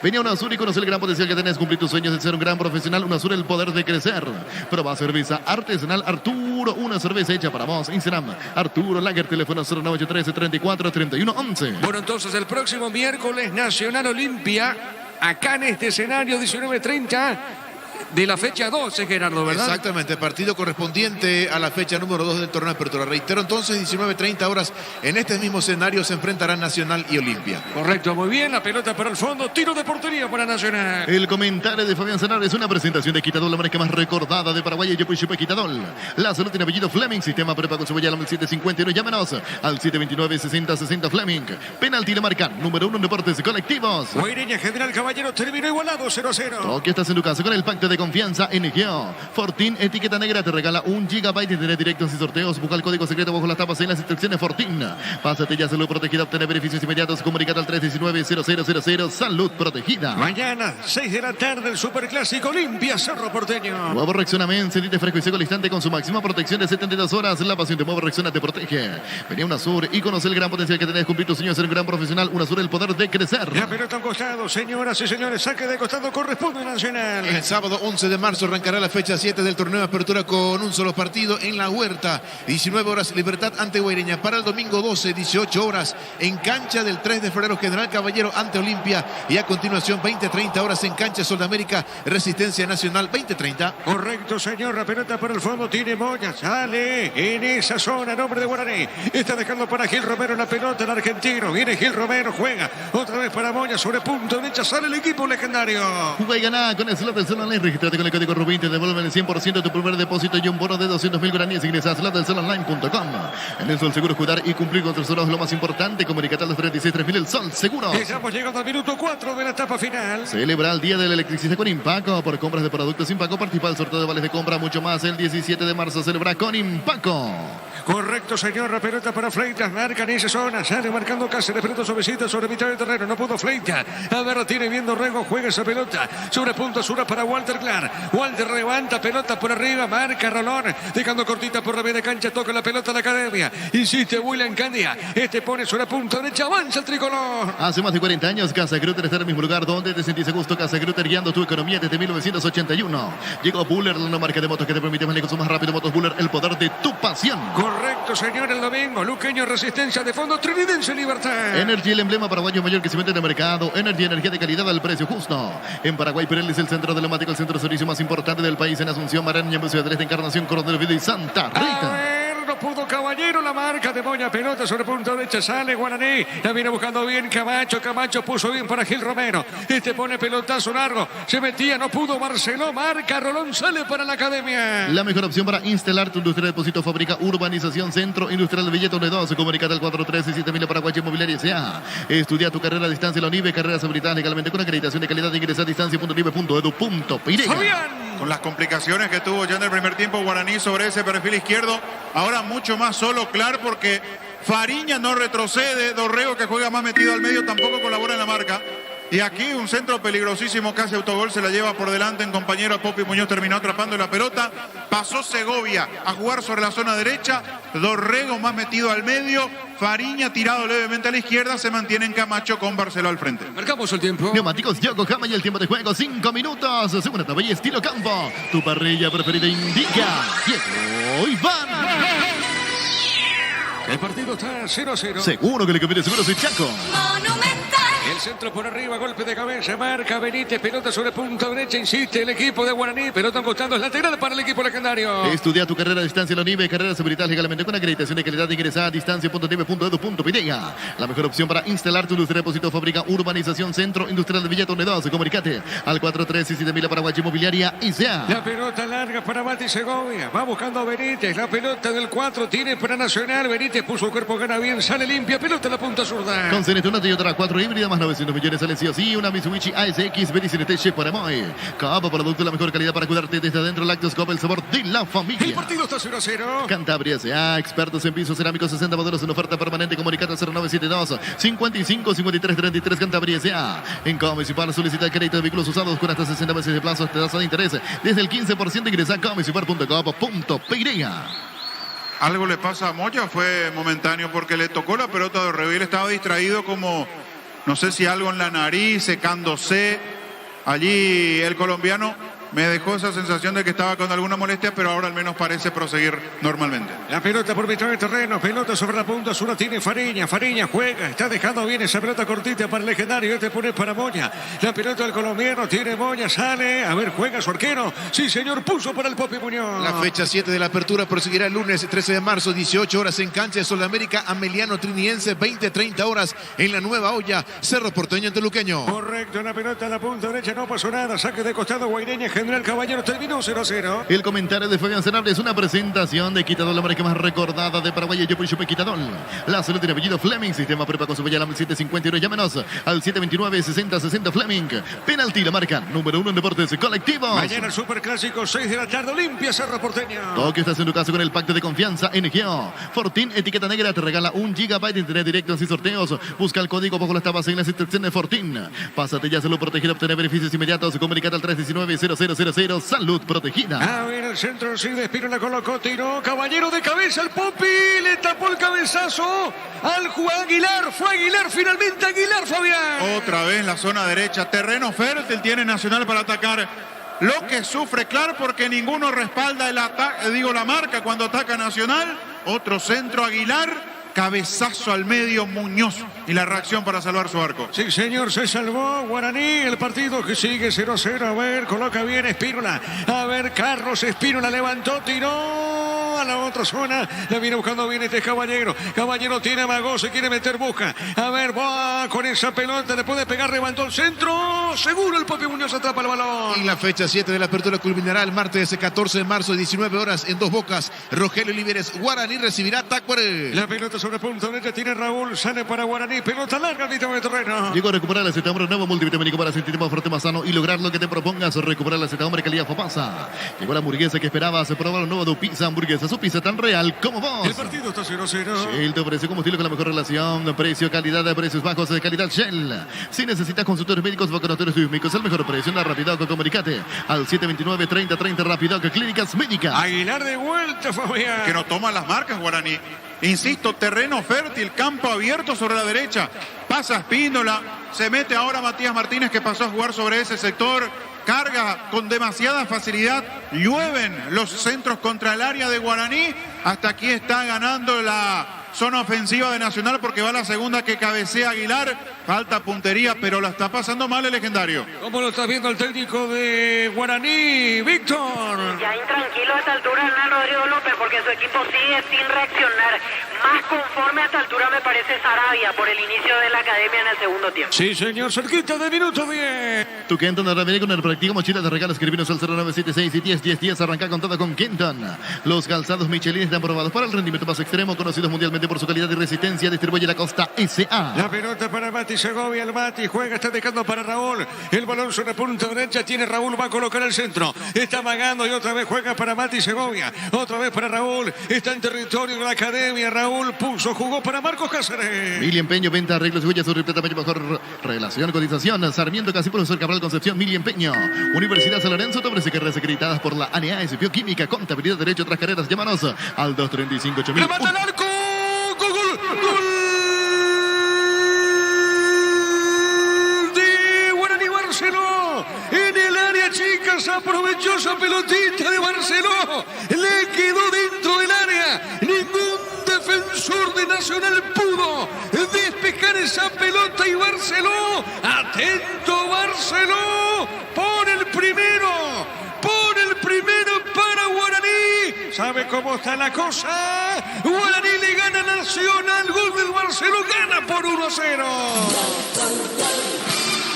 Venía UNASUR y conoce el gran potencial que tenés. Cumplir tus sueños de ser un gran profesional. UNASUR, el poder de crecer. Proba cerveza artesanal Arturo, una cerveza hecha para vos. Instagram, Arturo Lager, teléfono 0913-34-3111. Bueno, entonces el próximo miércoles Nacional Olimpia, acá en este escenario, 19:30. de la fecha 12, Gerardo, ¿verdad? Exactamente, partido correspondiente a la fecha número 2 del torneo de apertura. Reitero, entonces, 19:30 horas, en este mismo escenario se enfrentarán Nacional y Olimpia. Correcto, muy bien, la pelota para el fondo, tiro de portería para Nacional. El comentario de Fabián Zanardi es una presentación de Quitadol, la marca más recordada de Paraguay. Yo pues Quitadol. La salud tiene apellido Fleming, sistema prepago Cebolla, al 751. Llámenos al 729-6060 Fleming. Penalti la marca número 1 en deportes colectivos. Guaireña, General Caballero, terminó igualado 0-0. Toque, estás en tu casa con el pacto de confianza en Geo. Fortín, etiqueta negra, te regala 1 GB de internet directos y sorteos. Busca el código secreto bajo las tapas en las instrucciones Fortín. Pásate ya, salud protegida, obtener beneficios inmediatos. Comunicate al 319-0000. Salud protegida. Mañana, 6 de la tarde, el Superclásico Olimpia Cerro Porteño. Nuevo Rexona Men, sentite fresco y seco al instante con su máxima protección de 72 horas. La pasión de Nuevo Rexona te protege. Venía UNASUR y conoce el gran potencial que tenés. Cumplir tu sueño de ser un gran profesional. UNASUR, el poder de crecer. La pelota a un costado, señoras y señores, saque de costado corresponde a Nacional. El sábado 11 de marzo arrancará la fecha 7 del torneo de apertura con un solo partido en La Huerta. 19 horas Libertad ante Guaireña. Para el domingo 12, 18 horas en cancha del 3 de febrero General Caballero ante Olimpia. Y a continuación 20-30 horas en cancha Sudamérica Resistencia Nacional 20-30. Correcto, señor. La pelota para el fondo tiene Moya. Sale en esa zona, nombre de Guaraní. Está dejando para Gil Romero la pelota, el argentino. Viene Gil Romero, juega otra vez para Moya sobre punto derecha. Sale el equipo legendario. Juega y gana con el slot del Sol Online. Regístrate con el código Rubín. Te devuelven el 100% de tu primer depósito y un bono de 200.000 guaraníes. Ingresa a slotdelsolonline.com. En el Sol Seguro, cuidar y cumplir con tus horas lo más importante. Comunicate al 36-3000. El Sol Seguro. Estamos llegando al minuto 4 de la etapa final. Celebra el Día de la Electricidad con Impaco. Por compras de productos Impaco, participa del sorteo de vales de compra. Mucho más el 17 de marzo. Celebra con Impaco. Correcto, señor. La pelota para Fleitas. Marca en esa zona. Sale marcando Cáceres. Pelota suavecita sobre mitad del terreno. No pudo Fleitas. A ver, tiene viendo Rego. Juega esa pelota. Sobre punto Sura para Walter Clark. Walter levanta pelota por arriba. Marca Rolón. Dejando cortita por la media cancha. Toca la pelota a la academia. Insiste William Candia. Pone sobre punto derecha. Avanza el tricolor. Hace más de 40 años, Casa Grutter está en el mismo lugar donde te sentís a gusto. Casa Grutter, guiando tu economía desde 1981. Llegó Buller, la marca de motos que te permite manejar más rápido. Motos Buller, el poder de tu pasión. Correcto, señor. El domingo, Luqueño, Resistencia de fondo, Trinidense, Libertad. Energy, el emblema paraguayo mayor que se vende en el mercado. Energy, energía de calidad al precio justo. En Paraguay, Pirelli es el centro diplomático, el centro de servicio más importante del país. En Asunción, Maraña, Museo de Encarnación, Coronel Vida y Santa Rita. No pudo Caballero, la marca de Moya, pelota sobre punto derecha, sale Guaraní, la viene buscando bien Camacho puso bien para Gil Romero, pone pelotazo largo, se metía, no pudo Marcelo, marca Rolón, sale para la academia. La mejor opción para instalar tu industria de depósito, fábrica, urbanización, centro industrial de Billeto de 2, comunicate al 437-7000 Paraguay Inmobiliaria S.A. Estudia tu carrera a distancia en la UNIBE, carreras habilitadas legalmente con acreditación de calidad de ingreso a distancia.unibe.edu.py. Fabián. Con las complicaciones que tuvo ya en el primer tiempo Guaraní sobre ese perfil izquierdo, ahora mucho más solo Clark porque Fariña no retrocede, Dorrego que juega más metido al medio tampoco colabora en la marca. Y aquí un centro peligrosísimo, casi autogol, se la lleva por delante en compañero. Popi Muñoz terminó atrapando la pelota. Pasó Segovia a jugar sobre la zona derecha. Dorrego más metido al medio. Fariña tirado levemente a la izquierda. Se mantiene en Camacho con Barceló al frente. Marcamos el tiempo. Neumáticos Yokohama y el tiempo de juego 5 minutos. Segunda etapa y estilo campo. Tu parrilla preferida indica Diego Iván. El partido está 0-0. Seguro que le conviene, seguro soy Chaco. El centro por arriba, golpe de cabeza, marca Benítez, pelota sobre punta derecha, insiste el equipo de Guaraní, pelota costando, es lateral para el equipo legendario. Estudia tu carrera a distancia en la UNIBE, carreras habilitadas legalmente con acreditación de calidad, ingresa a distancia.unibe.edu.py. La mejor opción para instalar tu industria de depósito, fábrica, urbanización, centro industrial de Villa 2. Comunicate al 437-7000 Paraguay Inmobiliaria S.A. La pelota larga para Mati Segovia, va buscando a Benítez, la pelota del 4 tiene para Nacional, Benítez puso el cuerpo, gana bien, sale limpia, pelota en la punta zurda. Con CNT una Toyota 4 híbrida más 900 millones sale sí o sí, una Mitsubishi ASX BDCNT Chef para Moy. Cabo, producto de la mejor calidad para cuidarte desde adentro. Lactoscope, el sabor de la familia. El partido está 0-0. Cantabria S.A. Expertos en pisos cerámicos, 60 modelos en oferta permanente. Comunicate al 0972 55 53 33 Cantabria S.A. En Comunicipal solicita el crédito de vehículos usados con hasta 60 meses de plazo de tasa de interés. Desde el 15% ingresa a comunicipal.com.py. Algo le pasa a Moya, fue momentáneo porque le tocó la pelota de Reville, estaba distraído como, no sé si algo en la nariz, secándose. Allí el colombiano me dejó esa sensación de que estaba con alguna molestia, pero ahora al menos parece proseguir normalmente. La pelota por mitad de terreno, pelota sobre la punta sur, tiene Fariña juega, está dejando bien esa pelota cortita para el legendario, este pone para Moya. La pelota del colombiano, tiene Moya, sale, a ver, juega su arquero. Sí, señor, puso para el Popi Muñoz. La fecha 7 de la apertura proseguirá el lunes 13 de marzo, 18 horas en cancha de Sudamérica, Ameliano Triniense, 20-30 horas en la Nueva Olla, Cerro Porteño ante Luqueño. Correcto, la pelota a la punta derecha, no pasó nada, saque de costado, Guaireña, General Caballero, terminó 0-0. El comentario de Fabián Sanabria es una presentación de Quitadol, la marca más recordada de Paraguay. Yo por Quitadol. La salud tiene apellido Fleming. Sistema prepa con su bella 751. Llámenos al 729-6060 Fleming. Penalti, la marca número 1 en deportes colectivos. Mañana el Superclásico, 6 de la tarde, Olimpia, Cerro Porteño. Tokio, estás en tu caso con el pacto de confianza NGO. Fortin, etiqueta negra, te regala 1 GB de internet directo sin sorteos. Busca el código bajo las tablas en las instrucciones de Fortin. Pásate ya, salud protegida, obtener beneficios inmediatos. Comunicate al 319-0000. Salud protegida. A ver, el centro sí de Espino la colocó, tiró, Caballero de cabeza, el Popi, le tapó el cabezazo al Juan Aguilar. Fue Aguilar, finalmente Aguilar, Fabián. Otra vez la zona derecha, terreno fértil tiene Nacional para atacar. Lo que sufre, claro, porque ninguno respalda el ataque, la marca cuando ataca Nacional. Otro centro, Aguilar. Cabezazo al medio, Muñoz. Y la reacción para salvar su arco. Sí, señor, se salvó Guaraní. El partido que sigue 0-0. A ver, coloca bien Espínola. A ver, Carlos Espínola levantó, tiró a la otra zona. La viene buscando bien este Caballero. Caballero tiene amago, se quiere meter, busca. A ver, va con esa pelota, le puede pegar, levantó el centro. Seguro el Popi Muñoz atrapa el balón. Y la fecha 7 de la apertura culminará el martes 14 de marzo, 19 horas en Dos Bocas. Rogelio Líderes, Guaraní recibirá Tacuaré. La pelota sobre punto derecha tiene Raúl, sale para Guaraní, pelota larga al mitad de terreno. Llegó a recuperar el acetambre nuevo multivitamínico para sentirte más fuerte, más sano y lograr lo que te propongas. Recuperar el acetambre calidad Fopasa. Llegó la hamburguesa que esperabas, probar un nuevo de pizza hamburguesa, su pizza tan real como vos. El partido está 0-0. Shell te ofrece como estilo con la mejor relación, precio, calidad, de precios bajos de calidad Shell. Si necesitas consultores médicos, vacunatorios sísmicos, el mejor precio en la Rapidoc, comunicate al 729-3030 Rapidoc Clínicas Médicas. Aguilar de vuelta, Fabián. Que no toma las marcas, Guaraní. Insisto, terreno fértil, campo abierto sobre la derecha. Pasa Espíndola, se mete ahora Matías Martínez, que pasó a jugar sobre ese sector. Carga con demasiada facilidad. Llueven los centros contra el área de Guaraní. Hasta aquí está ganando la zona ofensiva de Nacional porque va la segunda que cabecea Aguilar. Falta puntería, pero la está pasando mal el legendario. ¿Cómo lo está viendo el técnico de Guaraní, Víctor? Ya intranquilo a esta altura Hernán Rodrigo López porque su equipo sigue sin reaccionar. Más conforme a esta altura me parece Sarabia por el inicio de la academia en el segundo tiempo. Sí, señor, cerquita de minuto 10. Tu Kenton Ramírez con el práctico mochila de regalos. Escribinos al 0976 y 101010. Arranca con todo con Kenton. Los calzados Michelin están probados para el rendimiento más extremo, conocidos mundialmente por su calidad y resistencia. Distribuye la Costa S.A. La pelota para Mati Segovia. El Mati juega, está dejando para Raúl. El balón sobre punta derecha. Tiene Raúl, va a colocar el centro. Está amagando y otra vez juega para Mati Segovia. Otra vez para Raúl. Está en territorio de la academia. Raúl puso, jugó para Marcos Cáceres. Mili Empeño, venta, arreglos, huellas, sobre tamaño, mejor relación, cotización. Sarmiento, Casi, Profesor Cabral, Concepción, Mili Empeño. Universidad San Lorenzo, te ofrece carreras acreditadas por la ANEAS, Bioquímica, Contabilidad, Derecho, otras carreras. Llámanos al 235-8000. ¡Remata el arco! ¡Gol! ¡Gol! De Guaraní Barceló. En el área chica se aprovechó esa pelotita de Barceló. Le quedó dentro del área. Ningún defensor de Nacional pudo despejar esa pelota y Barceló, atento Barceló, pone el primero para Guaraní. ¿Sabe cómo está la cosa? Guaraní le gana a Nacional, gol del Barceló, gana por 1-0.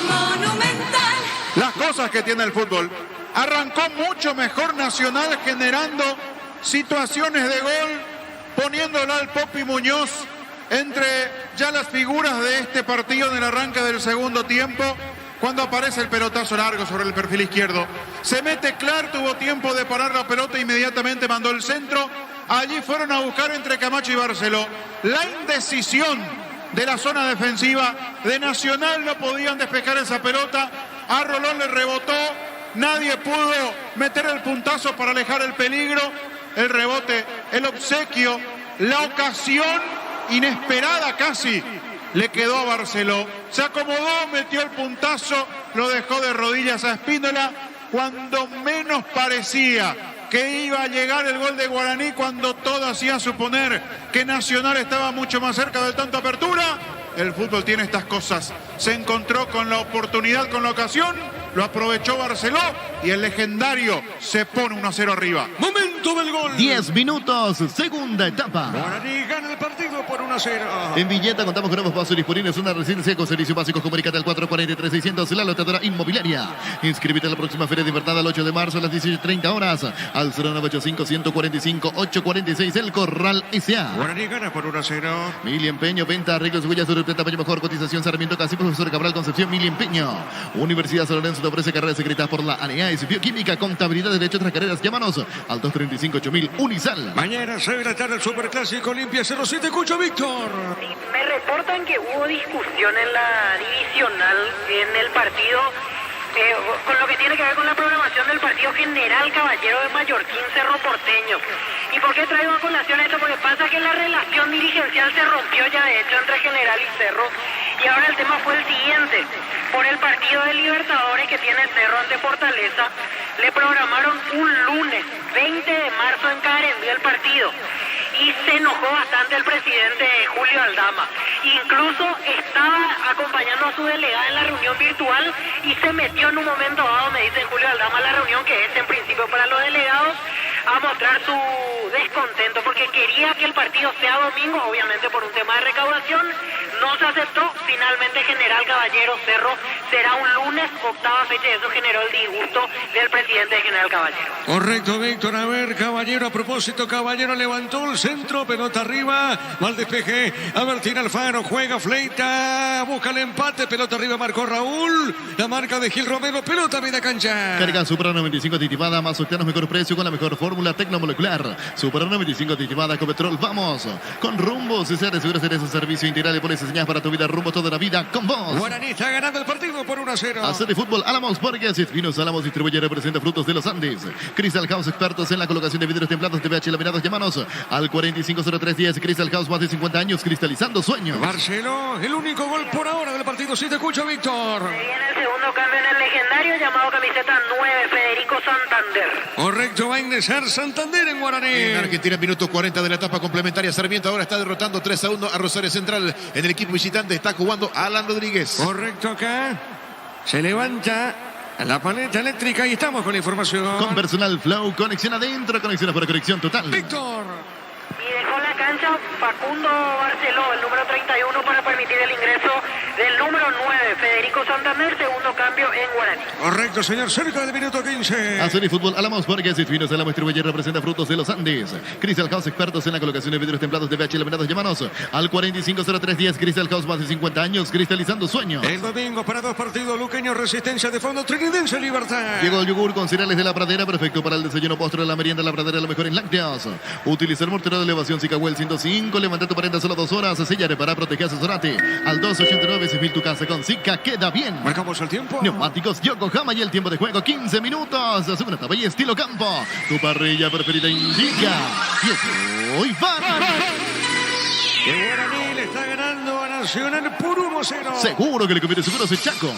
Monumental. Las cosas que tiene el fútbol. Arrancó mucho mejor Nacional generando situaciones de gol, poniéndolo al Popi Muñoz entre ya las figuras de este partido en el arranque del segundo tiempo, cuando aparece el pelotazo largo sobre el perfil izquierdo. Se mete Clar, tuvo tiempo de parar la pelota, inmediatamente mandó el centro. Allí fueron a buscar entre Camacho y Barceló. La indecisión de la zona defensiva de Nacional, no podían despejar esa pelota. A Rolón le rebotó, nadie pudo meter el puntazo para alejar el peligro. El rebote, el obsequio, la ocasión inesperada casi le quedó a Barceló. Se acomodó, metió el puntazo, lo dejó de rodillas a Espíndola cuando menos parecía que iba a llegar el gol de Guaraní, cuando todo hacía suponer que Nacional estaba mucho más cerca del tanto apertura. El fútbol tiene estas cosas. Se encontró con la oportunidad, con la ocasión, lo aprovechó Barceló y el legendario se pone 1-0 arriba. Momento del gol. 10 minutos, segunda etapa. Guaraní gana el partido por 1-0. En Villeta contamos con nuevos pasos disponibles, una residencia con servicios básicos. Comunícate al 443-600, la lotadora inmobiliaria. Inscríbete a la próxima Feria de Libertad el 8 de marzo a las 18:30 horas. Al 0985-145-846, El Corral S.A. Guaraní gana por 1-0. Mili Empeño, venta, arreglos, huellas, sobre Paño mejor cotización, Sarmiento Casi, profesor Cabral Concepción, Mili Empeño. Universidad San Lorenzo te ofrece carreras secretas por la ANEAES, bioquímica, contabilidad, derecho, otras carreras. Llámanos al 235-8000, Unisal. Mañana 6 de la tarde el Superclásico Olimpia 07 Cucho Víctor. Me reportan que hubo discusión en la divisional en el partido con lo que tiene que ver con la programación del partido General Caballero de Mallorquín Cerro Porteño. ¿Y por qué traigo a colación esto? Porque pasa que la relación dirigencial se rompió ya de hecho entre General y Cerro. Y ahora el tema fue el siguiente. Por el partido de Libertadores que tiene Cerro ante Fortaleza, le programaron un lunes 20 de marzo en Caarendí el partido. Y se enojó bastante el presidente Julio Aldama. Incluso estaba acompañando a su delegada en la reunión virtual y se metió en un momento dado, me dice Julio Aldama, la reunión que es en principio para los delegados, a mostrar su descontento porque quería que el partido sea domingo, obviamente por un tema de recaudación. No se aceptó. Finalmente General Caballero Cerro será un lunes, octava fecha, y eso generó el disgusto del presidente de General Caballero. Correcto, Víctor. A ver, Caballero, a propósito, Caballero levantó el centro, pelota arriba, mal despeje. A ver, tira Alfaro, juega Fleita, busca el empate, pelota arriba, marcó Raúl. La marca de Gil Romero, pelota a media cancha. Carga Super 95 aditivada, más octanos, mejor precio con la mejor fórmula tecnomolecular. Super 95 aditivada con petrol. Vamos con Rumbo. Si seres seguros eres un servicio integral y pones señas para tu vida. Rumbo toda la vida con vos. Guaraní está ganando el partido por 1-0. Hacer de fútbol Álamos Borges. Vinos Álamos distribuye y representa frutos de los Andes. Crystal House, expertos en la colocación de vidrios templados de VH laminados. Llámanos al 450310. Crystal House, más de 50 años cristalizando sueños. Barceló, el único gol por ahora del partido. Sí te escucho, Víctor. Viene el segundo cambio en el legendario llamado camiseta 9, Federico Santander. Correcto, va a ingresar Santander en Guaraní. En Argentina, minuto 40 de la etapa complementaria. Sarmiento ahora está derrotando 3-1 a Rosario Central. En el equipo visitante está jugando Alan Rodríguez. Correcto, acá se levanta la paleta eléctrica y estamos con la información. Con personal Flow, conexión adentro, conexión afuera, conexión total. Víctor. Y dejó la cancha Facundo Barceló, el número 31, para permitir el ingreso del número 9, Federico Santander, segundo cambio en Guaraní. Correcto, señor, cerca del minuto 15. Hacer y fútbol Álamos Borges. Vinos Álamos distribuye y representa frutos de los Andes. Crystal House, expertos en la colocación de vidrios templados de VH laminados. Llámanos al 450310. Crystal House, más de 50 años cristalizando sueños. El domingo para dos partidos, Luqueño, Resistencia de Fondo, Trinidense, Libertad. Llegó el yogur con cereales de la pradera, perfecto para el desayuno, postre, la merienda, la pradera, lo mejor en lácteos. Utiliza el mortero de elevación Cicahuel 105, levanta tu parenta solo 2 horas, sellaré para proteger, asesorate al 289-6000. Tu casa con Zika queda bien. Marcamos el tiempo. Neumáticos Yokohama y el tiempo de juego 15 minutos. Segunda etapa y estilo campo. Tu parrilla preferida indica. Y hoy va. Que Guaraní le está ganando a Nacional por 1-0. Seguro que le conviene seguro ese Chaco.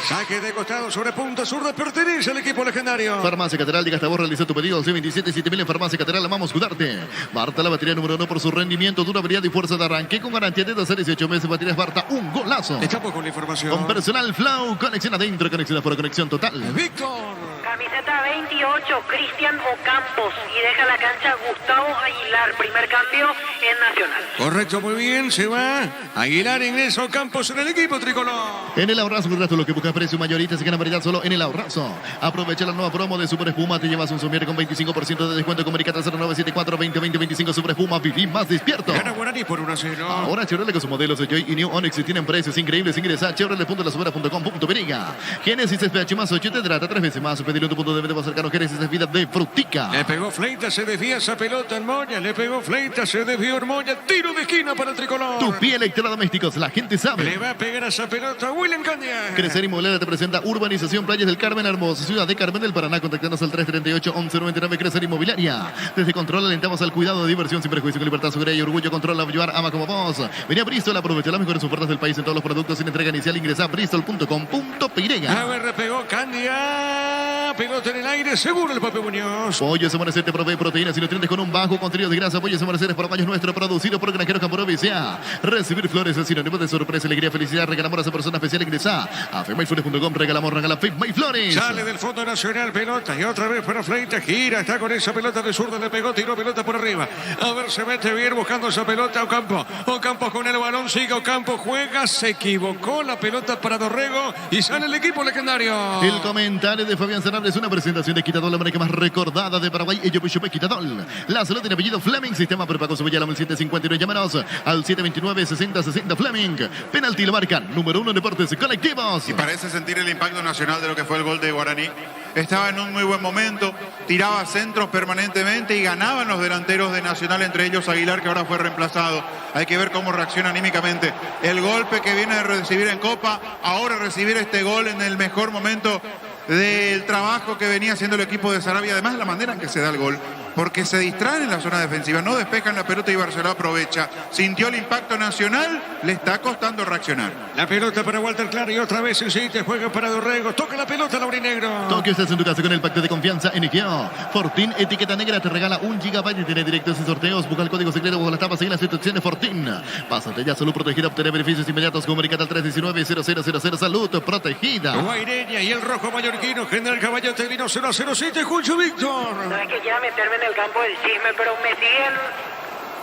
Saque de costado sobre punta zurda, pertenece al equipo legendario. Farmacia Catedral, diga hasta vos, realiza tu pedido. C27 7000 en Farmacia Catedral, amamos cuidarte. Barta, la batería número 1 por su rendimiento, durabilidad y fuerza de arranque. Con garantía de 12 a 18 meses, baterías Barta, un golazo. Estamos con la información. Con personal Flow, conexión adentro, conexión afuera, conexión total. Víctor. Camiseta 28, Cristian Ocampos, y deja la cancha Gustavo Aguilar, primer cambio en Nacional. Correcto, muy bien, se va. Aguilar, ingreso Campos en el equipo tricolor. En el Ahorrazo, un rato lo que busca precio mayorista, se gana variedad solo en el Ahorrazo. Aprovecha la nueva promo de Super Espuma, te llevas un somier con 25% de descuento. Comunicate al 0974-2020-25 Super Espuma, viví más despierto. Gana Guaraní por 1-0. Ahora Chevrolet con sus modelos de Joy y New Onix tienen precios increíbles. Ingresa a chevrolet.lasubera.com.periga. Genesis SPH más 8 te trata 3 veces más. Pedir en tu punto de venta más cercano. Jerez es vida de Frutica. Le pegó Fleitas, se desvía esa pelota en Moya. Le pegó Fleitas, se desvió en Moya. Tiro de esquina para el tricolor. Tupi Electrodomésticos, la gente sabe. Le va a pegar a esa pelota William Candia. Crecer Inmobiliaria te presenta Urbanización Playas del Carmen, hermosa ciudad de Carmen del Paraná. Contactanos al 338-1199. Crecer Inmobiliaria. Desde Control alentamos al cuidado de diversión sin prejuicio, con libertad, seguridad y orgullo. Control, ayudar, ama como vos. Vení a Bristol, aprovecha las mejores ofertas del país en todos los productos sin entrega inicial. Ingresa a bristol.com.py. A ver, repegó Candia. Pelota en el aire, seguro el Pape Muñoz. Pollo Semanecer te provee proteínas y nutrientes con un bajo contenido de grasa. Pollo Semanecer es para baños nuestro, producido por Granjeros Camporobi S.A. Recibir flores es sinónimo de sorpresa, alegría, felicidad. Regalamos a esa persona especial. Ingresa a femmayflores.com. Regalamos, regala Femay Flores. Sale del Fondo Nacional, pelota y otra vez para Fleitas. Gira, está con esa pelota de zurda, le pegó, tiró pelota por arriba. A ver, se mete bien buscando esa pelota Ocampo. Ocampo con el balón, sigue Ocampo, juega, se equivocó la pelota para Dorrego y sale el equipo legendario. El comentario de Fabián Sanabria es una presentación de Quitadol, la marca más recordada de Paraguay. Ello Pichupe Quitadol. La salud tiene apellido Fleming. Sistema prepago Subellala 1759. Llámanos al 729-6060 Fleming. Penalti lo marcan. Número 1 en deportes colectivos. Y parece sentir el impacto nacional de lo que fue el gol de Guaraní. Estaba en un muy buen momento, tiraba centros permanentemente y ganaban los delanteros de Nacional, entre ellos Aguilar, que ahora fue reemplazado. Hay que ver cómo reacciona anímicamente. El golpe que viene de recibir en Copa, ahora recibir este gol en el mejor momento del trabajo que venía haciendo el equipo de Sarabia. Además, la manera en que se da el gol, porque se distraen en la zona defensiva, no despejan la pelota y Barcelona aprovecha. Sintió el impacto Nacional, le está costando reaccionar. La pelota para Walter Clark y otra vez insiste, juega para Dorrego, toca la pelota Laurinegro. Toque estás en tu casa con el pacto de confianza NGO. Fortín, etiqueta negra, te regala 1 GB y tiene directos y sorteos. Busca el código secreto bajo la tapa, sigue las instrucciones Fortín. Pásate ya, salud protegida, obtener beneficios inmediatos. Comunicate al 319-0000, salud protegida. Guaireña y el rojo mallorquino, General Caballote vino 0-0-7, Juancho Víctor. No es que quiera meterme en el campo del chisme, pero me siguen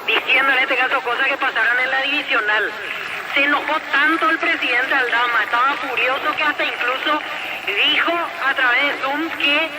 diciendo en este caso cosas que pasaron en la divisional. Se enojó tanto el presidente Aldama, estaba furioso que hasta incluso dijo a través de Zoom que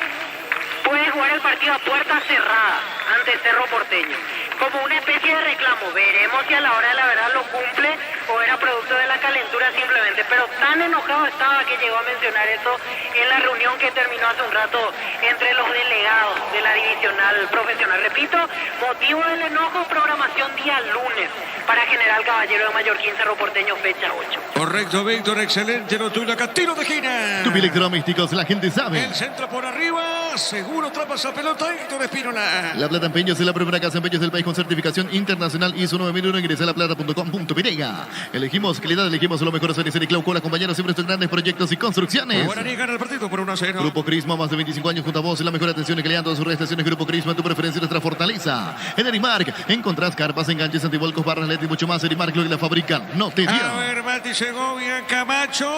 puede jugar el partido a puerta cerrada ante Cerro Porteño, como una especie de reclamo. Veremos si a la hora de la verdad lo cumple o era producto de la calentura simplemente, pero tan enojado estaba que llegó a mencionar eso en la reunión que terminó hace un rato entre los delegados de la divisional profesional. Repito, motivo del enojo, programación día lunes para General Caballero de Mallorquín, Cerro Porteño, fecha 8. Correcto, Víctor, excelente lo tuyo acá, tiro de gira. Tupi Electrodomésticos, la gente sabe. El centro por arriba, seguro atrapa esa pelota, Héctor Espínola. La Plata Empeños es la primera casa de empeños del país con certificación internacional ISO 9001. Ingresa a laplata.com.py. Elegimos calidad, elegimos lo mejor. Soy Clau Cola, compañeros, siempre estos grandes proyectos y construcciones. Guaraní gana el partido por 1-0. Grupo Crisma, más de 25 años junto a vos. La mejor atención y calidad en todas sus estaciones. Grupo Crisma, tu preferencia, nuestra fortaleza. En Erimark, encontrás carpas, enganches, antivolcos, barras LED y mucho más. Erimark, lo que la fabrican, no te dio. A ver, Mati Segovia, Camacho.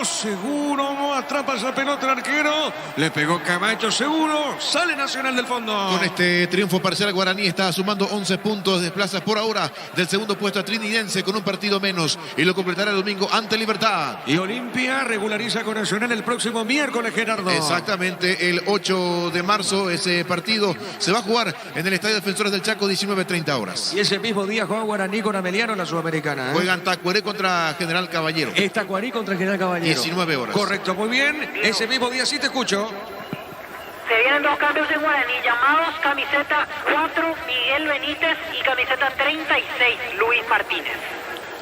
Seguro no atrapa esa pelota el arquero. Le pegó Camacho, seguro. Sale Nacional del fondo. Con este triunfo parcial, Guaraní está sumando 11 puntos. Desplaza por ahora del segundo puesto a Trinidense con un partido menos. Y lo completará el domingo ante Libertad. Y Olimpia regulariza con Nacional el próximo miércoles, Gerardo. Exactamente, el 8 de marzo ese partido se va a jugar en el Estadio Defensores del Chaco, 19:30 horas. Y ese mismo día juega Guaraní con Ameliano en la Sudamericana. Juegan Tacuaré contra General Caballero. Tacuarí contra General Caballero. 19 horas. Correcto, muy bien. Ese mismo día sí te escucho. Se vienen dos cambios en Guaraní, llamados camiseta 4, Miguel Benítez, y camiseta 36, Luis Martínez.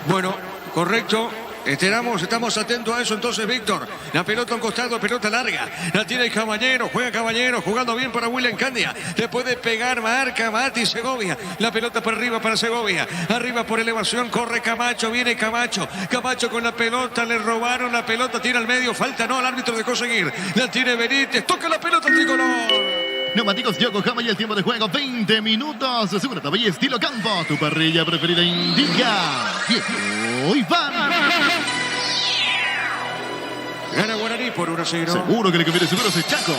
Bueno, correcto. Estamos atentos a eso entonces, Víctor. La pelota a un costado, pelota larga. La tiene Caballero, juega Caballero, jugando bien para William Candia. Le puede pegar, marca Mati Segovia. La pelota para arriba para Segovia. Arriba por elevación, corre Camacho, viene Camacho. Camacho con la pelota, le robaron la pelota, tira al medio, falta no, el árbitro dejó seguir. La tiene Benítez, toca la pelota tricolor. Neumáticos Yokohama y el tiempo de juego 20 minutos. Segura y estilo campo. Tu parrilla preferida indica. Hoy van. Gana Guaraní por 1-0. Seguro que le conviene seguros es Chaco.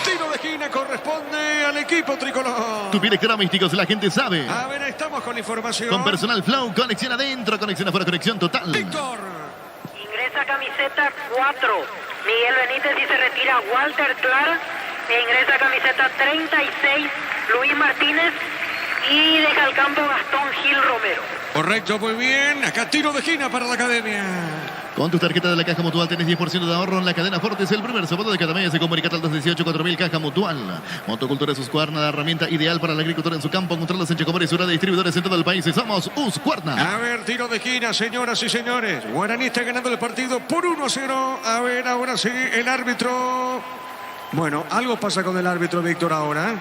Tiro de esquina corresponde al equipo tricolor. Tu Electrodomésticos, la gente sabe. A ver, estamos con la información. Con personal Flow, conexión adentro, conexión afuera, conexión total. Víctor. Ingresa camiseta 4, Miguel Benítez, y se retira Walter Clark. E ingresa camiseta 36, Luis Martínez, y deja el campo Gastón Gil Romero. Correcto, muy bien. Acá tiro de esquina para la academia. Con tu tarjeta de la Caja Mutual tenés 10% de ahorro en la cadena Fortes. El primer sábado de cada mes. Comunicate al 218-4000 Caja Mutual. Motocultura Husqvarna, la herramienta ideal para el agricultor en su campo. Encontrarlos en Chacomar y Sura de distribuidores en todo el país. Y somos Husqvarna. A ver, tiro de esquina, señoras y señores. Guaraní está ganando el partido por 1-0. A ver, ahora sí, el árbitro. Bueno, algo pasa con el árbitro, Víctor, ahora.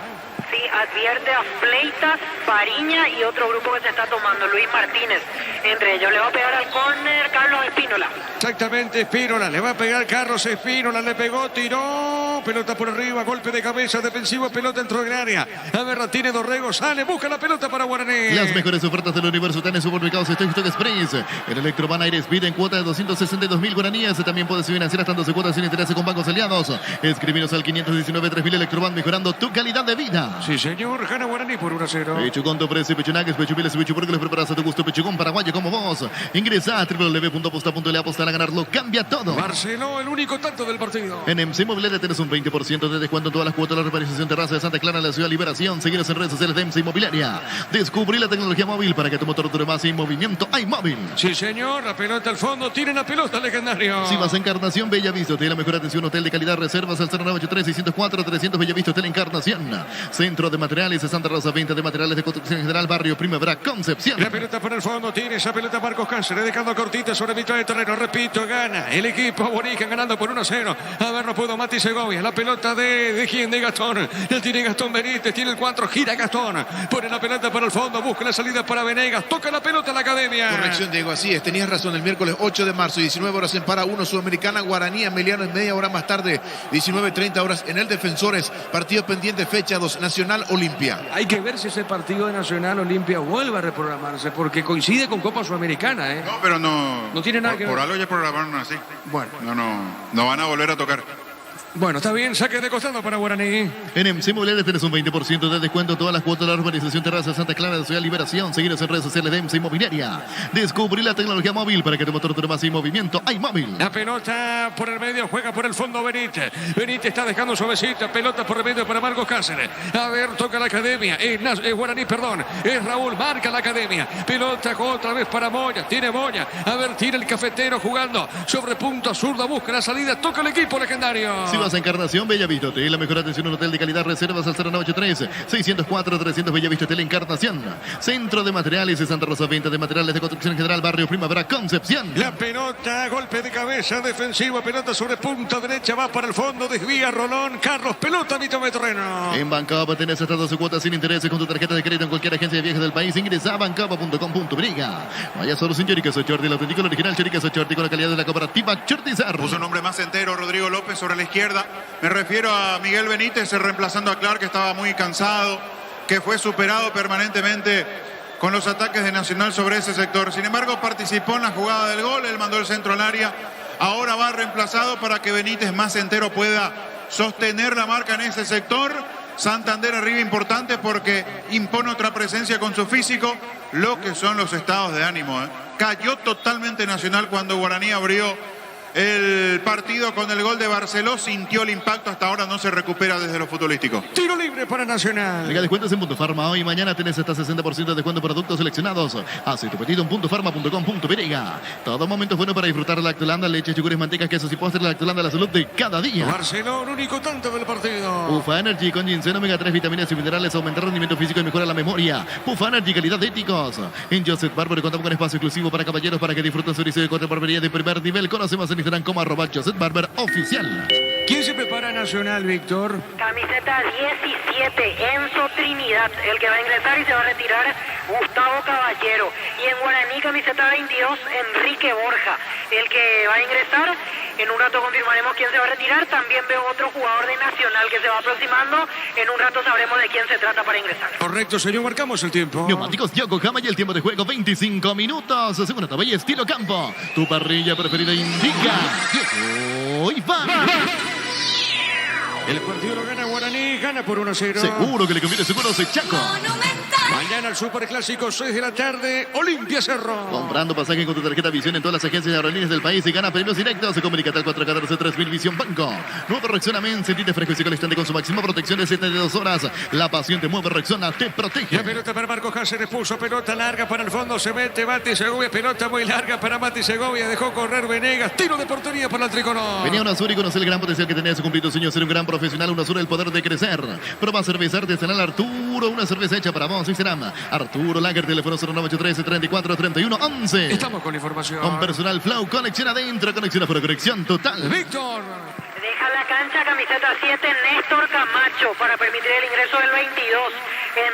Sí, advierte a Fleitas, Fariña y otro grupo que se está tomando, Luis Martínez. Entre ellos le va a pegar al córner Carlos Espínola. Exactamente, Espínola, le va a pegar Carlos Espínola, le pegó, tiró, pelota por arriba, golpe de cabeza, defensivo, pelota dentro del área. A ver, tiene Dorrego, sale, busca la pelota para Guaraní. Las mejores ofertas del universo están en supermercados Stock Express. En Electroban Aires Speed en cuota de 262.000 guaraníes. También puedes financiar hasta 12 cuotas sin interés con bancos aliados. Escribinos al 519-3000 Electroban, mejorando tu calidad de vida. Sí, señor, gana Guaraní por 1-0. Pechugón te ofrece pechunagues, pechupiles y pechuporques. Preparas a tu gusto, Pechugón paraguayo como vos. Ingresa a www.aposta.le, apostar a ganarlo, cambia todo. Barceló, el único tanto del partido. En MC Inmobiliaria tenés un 20% de descuento en todas las cuotas de la repartición terraza de Santa Clara en la ciudad de Liberación. Seguinos en redes sociales de MC Inmobiliaria. Descubrí la tecnología móvil para que tu motor dure más. En movimiento hay móvil. Sí, señor, la pelota al fondo, tiene la pelota, legendario. Si vas a Encarnación, Bellavista, tiene la mejor atención, hotel de calidad, reservas al 0983-604-300 Bellavista, Hotel Encarnación. Centro de Materiales de Santa Rosa, venta de materiales de construcción general, barrio Primavera, Concepción. La pelota por el fondo, tiene esa pelota Marcos Cáceres, dejando cortita sobre mitad de terreno. Repito, gana el equipo Borica, ganando por 1-0. A ver, no pudo Mati Segovia. La pelota de quién, de Gastón. El tiene Gastón Benítez, tiene el 4, gira Gastón. Pone la pelota para el fondo, busca la salida para Venegas. Toca la pelota a la academia. Corrección, Diego, así es. Tenías razón. El miércoles 8 de marzo, 19 horas en Para 1 Sudamericana. Guaraní, Emiliano en media hora más tarde, 19:30 horas en el Defensores. Partido pendiente, fecha 2, Nacional Olimpia. Hay que ver si ese partido de Nacional Olimpia vuelve a reprogramarse, porque coincide con Copa Sudamericana, ¿eh? No, pero no tiene nada que ver. Por algo ya programaron así. Bueno. No van a volver a tocar. Bueno, está bien, saque de costado para Guaraní. En MC Inmobiliaria tenés un 20% de descuento en todas las cuotas de la urbanización terraza de Santa Clara de Ciudad Liberación. Seguinos en redes sociales de MC Inmobiliaria. Descubrí la tecnología móvil para que tu motor dure más. En movimiento hay móvil. La pelota por el medio, juega por el fondo Benítez. Benítez está dejando suavecita, pelota por el medio para Marcos Cáceres. A ver, toca la academia. Es Guaraní, perdón. Es Raúl, marca la academia. Pelota otra vez para Moya. Tiene Moya. A ver, tira el cafetero jugando sobre punto zurda, busca la salida, toca el equipo legendario. Si vas a Encarnación, Bellavista, Hotel, la mejor atención, un hotel de calidad, reservas al 0983-604-300 Bellavista, Hotel Encarnación. Centro de Materiales de Santa Rosa, venta de materiales de construcción general, barrio Primavera, Concepción. La pelota, golpe de cabeza, defensivo, pelota sobre punta derecha, va para el fondo, desvía Rolón, Carlos, pelota a mitad de terreno. En Bancaba tenés hasta 12 cuotas sin intereses con tu tarjeta de crédito en cualquier agencia de viajes del país. Ingresa a bancaba.com.briga. Vaya solo sin Chorica Sochorti, el auténtico, el original Chorica Sochorti con la calidad de la cooperativa Chortizar. Puso un nombre más entero, Rodrigo López sobre la izquierda. Me refiero a Miguel Benítez, reemplazando a Clark, que estaba muy cansado, que fue superado permanentemente con los ataques de Nacional sobre ese sector. Sin embargo, participó en la jugada del gol, él mandó el centro al área. Ahora va reemplazado para que Benítez más entero pueda sostener la marca en ese sector. Santander arriba importante porque impone otra presencia con su físico, lo que son los estados de ánimo. Cayó totalmente Nacional cuando Guaraní abrió el partido con el gol de Barceló, sintió el impacto, hasta ahora no se recupera desde lo futbolístico. Tiro libre para Nacional. Llega descuentos en Punto Farma. Hoy y mañana tenés hasta 60% de descuento en productos seleccionados. Hace tu pedido en puntofarma.com.briga. Todo momento es bueno para disfrutar la Lactolanda, leche, yogures, mantecas, quesos y postres. La Lactolanda, la salud de cada día. Barceló, el único tanto del partido. Ufa Energy con ginseng, omega 3, vitaminas y minerales, aumenta el rendimiento físico y mejora la memoria. Ufa Energy, calidad de éticos. En Joseph Barber contamos con espacio exclusivo para caballeros para que disfruten su servicio de corte barbería de primer nivel. Conoce más en Instagram como @JosephBarberOficial. ¿Quién se prepara Nacional, Víctor? Camiseta 17, Enzo Trinidad, el que va a ingresar y se va a retirar Gustavo Caballero. Y en Guaraní, camiseta 22, Enrique Borja, el que va a ingresar. En un rato confirmaremos quién se va a retirar. También veo otro jugador de Nacional que se va aproximando. En un rato sabremos de quién se trata para ingresar. Correcto, señor, marcamos el tiempo. Neumáticos Yokohama y el tiempo de juego 25 minutos. Segunda tabella estilo campo. Tu parrilla preferida indica. Hoy va. El partido lo gana Guaraní, gana por 1-0. Seguro que le conviene, seguro se Chaco. Mañana el Superclásico, 6 de la tarde, Olimpia Cerro. Comprando pasaje con tu tarjeta Visión en todas las agencias de aerolíneas del país y gana premios directos. Se comunica al 414-3000 Visión Banco. Nuevo Rexona Men, sentite fresco y seco al instante con su máxima protección de 72 horas. La pasión te mueve, Rexona te protege. La pelota para Marco Cáceres, puso pelota larga para el fondo, se mete Mati Segovia, pelota muy larga para Mati Segovia, dejó correr Venegas, tiro de portería para el tricolor. Venía UNASUR y conoce el gran potencial que tenía su cumplido sueño de ser un gran profesional. UNASUR, el poder de crecer. Prueba cerveza artesanal Arturo, una cerveza hecha para vos y será Arturo Lager, teléfono 0983-34-31-11. Estamos con la información. Con personal Flow, conexión adentro, conexión afuera, conexión total. Víctor. Deja la cancha camiseta 7 Néstor Camacho para permitir el ingreso del 22.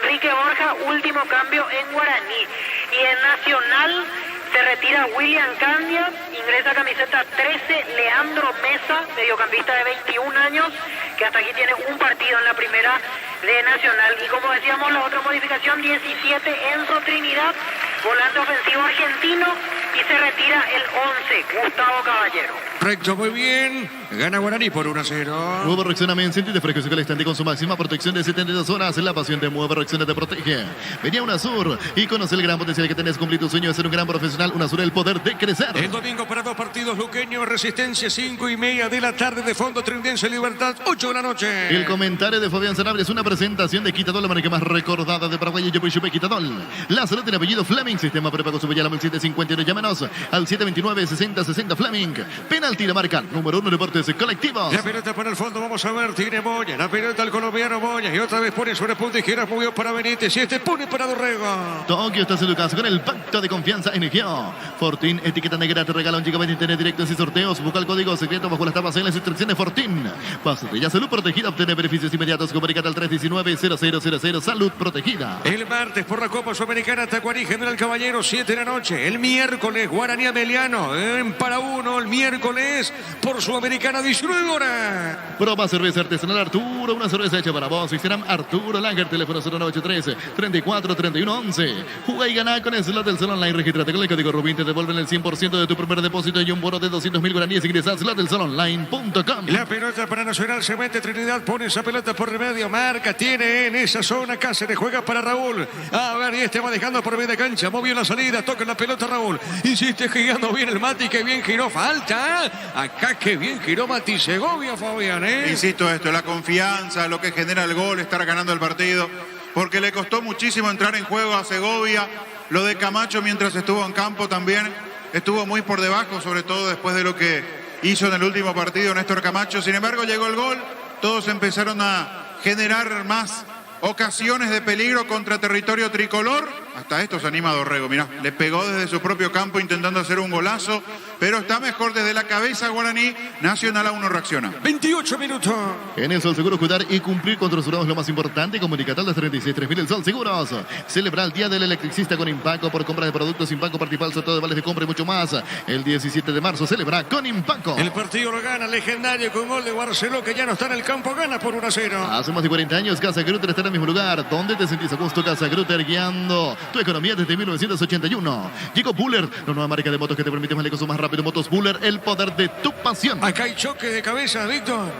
Enrique Borja, último cambio en Guaraní. Y en Nacional se retira William Candia, ingresa camiseta 13 Leandro Mesa, mediocampista de 21 años, que hasta aquí tiene un partido en la primera de Nacional. Y como decíamos, la otra modificación, 17 Enzo Trinidad, volante ofensivo argentino, y se retira el 11 Gustavo Caballero. Recto, muy bien. Gana Guaraní por 1-0. Nuevo Rexona Men, sentite fresco y seco al instante con su máxima protección de 72 horas. La pasión te mueve, Rexona te protege. Venía UNASUR y conoce el gran potencial que tenés. Cumplir tu sueño de ser un gran profesional. UNASUR, el poder de crecer. El domingo para 2 partidos, Luqueño, Resistencia, 5:30 de la tarde, de fondo Trindense, Libertad, 8 de la noche. El comentario de Fabián Sanabria es una presentación de Quitadol, la marca más recordada de Paraguay. Yo Quitadol. La salud tiene apellido Fleming. Sistema prepago Subellala 1751. Llámenos al 729-6060 Fleming. Penalti, la marca número 1 Deportes Colectivos. La pelota para el fondo, vamos a ver, tiene Moya, la pelota al colombiano Moya, y otra vez pone sobre punta izquierda, movió para Benítez, y este pone para Dorrego. Tokio está en tu casa con el pacto de confianza en Egeo. Fortín, etiqueta negra, te regala un gigabyte de internet directo y sorteos. Busca el código secreto bajo las tapas en las instrucciones Fortín. Pasatilla Salud Protegida, obtiene beneficios inmediatos. Comunicate al 319-0000 Salud Protegida. El martes por la Copa Sudamericana, Tacuarí, General Caballero, 7 de la noche. El miércoles, Guaraní Ameliano, en para uno. El miércoles por Sudamericana, 19 horas. Proba cerveza artesanal Arturo, una cerveza hecha para vos. Instagram Arturo Lager, teléfono 0983-3431-11. Juega y gana con el slot del Sol Online. Regístrate con el código Rubín, te devuelven el 100% de tu primer depósito y un bono de 200.000 guaraníes. Ingresa a slotdelsolonline.com. La pelota para Nacional, se mete Trinidad, pone esa pelota por medio, marca, tiene en esa zona Cáceres, juega para Raúl. A ver, y este va dejando por media cancha, movió la salida, toca la pelota Raúl. Insiste girando bien el Mati, que bien giró, falta. Acá que bien giró Mati Segovia, Fabián, Insisto esto, la confianza, lo que genera el gol, estar ganando el partido, porque le costó muchísimo entrar en juego a Segovia. Lo de Camacho mientras estuvo en campo también estuvo muy por debajo, sobre todo después de lo que hizo en el último partido Néstor Camacho. Sin embargo, llegó el gol, todos empezaron a generar más ocasiones de peligro contra territorio tricolor. Hasta esto se anima Dorrego, mirá, le pegó desde su propio campo intentando hacer un golazo, pero está mejor desde la cabeza Guaraní. Nacional aún no reacciona. 28 minutos. En el Sol Seguros, cuidar y cumplir con tus jurados es lo más importante. Comunicate al 36-3000 el Sol Seguros. Celebra el Día del Electricista con Impaco por compra de productos Impaco, participa sorteo de vales de compra y mucho más. El 17 de marzo celebra con Impaco. El partido lo gana legendario con gol de Barceló, que ya no está en el campo, gana por 1-0. Hace más de 40 años Casa Grutter está en el mismo lugar. ¿Dónde te sentís a gusto? Casa Grutter, guiando tu economía desde 1981. Llegó Buller, la nueva marca de motos que te permite más lejos o más rápido. Motos Buller, el poder de tu pasión. Acá hay choque de cabeza, Víctor.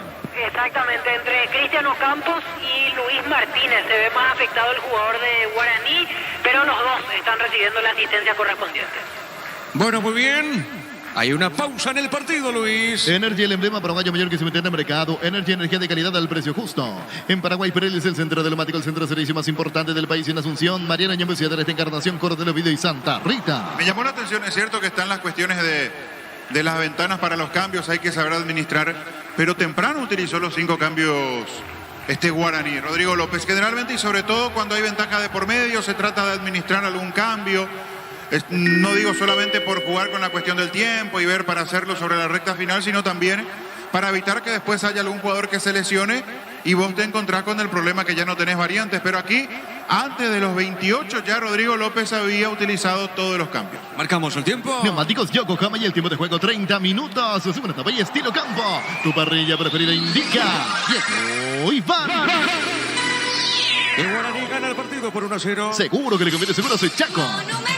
Exactamente, entre Cristiano Campos y Luis Martínez. Se ve más afectado el jugador de Guaraní, pero los dos están recibiendo la asistencia correspondiente. Bueno, muy bien. Hay una pausa en el partido, Luis. Energy, el emblema paraguayo mayor que se mete en el mercado. Energy, energía de calidad al precio justo. En Paraguay, Pirelli es el centro telemático, el centro de servicio más importante del país en Asunción. Mariana Ñambe, Ciudad de esta Encarnación, Cordero Video y Santa Rita. Me llamó la atención, es cierto que están las cuestiones de las ventanas para los cambios, hay que saber administrar, pero temprano utilizó los 5 cambios Guaraní. Rodrigo López, generalmente y sobre todo cuando hay ventaja de por medio, se trata de administrar algún cambio. No digo solamente por jugar con la cuestión del tiempo y ver para hacerlo sobre la recta final, sino también para evitar que después haya algún jugador que se lesione y vos te encontrás con el problema que ya no tenés variantes. Pero aquí, antes de los 28, ya Rodrigo López había utilizado todos los cambios. Marcamos el tiempo. Neumáticos Yokohama y el tiempo de juego 30 minutos. Segunda etapa y estilo campo. Tu parrilla preferida indica. Llegó y va. El Guaraní gana el partido por 1-0. Seguro que le conviene, seguro soy Chaco. Monumental.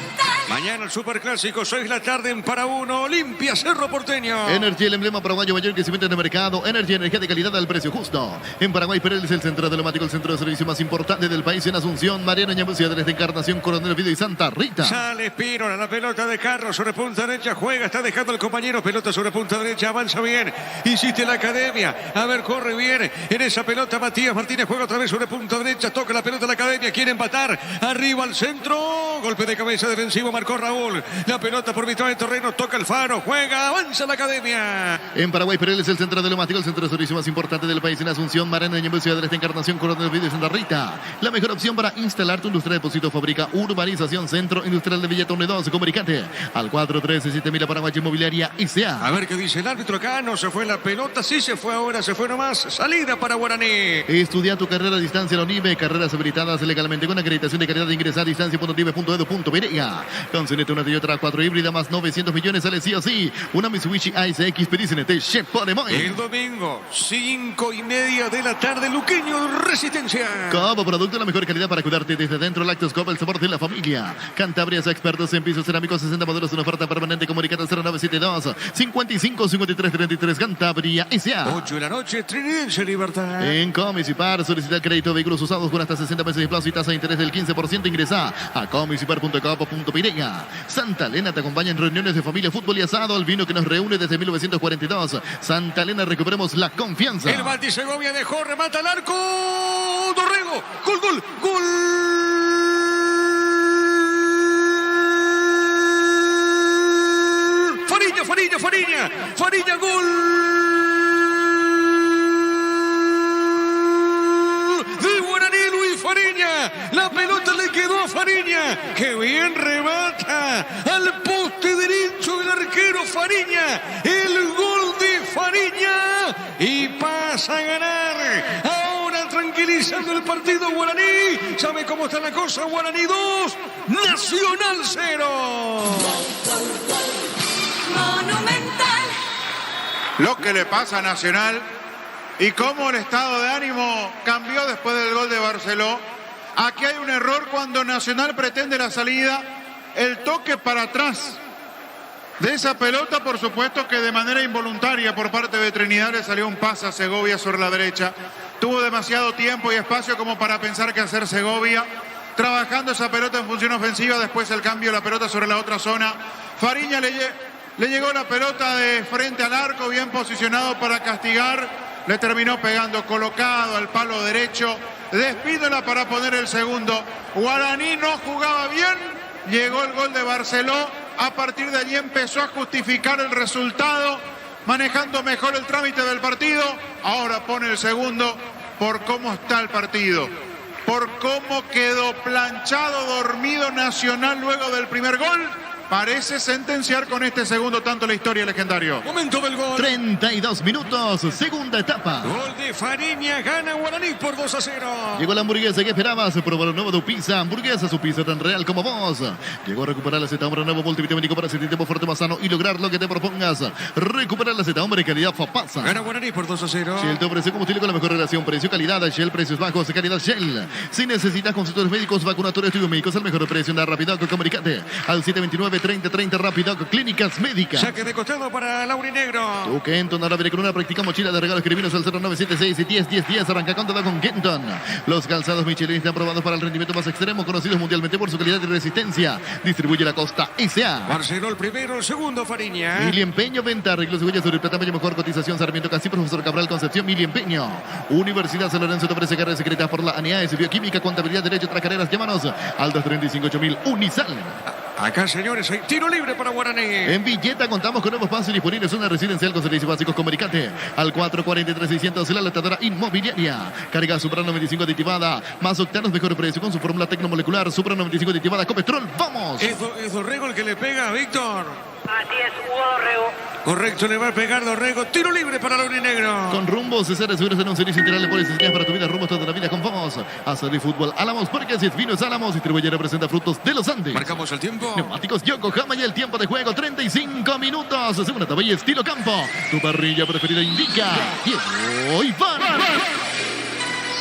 Mañana el Superclásico, 6 de la tarde en Para-1, Olimpia, Cerro Porteño. Energy, el emblema paraguayo, mayor crecimiento en el mercado. Energy, energía de calidad al precio justo. En Paraguay, Pereles, el centro telemático, el centro de servicio más importante del país en Asunción. Mariana Ñamucia, de Encarnación, Coronel Vida y Santa Rita. Sale Piro, la pelota de Carlos sobre punta derecha, juega, está dejando el compañero, pelota sobre punta derecha, avanza bien, insiste la academia, a ver, corre bien, en esa pelota Matías Martínez juega otra vez sobre punta derecha, toca la pelota la academia, quiere empatar, arriba al centro, golpe de cabeza defensivo, marcó Raúl, la pelota por mitad de terreno, toca el Faro, juega, avanza la academia. En Paraguay, Pereles, el centro telemático, el centro de servicio más importante del país en Asunción. Mariana Ñamucia, de Encarnación, Coronel Vida y Santa Rita. La mejor opción para instalar tu industria de depósito, fábrica, urbanización, centro industrial de Villatón 2. Comunicate al 413-7000 Paraguay Inmobiliaria S.A. A ver qué dice el árbitro acá, no se fue la pelota, sí se fue ahora, se fue nomás, salida para Guaraní. Estudia tu carrera a distancia en la UNIBE, carreras habilitadas legalmente con acreditación de calidad de ingresar a distancia.unibe.edu.perea. Concédete una Toyota 4 híbrida más 900 millones, sale sí o sí. Una Mitsubishi ASX Expedition Chevrolet Moy. El domingo, 5:30 de la tarde, Luqueño Resistencia. Como producto, la mejor calidad para cuidarte desde dentro. Lactoscope, el sabor de la familia. Cantabrias, expertos en pisos cerámicos, 60 modelos, una oferta permanente. Comunicate al 0972 55 53 33. Cantabria S.A. 8 de la noche, Trinidense Libertad. En Comisipar, solicita crédito de vehículos usados con hasta 60 meses de plazo y tasa de interés del 15%. Ingresa a comisipar.com.pireña. Santa Elena te acompaña en reuniones de familia, fútbol y asado. El vino que nos reúne desde 1942. Santa Elena, recuperemos la confianza. El Bati Segovia dejó, remata al arco. Dorrego, gol, gol, gol. Fariña, gol de Guaraní, Luis Fariña, la pelota le quedó a Fariña, que bien remata al poste derecho del arquero Fariña, el gol de Fariña y pasa a ganar. Ahora tranquilizando el partido Guaraní, ¿sabe cómo está la cosa? Guaraní 2, Nacional 0. Monumental. Lo que le pasa a Nacional y cómo el estado de ánimo cambió después del gol de Barceló. Aquí hay un error cuando Nacional pretende la salida, el toque para atrás de esa pelota, por supuesto que de manera involuntaria por parte de Trinidad le salió un pase a Segovia sobre la derecha. Tuvo demasiado tiempo y espacio como para pensar qué hacer Segovia, trabajando esa pelota en función ofensiva, después el cambio de la pelota sobre la otra zona. Fariña le llegó la pelota de frente al arco, bien posicionado para castigar, le terminó pegando colocado al palo derecho, despídola para poner el segundo. Guaraní no jugaba bien, llegó el gol de Barceló, a partir de allí empezó a justificar el resultado, manejando mejor el trámite del partido, ahora pone el segundo por cómo está el partido, por cómo quedó planchado, dormido Nacional luego del primer gol. Parece sentenciar con este segundo tanto la historia, legendario. Momento del gol. 32 minutos, segunda etapa. Gol de Fariña, gana Guaraní por 2-0. Llegó la hamburguesa que esperabas, probar el nuevo de pizza. Hamburguesa, su pizza tan real como vos. Llegó a recuperar la Z hombre nuevo multivitamínico para sentirte más fuerte, más sano y lograr lo que te propongas. Recuperar la Z hombre calidad Fapasa. Gana Guaraní por 2-0. Shell te ofrece combustible con la mejor relación precio-calidad. Shell, precios bajos de calidad Shell. Si necesitas consultores médicos, vacunatorios, estudios médicos, al mejor precio, anda Rapidoc, comunicate al 729-3030 Rapidoc, Clínicas Médicas. Saque de costado para Laurinegro. Tu Kenton ahora viene con una práctica mochila de regalos escribinos al 0976 y 101010. Arranca con todo con Kenton. Los calzados Michelin están probados para el rendimiento más extremo, conocidos mundialmente por su calidad y resistencia. Distribuye la Costa S.A. Barceló el primero, el segundo Fariña. Mili Empeño, venta, arreglos de huellas sobre plataño, mejor cotización, Sarmiento Casi, Profesor Cabral, Concepción, Mili Empeño. Universidad San Lorenzo te ofrece carreras secretas por la ANEAES, Bioquímica, Contabilidad, Derecho, otras carreras. Llámanos al 235-8000 Unisal. Acá, señores, hay tiro libre para Guaraní. En Villeta contamos con nuevos espacios disponibles, una residencial con servicios básicos. Comunicate al 443-600, la latadora inmobiliaria. Carga Supra 95 aditivada, más octanos, mejor precio con su fórmula tecnomolecular. Supra 95 aditivada, Copetrol, ¡vamos! Es Dorrego el que le pega a Víctor. Así es, Hugo Dorrego. Correcto, le va a pegar Dorrego. Tiro libre para Laurinegro. Con Rumbo, César Seguros en un servicio integral de policías para tu vida. Rumbos toda la vida con vos. Hacer de fútbol Álamos, porque si es vino es Álamos. Distribuye representa frutos de los Andes. Marcamos el tiempo. Neumáticos Yokohama y el tiempo de juego 35 minutos. Segunda etapa y estilo campo. Tu parrilla preferida indica. Y van.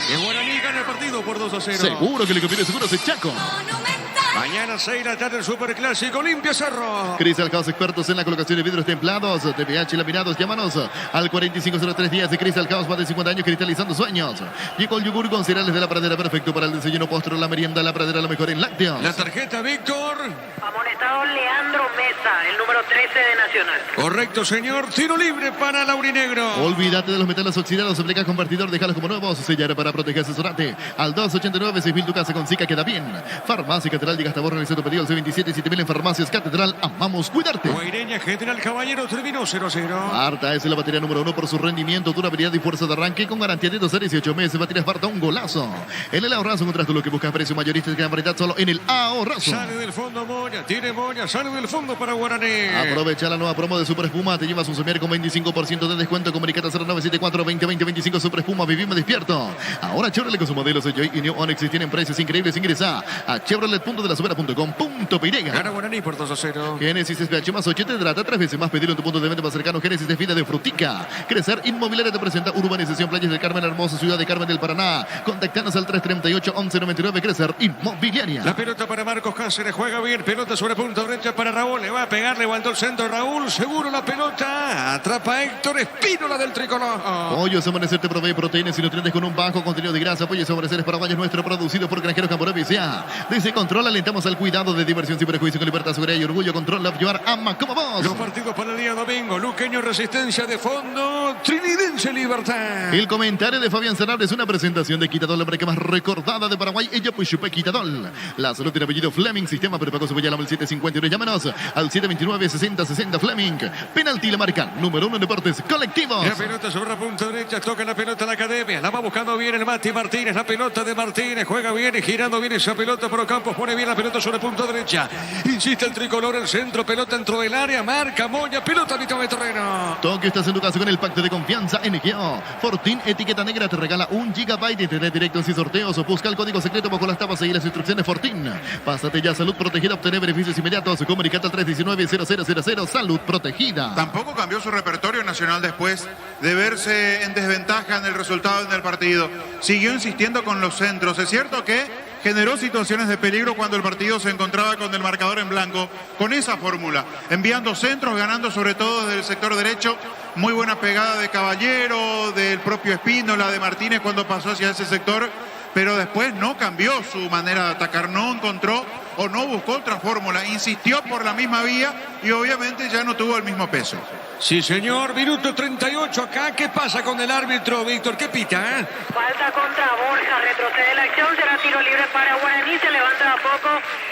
Y Guaraní gana el partido por 2-0. Seguro que le conviene Seguros el Chaco. Monumental. Mañana 6 de la tarde el Superclásico Olimpia Cerro. Crystal House, expertos en la colocación de vidrios templados, de pH laminados. Llámanos al 4503 días de Crystal House, más de 50 años cristalizando sueños. Llegó el yogur con cereales de La Pradera, perfecto para el desayuno, postre, la merienda. La Pradera, lo mejor en lácteos. La tarjeta, Víctor. Amonestado Leandro Mesa, el número 13 de Nacional. Correcto, señor. Tiro libre para Laurinegro. Olvídate de los metales oxidados, aplica convertidor, déjalos como nuevos. Sellar para proteger, asesorate. Al 289 6000 tu casa con Zika queda bien. Farmacia Catedral, llega hasta vos, realiza tu pedido al C27 7000 en Farmacias Catedral. Amamos cuidarte. Guaireña General Caballero terminó 0-0. Barta es la batería número 1 por su rendimiento, durabilidad y fuerza de arranque con garantía de 12 a 18 meses. Baterías Barta, un golazo. En el ahorrazo encontrás tú lo que buscas, precio mayorista de gran variedad solo en el ahorrazo. Sale del fondo Moya, tiene Moya, sale del fondo para Guaraní. Aprovecha la nueva promo de Super Espuma, te llevas un somier con 25% de descuento. Comunicate 0974 2020 25 Super Espuma, vivimos despierto. Ahora Chevrolet con sus modelos Joy y New Onix tienen precios increíbles. Ingresa a chevrolet.delasubera.com.py. Gana Guaraní por 2-0. Génesis SPH más 8 te hidrata 3 veces más. Pedir en tu punto de venta más cercano. Génesis de Fida de Frutica. Crecer Inmobiliaria te presenta Urbanización Playas del Carmen, hermosa ciudad de Carmen del Paraná. Contactanos al 338 1199. Crecer Inmobiliaria. La pelota para Marcos Cáceres, juega bien, pelota sobre punta derecha para Raúl, le va a pegar, levantó el centro Raúl, seguro la pelota, atrapa a Héctor Espínola del tricolor. Pollos Amanecer te provee proteínas y nutrientes con un bajo contenido de grasa. Pollos Amanecer paraguayos nuestro, producido por Granjeros Camporón S.A. Desde Control alentamos al cuidado de diversión sin prejuicio, con libertad, seguridad y orgullo. Control, Love Llevar, ama como vos. Los partidos para el día domingo, Luqueño Resistencia de fondo, Trinidense Libertad. El comentario de Fabián Sanabria es una presentación de Quitadol, la marca más recordada de Paraguay. Ella pues chupe Quitadol. La salud tiene apellido Fleming, sistema prepago su llama al 751. Llámanos al 729-6060 Fleming. Penalti la marca número 1 en deportes colectivos. La pelota sobre la punta derecha, toca la pelota a la academia, la va buscando bien el Mati Martínez, la pelota de Martínez, juega bien y girando bien esa pelota, pero Campos pone bien la pelota sobre punta derecha. Insiste el tricolor, el centro, pelota dentro del área, marca Moya, pelota a mitad de terreno. Toque, estás en tu casa con el pacto de confianza NGO. Fortín, etiqueta negra, te regala 1 GB de internet directo sin sorteos. O busca el código secreto bajo las tapas y las instrucciones Fortín. Pásate ya, salud protegida, obtener beneficios inmediatos. Comunicate al 319-0000, salud protegida. Tampoco cambió su repertorio Nacional después de verse en desventaja en el resultado del partido. Siguió insistiendo con los centros. Es cierto que generó situaciones de peligro cuando el partido se encontraba con el marcador en blanco, con esa fórmula, enviando centros, ganando sobre todo desde el sector derecho. Muy buena pegada de Caballero, del propio Espínola, de Martínez cuando pasó hacia ese sector, pero después no cambió su manera de atacar, no encontró o no buscó otra fórmula, insistió por la misma vía y obviamente ya no tuvo el mismo peso. Sí, señor, minuto 38 acá. ¿Qué pasa con el árbitro, Víctor? ¿Qué pita, Falta contra Borja, retrocede la acción, será tiro libre para Guaraní, se levanta a poco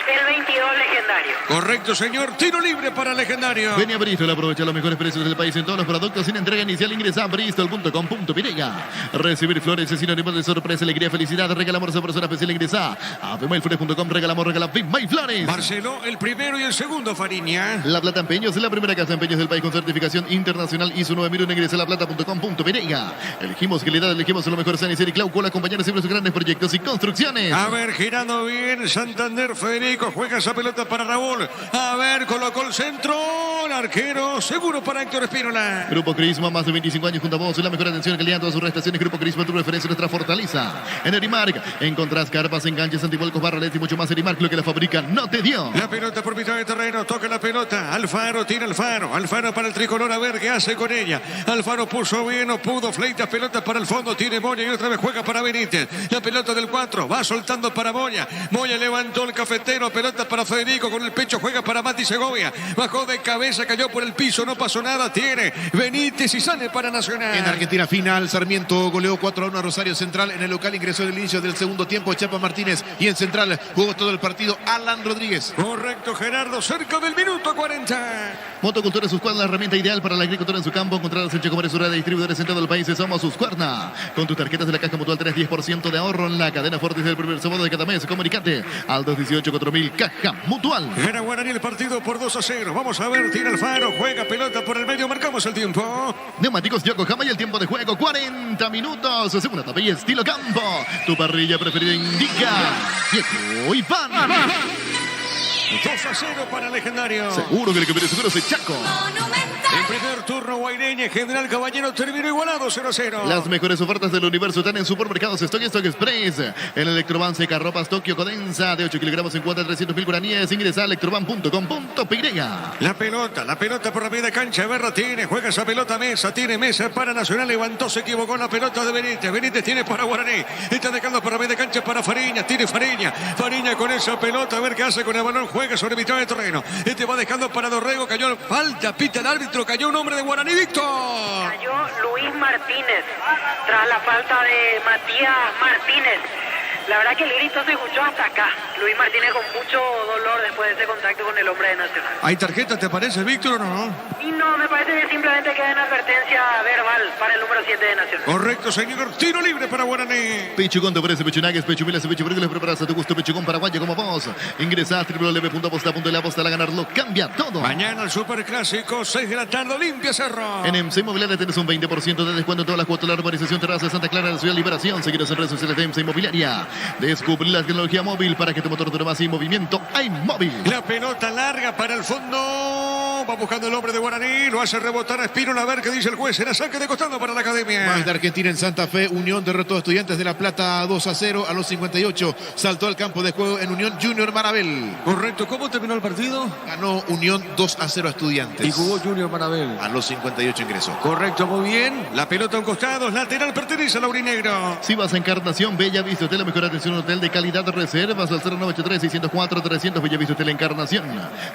el 22 legendario. Correcto, señor, tiro libre para Legendario. Ven a Bristol, aprovecha los mejores precios del país en todos los productos sin entrega inicial. Ingresa a bristol.com.py. Recibir flores es sinónimo de sorpresa, alegría, felicidad. Regalamos a persona especial. Ingresa a bmailflores.com. Regalamos, regala Bmail Flores. Marcelo, el primero y el segundo, Fariña. La Plata Empeños es la primera casa de empeños del país con certificación internacional ISO 9001. Ingresa a laplata.com.py. Elegimos calidad, elegimos lo mejor. San Isidro y Claucola, acompañando siempre sus grandes proyectos y construcciones. A ver, girando bien, Santander, Federico, juega esa pelota para Raúl. A ver, colocó el centro, el arquero, seguro para Héctor Espínola. Grupo Crisma, más de 25 años junto a vos. La mejor atención y calidad en todas sus prestaciones. Grupo Crisma, tu referencia, nuestra fortaleza. En Erimark encontrás carpas, enganches, antivuelcos, barraletes y mucho más. Erimark, lo que la fábrica no te dio. La pelota por mitad de terreno, toca la pelota. Alfaro, tira Alfaro. Alfaro para el tricolor, a ver qué hace con ella. Alfaro puso bien, no pudo. Fleitas, pelota para el fondo, tiene Moya y otra vez juega para Benítez. La pelota del 4, va soltando para Moya. Moya levantó el cafetero, pelota para Federico, con el pecho juega para Mati Segovia. Bajó de cabeza, cayó por el piso, no pasó nada. Tiene Benítez y sale para Nacional. En Argentina final, Sarmiento goleó 4-1 a Rosario Central. En el local ingresó en el inicio del segundo tiempo Chapa Martínez. Y en Central jugó todo el partido Alan Rodríguez. Correcto, Gerardo, cerca del minuto 40. Motocultura Suscuadra, la herramienta ideal para la agricultura en su campo. Encontrarás en Checo Maresura de distribuidores en todo el país. Somos Suscuadra. Con tus tarjetas de la Caja Mutual 10% de ahorro en la cadena Fortis del primer sábado de cada mes. Comunicate al 218-4000 Caja Mutual. Gana Guaraní el partido por 2-0. Vamos a ver, tira Alfaro, juega pelota por el medio, marcamos el tiempo. Neumáticos Yokohama y el tiempo de juego 40 minutos. Segunda etapa y estilo campo. Tu parrilla preferida indica Viejo y Pan. 2-0 para Legendario. Seguro que el que viene seguro es el Chaco. Monumental. En primer turno, Guaireña, General Caballero terminó igualado 0-0. Las mejores ofertas del universo están en Supermercados Stock y Stock Express. El Electroban seca ropas Tokio Codensa de 8 kilogramos en cuota de 300.000 guaraníes. Ingresa a electroban.com.py. La pelota por la media cancha. Berra tiene, juega esa pelota Mesa. Tiene Mesa para Nacional. Levantó, se equivocó la pelota de Benítez. Benítez tiene para Guaraní. Está dejando por la media cancha para Fariña. Tiene Fariña. Fariña con esa pelota. A ver qué hace con el balón. Juega sobre mitad de terreno. Va dejando para Dorrego. Cayó. Falta. Pita el árbitro. Cayó un hombre de Guaraní. Víctor. Cayó Luis Martínez tras la falta de Matías Martínez. La verdad que el grito se escuchó hasta acá. Luis Martínez con mucho dolor después de ese contacto con el hombre de Nacional. ¿Hay tarjeta, te parece, Víctor, o no? Y no, me parece que simplemente queda en advertencia verbal para el número 7 de Nacional. Correcto, señor. Tiro libre para Guaraní. Pichugón te ofrece pechunagues, pechumilas y pechubriles preparadas a tu gusto. Pichugón paraguayo como vos. Ingresa a www.aposta.la. Aposta a ganarlo. Cambia todo. Mañana el Superclásico, 6 de la tarde, Olimpia Cerro. En MC Inmobiliaria tenés un 20% de descuento en todas las cuotas de la urbanización Terraza de Santa Clara de la Ciudad de Liberación. Seguiros en redes sociales de MC Inmobiliaria. Descubrí la tecnología móvil para que tu motor dure más y movimiento hay móvil. La pelota larga para el fondo. Va buscando el hombre de Guaraní. Lo hace rebotar a Espínola. A ver qué dice el juez. Será saque de costado para la Academia. Más de Argentina en Santa Fe. Unión derrotó a Estudiantes de La Plata 2-0 a los 58. Saltó al campo de juego en Unión Junior Marabel. Correcto. ¿Cómo terminó el partido? Ganó Unión 2-0 a Estudiantes. Y jugó Junior Marabel. A los 58 ingresó. Correcto, muy bien. La pelota a un costado. Lateral pertenece al aurinegro. Si vas a Encarnación, Bella Vista Hotel, la mejor atención, hotel de calidad. Reservas al 0983-604-300. Bella Vista Hotel Encarnación.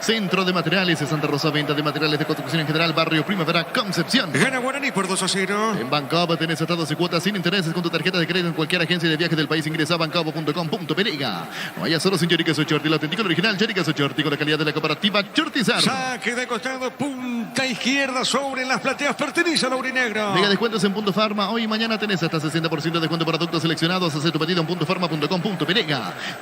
Centro de Materiales de Santa Rosa. Venta de materiales de construcción en general. Barrio Primavera, Concepción. Gana Guaraní por 2-0. En Bancob tenés hasta 12 cuotas sin intereses con tu tarjeta de crédito en cualquier agencia de viajes del país. Ingresa a bancob.com.py. No vaya solo sin Chorica Sochorti, el auténtico, el original Chorica Sochorti con la calidad de la cooperativa Chortizar. Saque de costado, punta izquierda sobre las plateas, pertenece al aurinegro. Mega descuentos en Punto Farma. Hoy y mañana tenés hasta 60% de descuento por productos seleccionados. Haz tu pedido en puntofarma.com.py.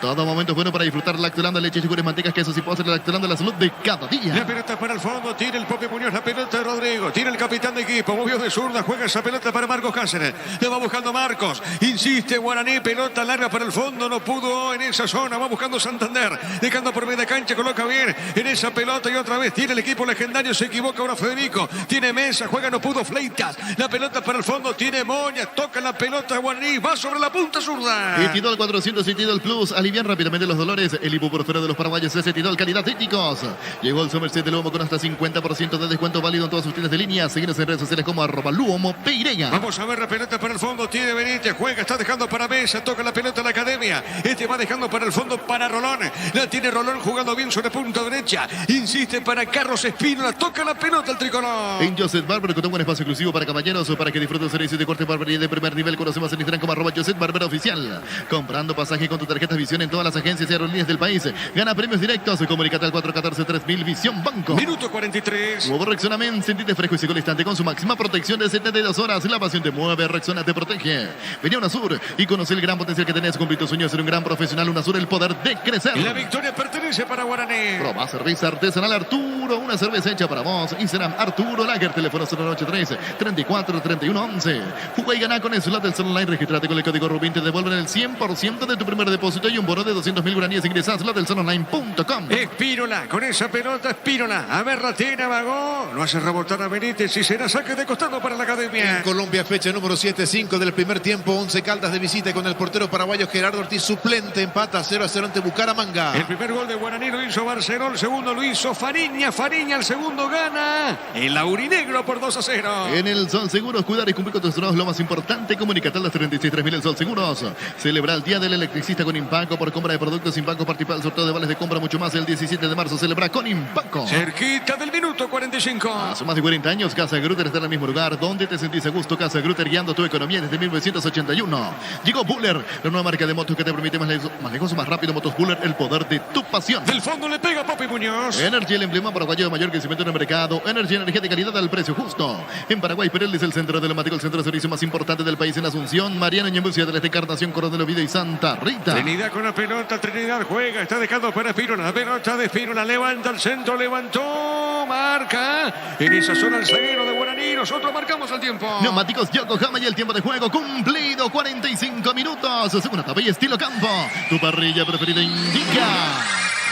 Todo momento es bueno para disfrutar Lactolanda, leche, yogures, mantecas, quesos y postres. Lactolanda, la salud de cada día. La pelota para el fondo, tiene el Pope Muñoz, la pelota de Rodrigo, tiene el capitán de equipo, movió de zurda, juega esa pelota para Marcos Cáceres, le va buscando Marcos, insiste Guaraní, pelota larga para el fondo, no pudo en esa zona, va buscando Santander, dejando por media cancha, coloca bien en esa pelota y otra vez tiene el equipo legendario, se equivoca ahora Federico, tiene Mesa, juega, no pudo Fleitas, la pelota para el fondo, tiene Moña, toca la pelota Guaraní, va sobre la punta zurda. Etidol 400 y Etidol Plus, alivian rápidamente los dolores. El ibuprofeno de los paraguayos es Etidol, calidad críticos. Llegó el Somerset de Luomo con hasta 50% de descuento válido en todas sus tiendas de línea. Seguinos en redes sociales como @Luomo Peireña. Vamos a ver la pelota para el fondo, tiene Benítez, juega, está dejando para Mesa, toca la pelota a la Academia. Va dejando para el fondo para Rolón. La tiene Rolón jugando bien sobre punta derecha. Insiste para Carlos Espínola, toca la pelota al tricolor. En Joseph Barber contó un espacio exclusivo para caballeros o para que disfruten servicios de corte barbería de primer nivel. Conocemos en Instagram como @Joseph Barber Oficial. Comprando pasaje con tu tarjeta Visión en todas las agencias y aerolíneas del país. Gana premios directos. Comunicate al 414-3000 Visión Banco. Minuto 43. Nuevo Rexona Men, sentite fresco y seguro al instante con su máxima protección de 72 horas. La pasión te mueve, Rexona te protege. Vení a UNASUR y conoce el gran potencial que tenés. Cumplir tu sueño de ser un gran profesional. UNASUR, el poder de crecer. La victoria pertenece para Guaraní. Proba cerveza artesanal Arturo, una cerveza hecha para vos. Instagram Arturo Lager, teléfono 083-34-31-11. Juega y gana con el slot del Sol Online. Registrate con el código Rubín, te devuelven el 100% de tu primer depósito y un bono de 200.000 guaraníes. Ingresa a slotdelsononline.com. Espínola, con esa pelota Espínola. A ver, Ratina, vagó. Lo hace rebotar a Benítez y será saque de costado para la Academia. En Colombia, fecha número 7-5 del primer tiempo. 11 Caldas de visita con el portero paraguayo Gerardo Ortiz, suplente. Empata 0-0 ante Bucaramanga. El primer gol de Guaraní lo hizo Barceló. El segundo lo hizo Fariña. Fariña, el segundo gana. El aurinegro por 2-0. En el Sol Seguros, cuidar y cumplir con tus trabajos es lo más importante. Comunicate a las 36.3000 el Sol Seguros. Celebra el Día del Electricista con Impaco por compra de productos Impaco. Participa del sorteo de vales de compra mucho más el 17 de marzo. Celebra con Impaco. Cerquita del minuto 45. Hace más de 40 años, Casa Grutter está en el mismo lugar donde te sentís a gusto. Casa Grutter, guiando tu economía desde 1981. Llegó Buller, la nueva marca de motos que te permite más lejos, más rápido. Motos Buller, el poder de tu pasión. Del fondo le pega Popi Muñoz. Energy, el emblema paraguayo de mayor crecimiento en el mercado. Energy, energía de calidad al precio justo. En Paraguay, Perel es el centro telemático, el centro de servicio más importante del país en Asunción. Mariano Ñembucia de la Encarnación, Coronel Oviedo y Santa Rita. Trinidad con la pelota, Trinidad juega, está dejando para Espínola. La pelota de Espínola, levanta el centro, levantó, marca. En esa zona el zaguero de Guaraní, nosotros marcamos el tiempo. Neumáticos Yokohama y el tiempo de juego cumplido, 45 minutos. Segunda etapa y estilo campo. Tu parrilla preferida indica.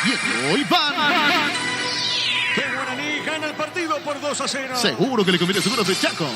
Diego y pan. Que Guaraní Gana el partido por 2-0. Seguro que le conviene Seguros del Chaco.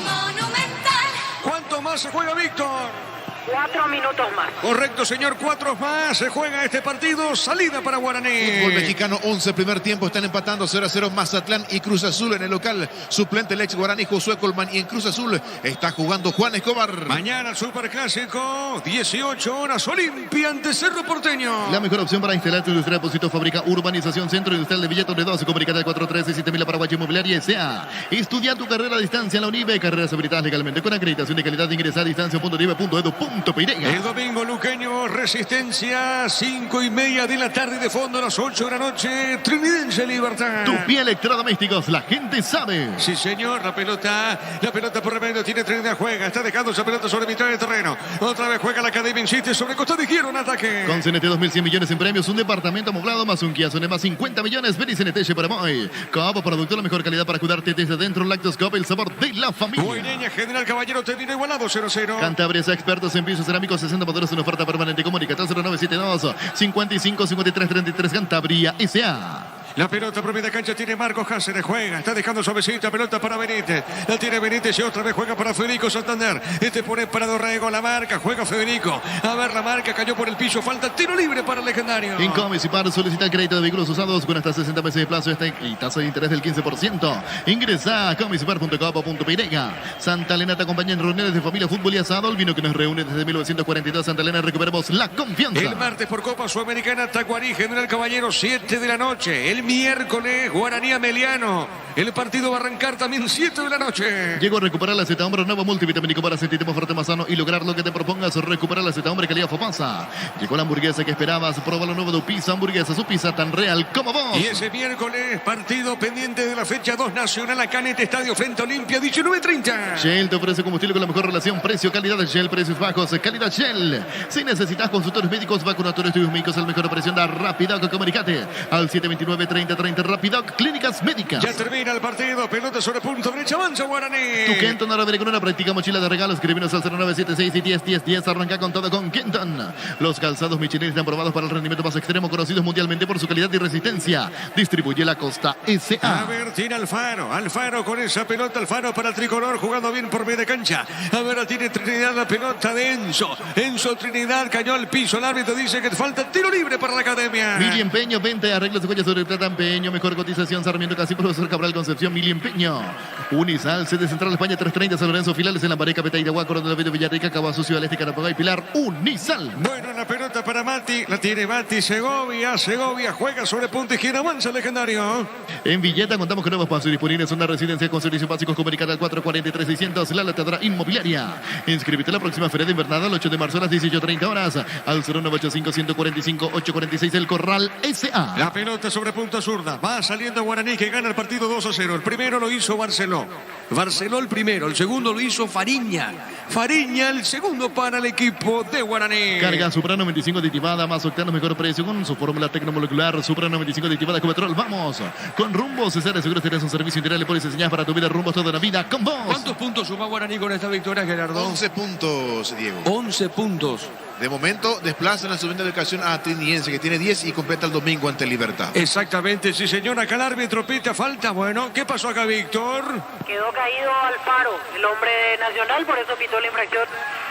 ¿Cuánto más se juega, Víctor? 4 minutos más. Correcto, señor, 4 más. Se juega este partido. Salida para Guaraní. Fútbol mexicano, 11 primer tiempo. Están empatando 0-0 Mazatlán y Cruz Azul en el local. Suplente el ex Guaraní Josué Colman. Y en Cruz Azul está jugando Juan Escobar. Mañana el Superclásico, 18 horas, Olimpia ante Cerro Porteño. La mejor opción para instalar tu industria, depósito, fábrica, urbanización, centro industrial de Villeto de 12. Comunicate al 413-7000 Paraguay Inmobiliaria S.A. Estudia tu carrera a distancia en la UNIBE. Carreras habilitadas legalmente con acreditación de calidad. Ingresa a distancia.unibe.edu.pe. El domingo luqueño, Resistencia, 5:30 de la tarde, de fondo a las 8 de la noche, Trinidense Libertad. Tu pie electrodomésticos, la gente sabe. Sí, señor, la pelota por el medio, tiene Trinidad, juega, está dejando esa pelota sobre mitad del terreno. Otra vez juega la Academia, insiste sobre costado izquierdo en ataque. Con CNT 2.100 millones en premios, un departamento amoblado más un Kia Sonema 50 millones. Ven y CNT para Moy. Coop Producto, la mejor calidad para cuidarte desde dentro. Lactoscope, el sabor de la familia. Bueneña, General Caballero, termina igualado 0-0. Cantabria, expertos en pisos cerámicos, 60 modelos en oferta permanente. Comunicate al 0972 55 53 33. Cantabria S.A. La pelota por media cancha tiene Marcos Cáceres, juega, está dejando suavecita, pelota para Benítez, la tiene Benítez y otra vez juega para Federico Santander, pone para Dorrego, la marca, juega Federico, a ver la marca, cayó por el piso, falta tiro libre para el legendario. En Comisipar solicita el crédito de vehículos usados con hasta 60 meses de plazo y tasa de interés del 15%. Ingresa a comisipar.coop.pe. Santa Elena te acompaña en reuniones de familia, fútbol y asado, el vino que nos reúne desde 1942. Santa Elena, recuperemos la confianza. El martes por Copa Sudamericana, Tacuarí, General Caballero, 7 de la noche. El miércoles, Guaraní Ameliano. El partido va a arrancar también 7 de la noche. Llegó a recuperar la Z Hombre, nuevo multivitamínico para sentirte más fuerte, más sano y lograr lo que te propongas. Recuperar la Z Hombre, calidad Fopasa. Llegó la hamburguesa que esperabas. Prueba lo nuevo de Pizza Hamburguesa, su pizza tan real como vos. Y ese miércoles, partido pendiente de la fecha 2 Nacional acá en este estadio frente a Olimpia, 19:30. Shell te ofrece combustible con la mejor relación precio-calidad. Shell, precios bajos, calidad Shell. Si necesitas consultores médicos, vacunatorios, estudios médicos, el mejor precio da Rapidoc. Comunicate al 729-3030. Rapidoc, clínicas médicas. Ya termina el partido, pelota sobre punto derecha, avanza Guaraní. Tu Kenton ahora viene con una práctica mochila de regalos. Escribinos al 0976 y 101010. Arranca con todo con Kenton. Los calzados Michelin están probados para el rendimiento más extremo, conocidos mundialmente por su calidad y resistencia. Distribuye la Costa S.A. A ver, tiene Alfaro. Alfaro con esa pelota, Alfaro para el tricolor, jugando bien por media cancha. A ver, tiene Trinidad la pelota de Enzo. Enzo Trinidad cayó al piso. El árbitro dice que falta tiro libre para la Academia. Mili Empeño, venta, arreglos de joyas sobre plata, empeño, mejor cotización, Sarmiento Casi, Profesor Cabral, Concepción, Mili Empeño. Unisal, sede Central España, 330, San Lorenzo, Filales en la Pareca, Petay de Agua, Coronel Video, Villarrica, Cabazo, Ciudad Este, Carapagay, Pilar, Unisal. Bueno, la pelota para Mati, la tiene Mati, Segovia juega sobre punta izquierda, avanza el legendario. En Villeta contamos con nuevos pasos disponibles, una residencia con servicios básicos, comunicada al 443-600, la latadora inmobiliaria. Inscríbete a la próxima feria de invernada, el 8 de marzo a las 18:30 horas, al 0985-145-846, el Corral S.A. La pelota sobre punta zurda, va saliendo Guaraní que gana el partido 2-0. El primero lo hizo Barceló el primero, el segundo lo hizo Fariña el segundo para el equipo de Guaraní. Carga Supra 95 aditivada, más octano, mejor precio con su fórmula tecnomolecular. Supra 95 aditivada con petrol. Vamos con Rumbo Cesar de Seguros. Tenés un servicio integral y polis enseñadas para tu vida. Rumbo toda la vida con vos. ¿Cuántos puntos suma Guaraní con esta victoria, Gerardo? 11 puntos, Diego. 11 puntos. De momento desplaza en la segunda ubicación a Trinidense, que tiene 10 y completa el domingo ante Libertad. Exactamente, sí señor. Acá el árbitro pita falta. Bueno, ¿qué pasó acá, Víctor? Quedó caído Alfaro, el hombre de Nacional, por eso pitó la infracción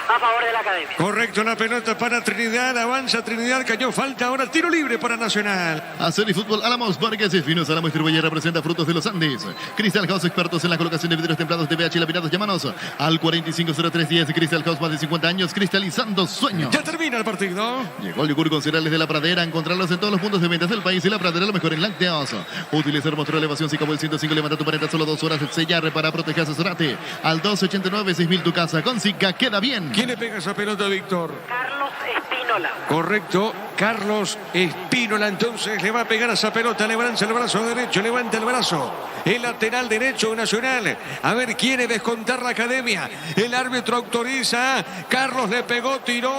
a favor de la Academia. Correcto, la pelota para Trinidad, avanza Trinidad, cayó falta, ahora tiro libre para Nacional. Hacer y fútbol, Álamos Vargas y Finos Álamos Distribuye representa Frutos de los Andes. Crystal House, expertos en la colocación de vidrios templados de VH laminados. Llámanos al 450310. Crystal House, más de 50 años, cristalizando sueños. Ya termina el partido. Llegó el yogur con cereales de La Pradera. Encontrarlos en todos los puntos de ventas del país. Y La Pradera, lo mejor en lácteos. Utilizar motor de elevación Sicabo el 105. Levanta tu pared solo 2 horas. Sellar para proteger, asesorate al 289-6000. Tu casa con Sica queda bien. ¿Quién le pega esa pelota, Víctor? Carlos Espínola. Correcto, Carlos Espínola. Entonces le va a pegar a esa pelota. Levanta el brazo derecho, levanta el brazo. El lateral derecho Nacional. A ver, quiere descontar la Academia. El árbitro autoriza. Carlos le pegó, tiró.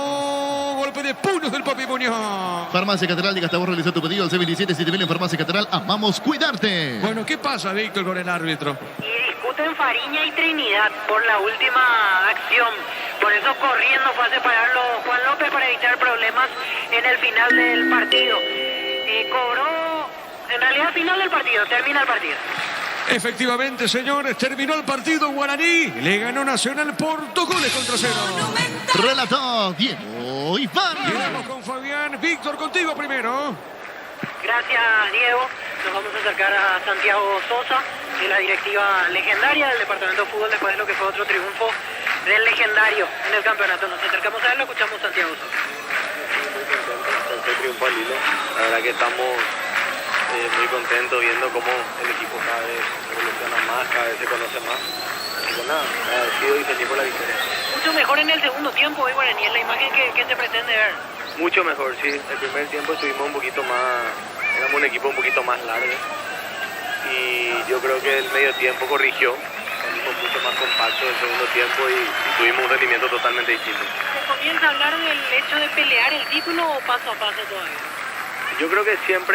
Golpe de puños del Papi Muñoz. Farmacia Catedral, diga hasta vos realizar tu pedido al 717 en Farmacia Catedral. Amamos cuidarte. Bueno, ¿qué pasa, Víctor, con el árbitro? Y discuten Fariña y Trinidad por la última acción. Por eso corriendo fue a separarlo Juan López para evitar problemas en el final del partido. Cobró, en realidad final del partido, termina el partido. Efectivamente, señores, terminó el partido. Guaraní le ganó Nacional por 2 goles contra 0. Relató Diego Iván. Llegamos con Fabián. Víctor, contigo primero. Gracias, Diego. Nos vamos a acercar a Santiago Sosa, de la directiva legendaria del Departamento de Fútbol, después de lo que fue otro triunfo del legendario en el campeonato. Nos acercamos a él, lo escuchamos Santiago Sosa. Muy contento con este triunfo al hilo. La verdad que estamos muy contentos viendo cómo el equipo cada vez evoluciona más, cada vez se conoce más. Y pues nada, agradecido y feliz por la victoria. Mucho mejor en el segundo tiempo, Guaraní, en la imagen que se pretende ver. Mucho mejor, sí. El primer tiempo estuvimos un poquito más, éramos un equipo un poquito más largo. Y yo creo que el medio tiempo corrigió. Salimos mucho más compactos el segundo tiempo y tuvimos un rendimiento totalmente distinto. ¿Se comienza a hablar del hecho de pelear el título o paso a paso todavía? Yo creo que siempre